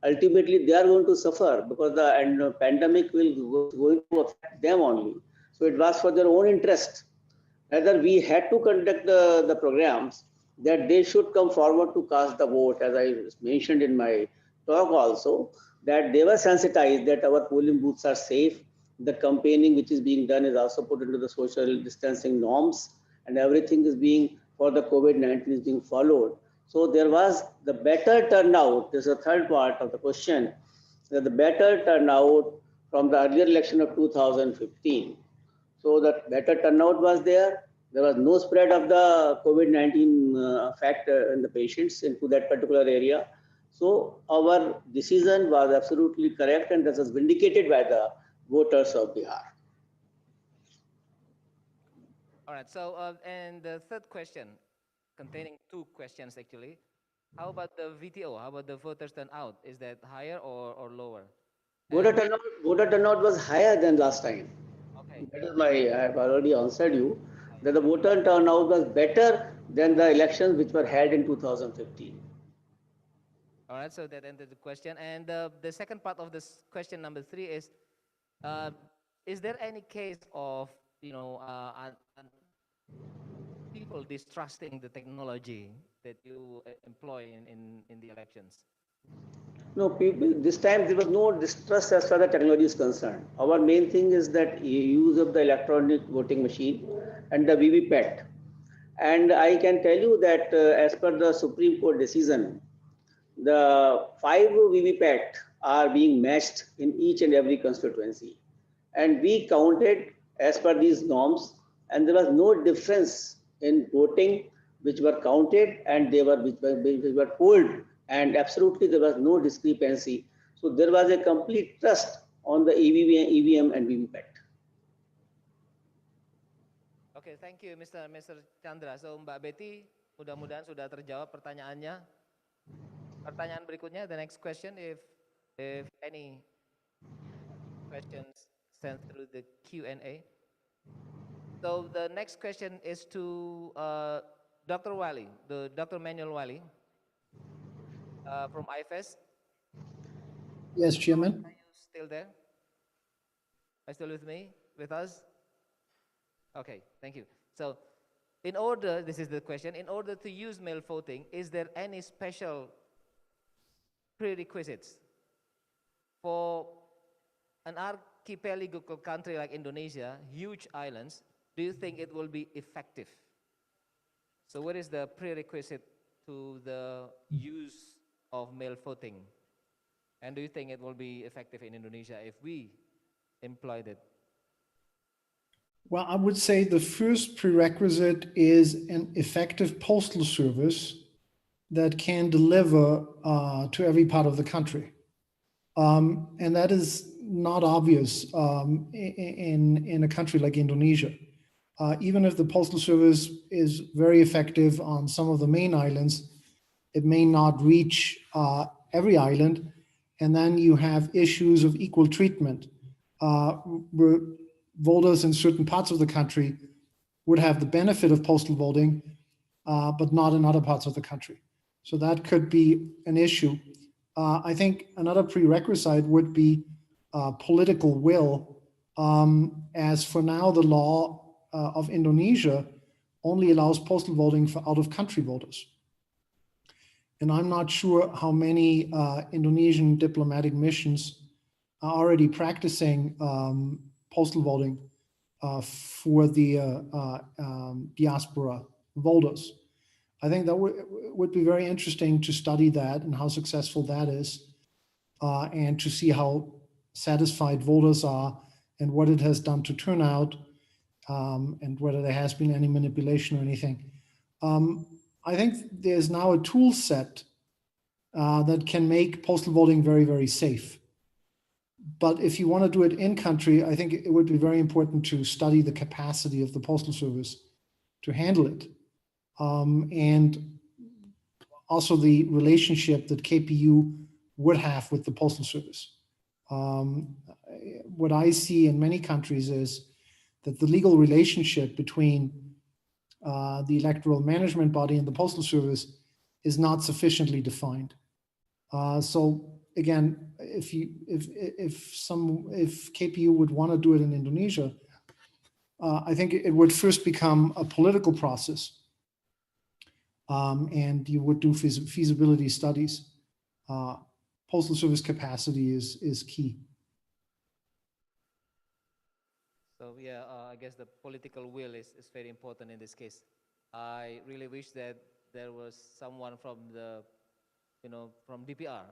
ultimately they are going to suffer, because the pandemic will going to affect them only. So it was for their own interest. Rather, we had to conduct the programs that they should come forward to cast the vote, as I mentioned in my talk also, that they were sensitized that our polling booths are safe. The campaigning which is being done is also put into the social distancing norms, and everything is being, for the COVID-19 is being followed. So there was the better turnout. This is the third part of the question, that the better turnout from the earlier election of 2015. So that better turnout was there. There was no spread of the COVID-19 factor in the patients into that particular area. So our decision was absolutely correct, and this was vindicated by the voters of Bihar. All right. So, and the third question, containing two questions actually. How about the VTO? How about the voters turnout? Is that higher or lower? Voter And turnout, voter turnout was higher than last time. okay. That is my, I have already answered you that the voter turnout was better than the elections which were held in 2015. All right. So that ended the question. And the second part of this question number three uh, is there any case of people distrusting the technology that you employ in the elections? No, people, this time there was no distrust as far as the technology is concerned. Our main thing is that use of the electronic voting machine and the VVPAT. And I can tell you that as per the Supreme Court decision, the 5 VVPAT are being matched in each and every constituency. And we counted as per these norms, and there was no difference in voting which were counted and they were which were polled, and absolutely there was no discrepancy. So there was a complete trust on the EVM and VVPAT. Okay, thank you, Mr. Chandra. So Mbak Betty, mudah-mudahan sudah terjawab pertanyaannya. Pertanyaan berikutnya, the next question, if any questions sent through the Q&A. So the next question is to Dr. Wali, Dr. Manuel Wali from IFES. Yes, Chairman. Are you still there? Are you still with me, with us? Okay, thank you. So in order, this is the question, in order to use mail voting, is there any special prerequisites for an archipelago country like Indonesia, huge islands? Do you think it will be effective? So what is the prerequisite to the use of mail voting? And do you think it will be effective in Indonesia if we employed it? Well, I would say the first prerequisite is an effective postal service that can deliver to every part of the country. And that is not obvious in a country like Indonesia. Even if the postal service is very effective on some of the main islands, it may not reach every island. And then you have issues of equal treatment. Where voters in certain parts of the country would have the benefit of postal voting, but not in other parts of the country. So that could be an issue. I think another prerequisite would be political will, as for now the law of Indonesia only allows postal voting for out-of-country voters. And I'm not sure how many Indonesian diplomatic missions are already practicing postal voting for the diaspora voters. I think that would be very interesting to study that and how successful that is, and to see how satisfied voters are and what it has done to turnout, and whether there has been any manipulation or anything. I think there's now a tool set that can make postal voting very, very safe. But if you want to do it in country, I think it would be very important to study the capacity of the postal service to handle it. And also the relationship that KPU would have with the postal service. What I see in many countries is that the legal relationship between the electoral management body and the postal service is not sufficiently defined. So again, if KPU would want to do it in Indonesia, I think it would first become a political process, and you would do feasibility studies. Postal service capacity is key. So yeah, I guess the political will is very important in this case. I really wish that there was someone from from DPR.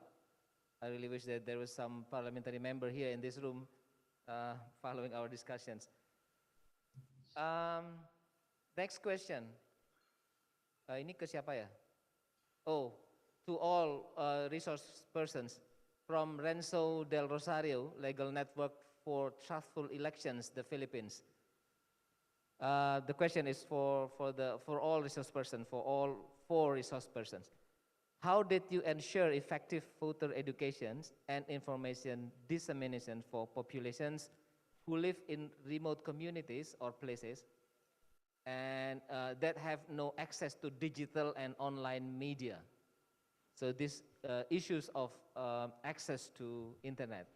I really wish that there was some parliamentary member here in this room following our discussions. Next question. Ini ke siapa ya? Oh, to all resource persons from Renzo del Rosario, Legal Network for Truthful Elections, the Philippines. The question is for all resource persons, for all 4 resource persons. How did you ensure effective voter education and information dissemination for populations who live in remote communities or places and that have no access to digital and online media? So these issues of access to internet.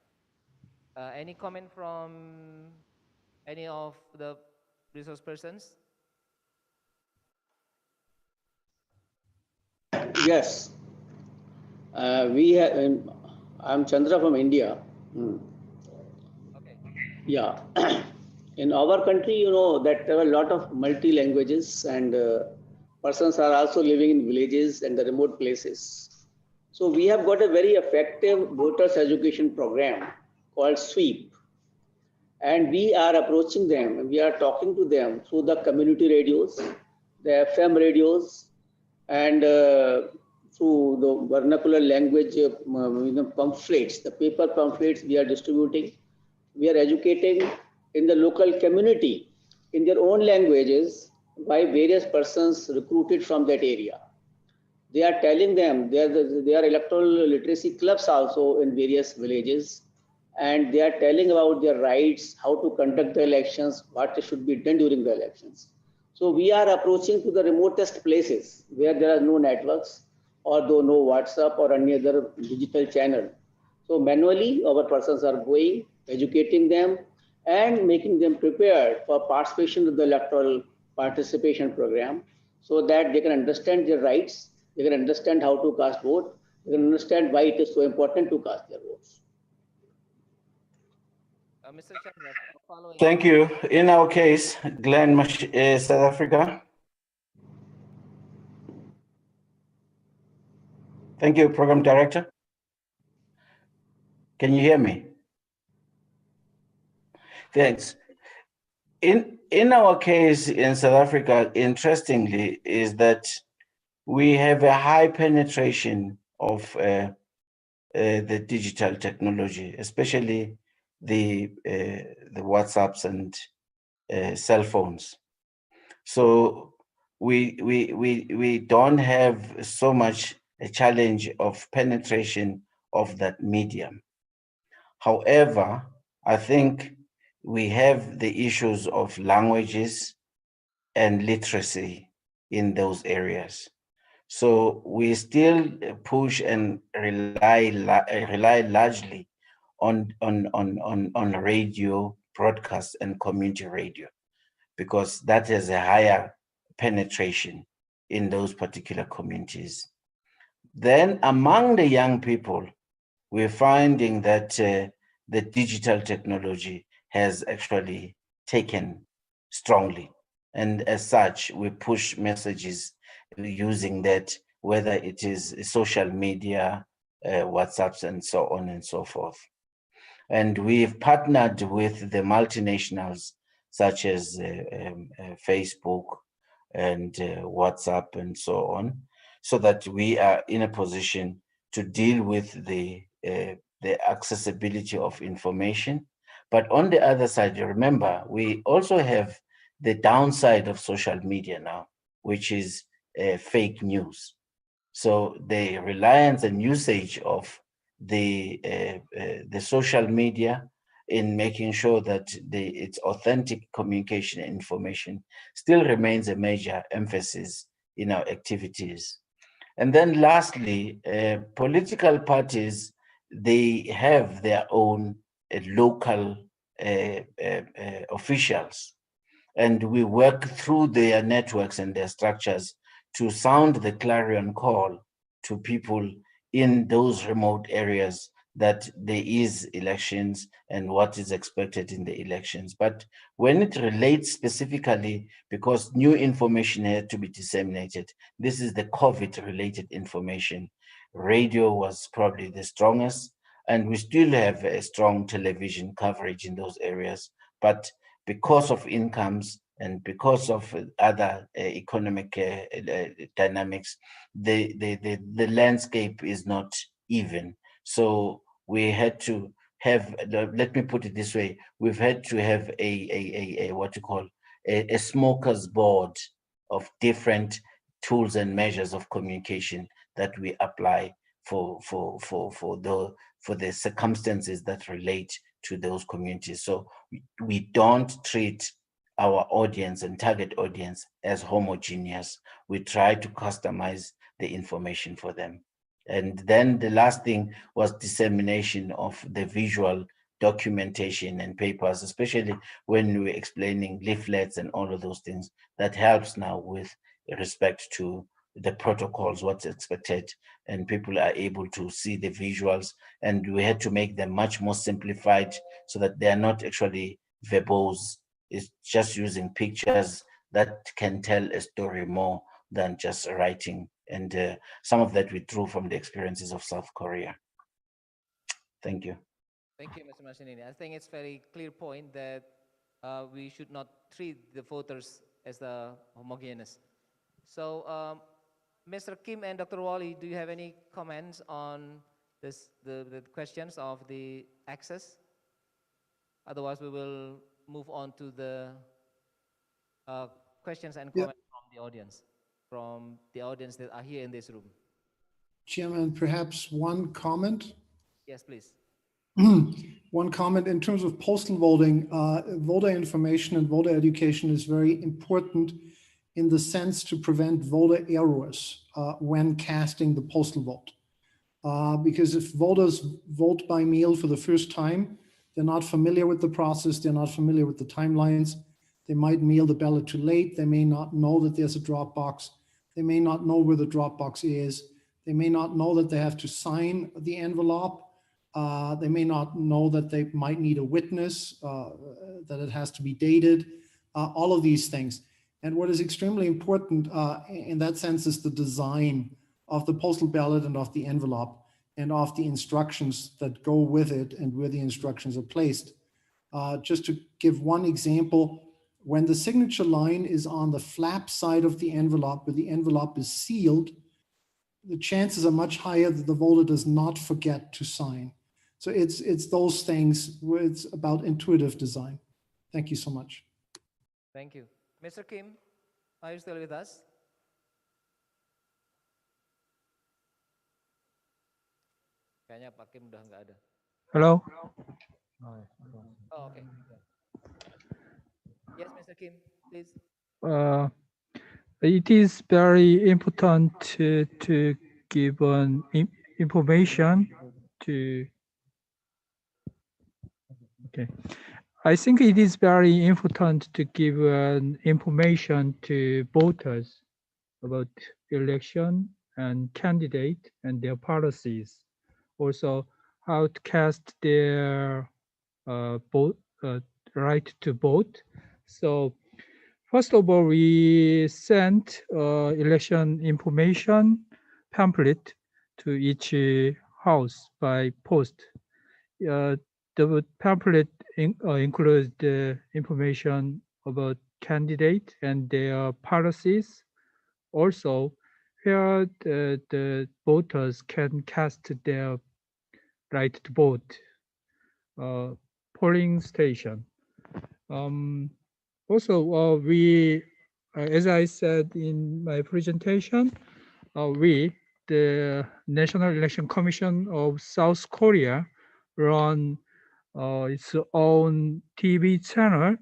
Any comment from any of the resource persons? Yes, we have. I'm Chandra from India. Hmm. Okay. Yeah. In our country, you know that there are a lot of multi languages, and persons are also living in villages and the remote places. So we have got a very effective voters education program called SWEEP, and we are approaching them and we are talking to them through the community radios, the FM radios, and through the vernacular language pamphlets, the paper pamphlets we are distributing. We are educating in the local community in their own languages by various persons recruited from that area. They are telling them there are electoral literacy clubs also in various villages, and they are telling about their rights, how to conduct the elections, what should be done during the elections. So we are approaching to the remotest places where there are no networks or though no WhatsApp or any other digital channel. So manually, our persons are going, educating them, and making them prepared for participation in the electoral participation program, so that they can understand their rights, they can understand how to cast vote, they can understand why it is so important to cast their votes. Mr. Chandra, following. Thank you. In our case, Glenn, South Africa. Thank you, Program Director. Can you hear me? Thanks. In our case in South Africa, interestingly, is that we have a high penetration of the digital technology, especially the WhatsApps and cell phones. So we don't have so much a challenge of penetration of that medium. However, I think we have the issues of languages and literacy in those areas. So we still push and rely largely on radio broadcast and community radio, because that has a higher penetration in those particular communities. Then among the young people, we're finding that the digital technology has actually taken strongly. And as such, we push messages using that, whether it is social media, WhatsApps, and so on and so forth. And we've partnered with the multinationals such as Facebook and WhatsApp and so on, so that we are in a position to deal with the accessibility of information. But on the other side, you remember, we also have the downside of social media now, which is fake news. So the reliance and usage of the social media in making sure that its authentic communication and information still remains a major emphasis in our activities. And then lastly, political parties, they have their own local officials, and we work through their networks and their structures to sound the clarion call to people in those remote areas that there is elections and what is expected in the elections. But when it relates specifically, because new information had to be disseminated, this is the COVID-related information. Radio was probably the strongest, and we still have a strong television coverage in those areas. But because of incomes and because of other economic dynamics, the landscape is not even. So we had to have, let me put it this way, we've had to have a what you call a smorgasbord of different tools and measures of communication that we apply for the circumstances that relate to those communities. So we don't treat our audience and target audience as homogeneous. We try to customize the information for them. And then the last thing was dissemination of the visual documentation and papers, especially when we're explaining leaflets and all of those things. That helps now with respect to the protocols, what's expected, and people are able to see the visuals. And we had to make them much more simplified so that they are not actually verbose. It's just using pictures that can tell a story more than just writing. And some of that we drew from the experiences of South Korea. Thank you. Thank you, Mr. Mashinini. I think it's very clear point that we should not treat the voters as the homogeneous. So, Mr. Kim and Dr. Wally, do you have any comments on this, the questions of the access? Otherwise, we will move on to the questions and Yeah. comments from the audience that are here in this room. Chairman, perhaps one comment? Yes, please. One comment in terms of postal voting, voter information and voter education is very important in the sense to prevent voter errors when casting the postal vote. Because if voters vote by mail for the first time, they're not familiar with the process, they're not familiar with the timelines, they might mail the ballot too late, they may not know that there's a drop box, they may not know where the drop box is, they may not know that they have to sign the envelope, they may not know that they might need a witness, that it has to be dated, all of these things. And what is extremely important in that sense is the design of the postal ballot and of the envelope and of the instructions that go with it and where the instructions are placed. Just to give one example, when the signature line is on the flap side of the envelope, where the envelope is sealed, the chances are much higher that the voter does not forget to sign. So it's those things where it's about intuitive design. Thank you so much. Thank you. Mr. Kim, are you still with us? Kayaknya Pak Kim udah nggak ada. Hello. Oh, okay. Yes, Mr. Kim, please. It is very important to give information to. Okay, I think it is very important to give information to voters about election and candidate and their policies. Also, how to cast their right to vote. So, first of all, we sent election information pamphlet to each house by post. The pamphlet includes the information about candidate and their policies. Also, where the voters can cast their right to vote, polling station. Also, we, as I said in my presentation, we, the National Election Commission of South Korea, run its own TV channel.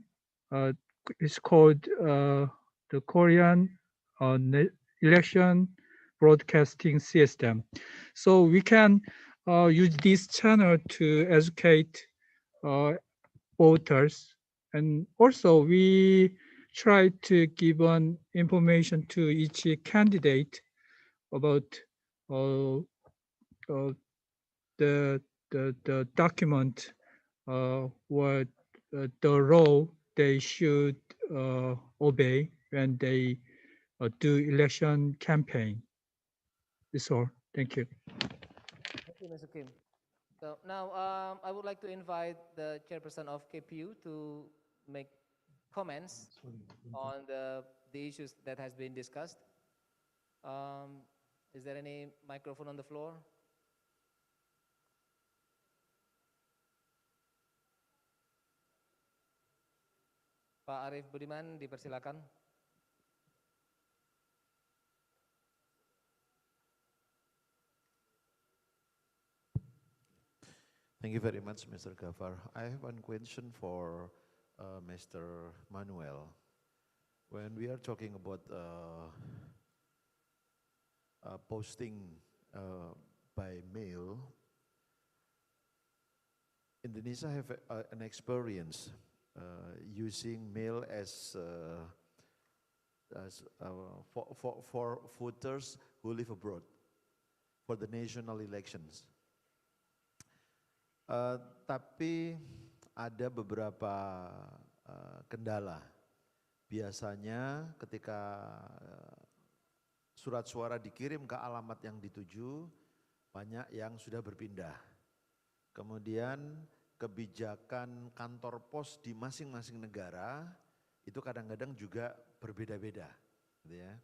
It's called the Korean Election Broadcasting System. So we can use this channel to educate voters. And also we try to give information to each candidate about the document what the law they should obey when they do election campaign. That's all. Thank you. Thank you, Mr. Kim. So now I would like to invite the chairperson of KPU to make comments on the issues that has been discussed. Is there any microphone on the floor? Pak Arief Budiman, dipersilakan. Thank you very much, Mr. Gafar. I have one question for Mr. Manuel. When we are talking about posting by mail, Indonesia have an experience using mail as for voters who live abroad for the national elections. Tapi ada beberapa kendala. Biasanya ketika surat suara dikirim ke alamat yang dituju, banyak yang sudah berpindah. Kemudian kebijakan kantor pos di masing-masing negara itu kadang-kadang juga berbeda-beda, gitu ya.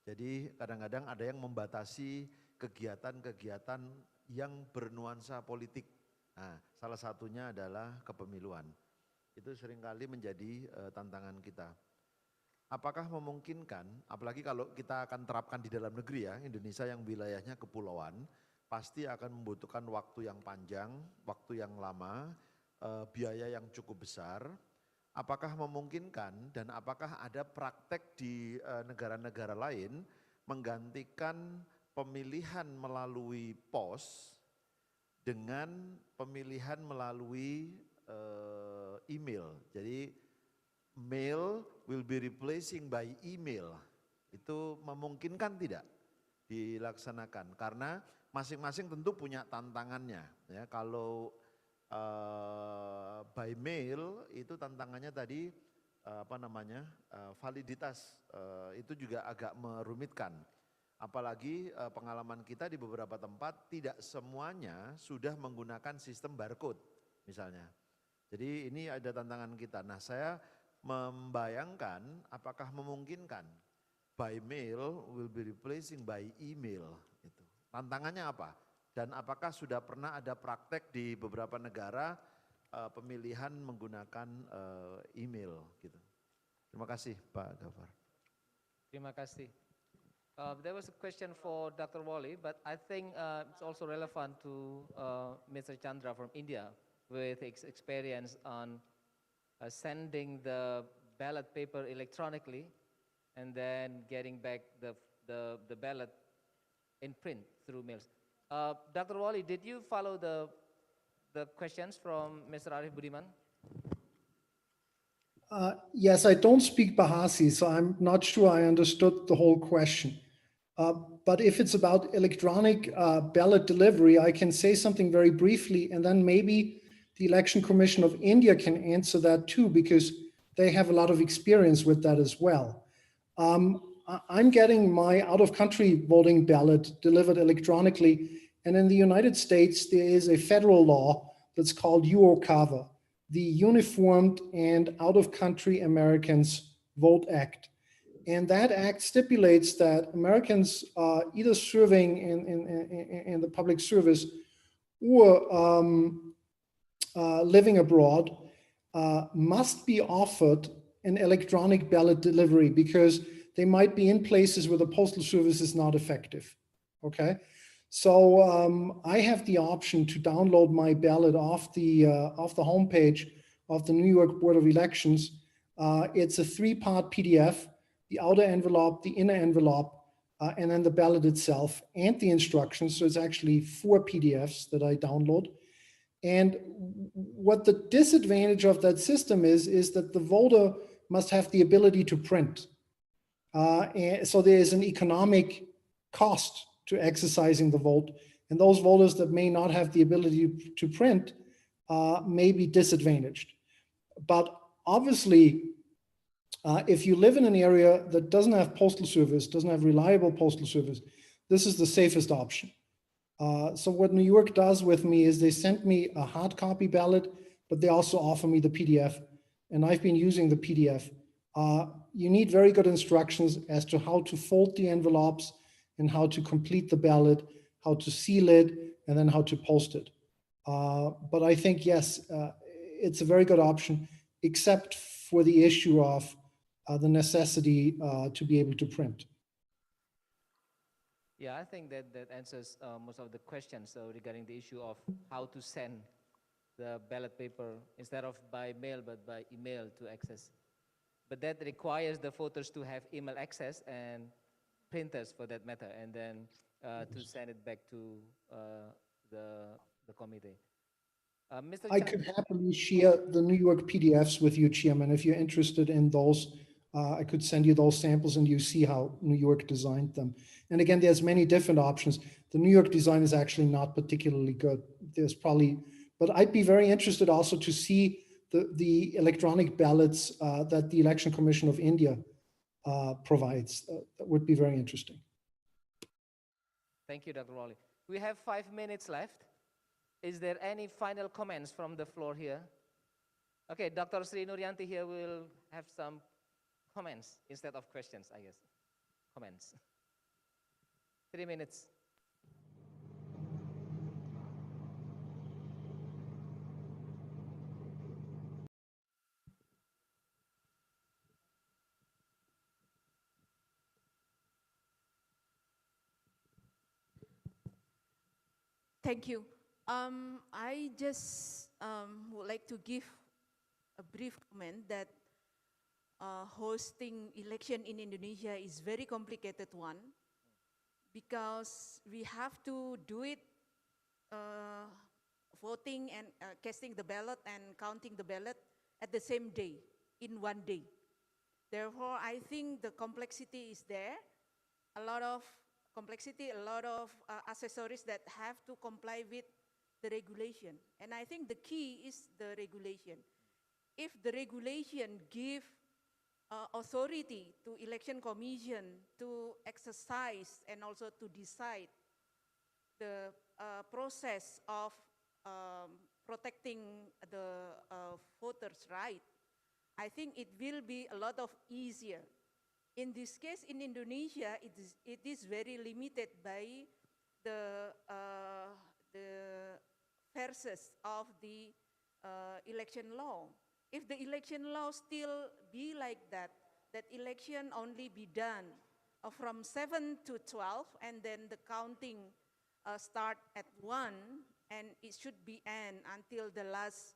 Jadi kadang-kadang ada yang membatasi kegiatan-kegiatan yang bernuansa politik. Nah, salah satunya adalah kepemiluan. Itu seringkali menjadi tantangan kita. Apakah memungkinkan, apalagi kalau kita akan terapkan di dalam negeri ya, Indonesia yang wilayahnya kepulauan, pasti akan membutuhkan waktu yang panjang, waktu yang lama, biaya yang cukup besar. Apakah memungkinkan dan apakah ada praktek di negara-negara lain menggantikan pemilihan melalui pos dengan pemilihan melalui email. Jadi mail will be replacing by email. Itu memungkinkan tidak dilaksanakan? Karena masing-masing tentu punya tantangannya. Ya, kalau by mail itu tantangannya tadi validitas itu juga agak merumitkan. Apalagi pengalaman kita di beberapa tempat tidak semuanya sudah menggunakan sistem barcode misalnya. Jadi ini ada tantangan kita. Nah, saya membayangkan apakah memungkinkan by mail will be replacing by email. Itu. Tantangannya apa? Dan apakah sudah pernah ada praktek di beberapa negara pemilihan menggunakan email gitu. Terima kasih Pak Gafar. Terima kasih. There was a question for Dr. Wali, but I think it's also relevant to Mr. Chandra from India with his experience on sending the ballot paper electronically and then getting back the ballot in print through mails. Dr. Wali, did you follow the questions from Mr. Arief Budiman? Yes, I don't speak Bahasa, so I'm not sure I understood the whole question. But if it's about electronic ballot delivery, I can say something very briefly, and then maybe the Election Commission of India can answer that too, because they have a lot of experience with that as well. I'm getting my out-of-country voting ballot delivered electronically, and in the United States, there is a federal law that's called UOCAVA, the Uniformed and Out-of-Country Americans Vote Act. And that act stipulates that Americans either serving in the public service or living abroad must be offered an electronic ballot delivery because they might be in places where the postal service is not effective, okay? So I have the option to download my ballot off the homepage of the New York Board of Elections. It's a 3-part PDF, the outer envelope, the inner envelope, and then the ballot itself and the instructions. So it's actually 4 PDFs that I download. And what the disadvantage of that system is that the voter must have the ability to print. And so there is an economic cost to exercising the vote. And those voters that may not have the ability to print may be disadvantaged. But obviously, if you live in an area that doesn't have postal service, doesn't have reliable postal service, this is the safest option. So what New York does with me is they send me a hard copy ballot, but they also offer me the PDF, and I've been using the PDF. You need very good instructions as to how to fold the envelopes and how to complete the ballot, how to seal it, and then how to post it. But I think, yes, it's a very good option, except for the issue of the necessity to be able to print. Yeah, I think that answers most of the questions. So regarding the issue of how to send the ballot paper instead of by mail but by email to access. But that requires the voters to have email access and printers for that matter, and then to send it back to the committee. Mr. I could happily share the New York PDFs with you, Chairman, if you're interested in those. I could send you those samples and you see how New York designed them. And again, there's many different options. The New York design is actually not particularly good. There's probably, but I'd be very interested also to see the electronic ballots that the Election Commission of India provides. That would be very interesting. Thank you, Dr. Wally. We have 5 minutes left. Is there any final comments from the floor here? Okay, Dr. Sri Nuryanti here will have some comments instead of questions, I guess. Comments. 3 minutes. Thank you. I just would like to give a brief comment that hosting election in Indonesia is very complicated one because we have to do it voting and casting the ballot and counting the ballot at the same day, in one day. Therefore, I think the complexity is there, a lot of complexity, a lot of accessories that have to comply with the regulation. And I think the key is the regulation. If the regulation give authority to election commission to exercise and also to decide the process of protecting the voters' right, I think it will be a lot of easier. In this case, in Indonesia, it is very limited by the verses of the election law. If the election law still be like that election only be done from 7 to 12, and then the counting start at 1, and it should be end until the last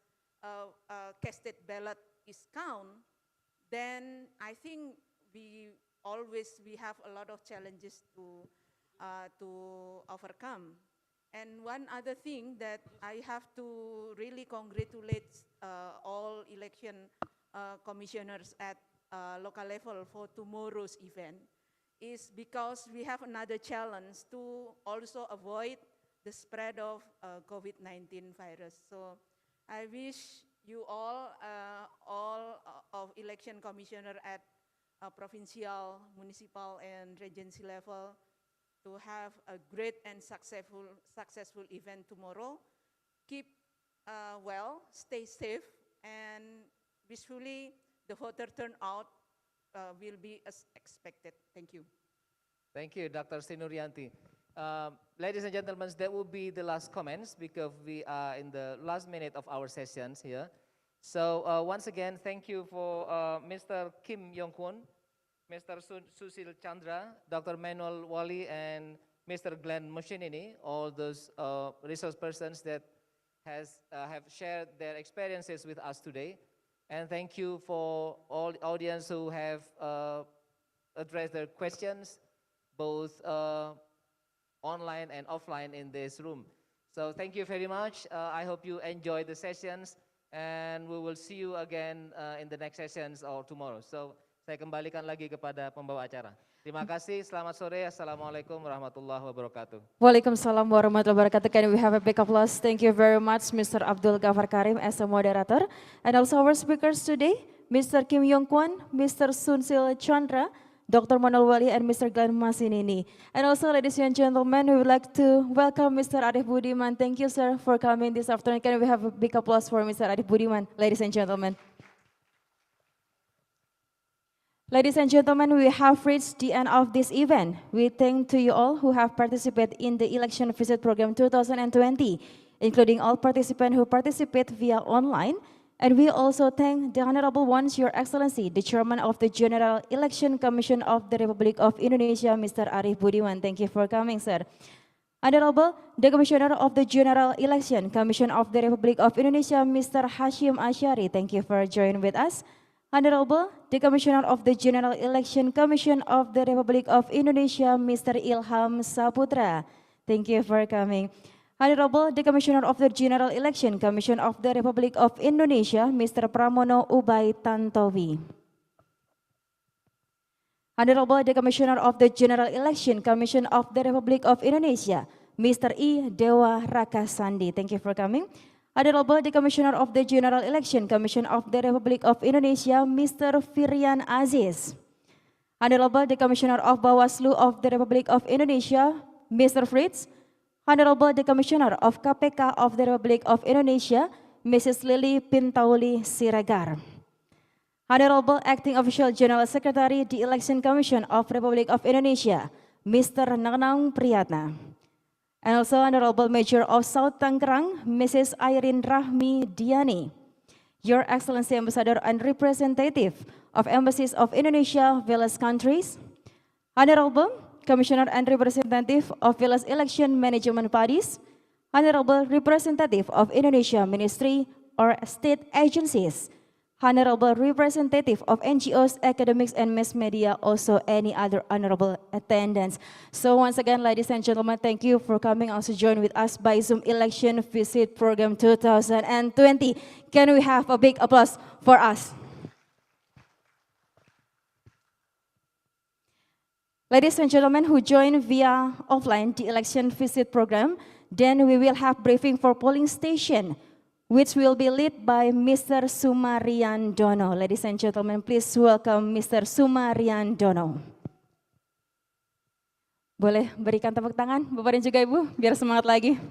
casted ballot is count, then I think we have a lot of challenges to overcome. And one other thing that I have to really congratulate all election commissioners at local level for tomorrow's event is because we have another challenge to also avoid the spread of COVID-19 virus. So I wish you all of election commissioner at provincial, municipal, and regency level to have a great and successful event tomorrow. Keep well, stay safe, and wishfully the voter turnout will be as expected. Thank you. Thank you, Dr. Sinuryanti. Ladies and gentlemen, that will be the last comments because we are in the last minute of our sessions here. So once again, thank you for Mr. Kim Yong-kwon, Mr. Susil Chandra, Dr. Manuel Wali, and Mr. Glenn Moshinini, all those resource persons that have shared their experiences with us today. And thank you for all the audience who have addressed their questions, both online and offline in this room. So thank you very much. I hope you enjoyed the sessions, and we will see you again in the next sessions or tomorrow. So saya kembalikan lagi kepada pembawa acara. Terima kasih, selamat sore, Assalamualaikum warahmatullahi wabarakatuh. Waalaikumsalam warahmatullahi wabarakatuh. Can we have a big applause? Thank you very much, Mr. Abdul Ghaffar Karim as a moderator. And also our speakers today, Mr. Kim Yong-kwon, Mr. Sunsil Chandra, Dr. Manuel Wali, and Mr. Glenn Masinini. And also, ladies and gentlemen, we would like to welcome Mr. Arif Budiman. Thank you, sir, for coming this afternoon. Can we have a big applause for Mr. Arif Budiman, ladies and gentlemen? Ladies and gentlemen, we have reached the end of this event. We thank to you all who have participated in the Election Visit Program 2020, including all participants who participate via online. And we also thank the Honorable Ones, Your Excellency, the Chairman of the General Election Commission of the Republic of Indonesia, Mr. Arif Budiman. Thank you for coming, sir. Honorable, the Commissioner of the General Election Commission of the Republic of Indonesia, Mr. Hashim Asyari. Thank you for joining with us. Honorable, the Commissioner of the General Election Commission of the Republic of Indonesia, Mr. Ilham Saputra. Thank you for coming. Honorable, the Commissioner of the General Election Commission of the Republic of Indonesia, Mr. Pramono Ubay Tantowi. Honorable, the Commissioner of the General Election Commission of the Republic of Indonesia, Mr. I. Dewa Rakasandi. Thank you for coming. Honorable, the Commissioner of the General Election Commission of the Republic of Indonesia, Mr. Firian Aziz. Honorable, the Commissioner of Bawaslu of the Republic of Indonesia, Mr. Fritz. Honorable, the Commissioner of KPK of the Republic of Indonesia, Mrs. Lily Pintauli Siregar. Honorable Acting Official General Secretary, the Election Commission of Republic of Indonesia, Mr. Nanang Priyatna. And also Honorable Major of South Tangerang, Mrs. Irene Rahmi Diani. Your Excellency Ambassador and Representative of Embassies of Indonesia, various countries. Honorable Commissioner and Representative of various election management bodies. Honorable Representative of Indonesia Ministry or state agencies. Honorable Representative of NGOs, academics, and mass media, also any other honorable attendance. So once again, ladies and gentlemen, thank you for coming also join with us by Zoom Election Visit Program 2020. Can we have a big applause for us? Ladies and gentlemen who join via offline the election visit program, then we will have briefing for polling station, which will be led by Mr. Sumarian Dono. Ladies and gentlemen, please welcome Mr. Sumarian Dono. Boleh berikan tepuk tangan Bapak dan juga Ibu, biar semangat lagi.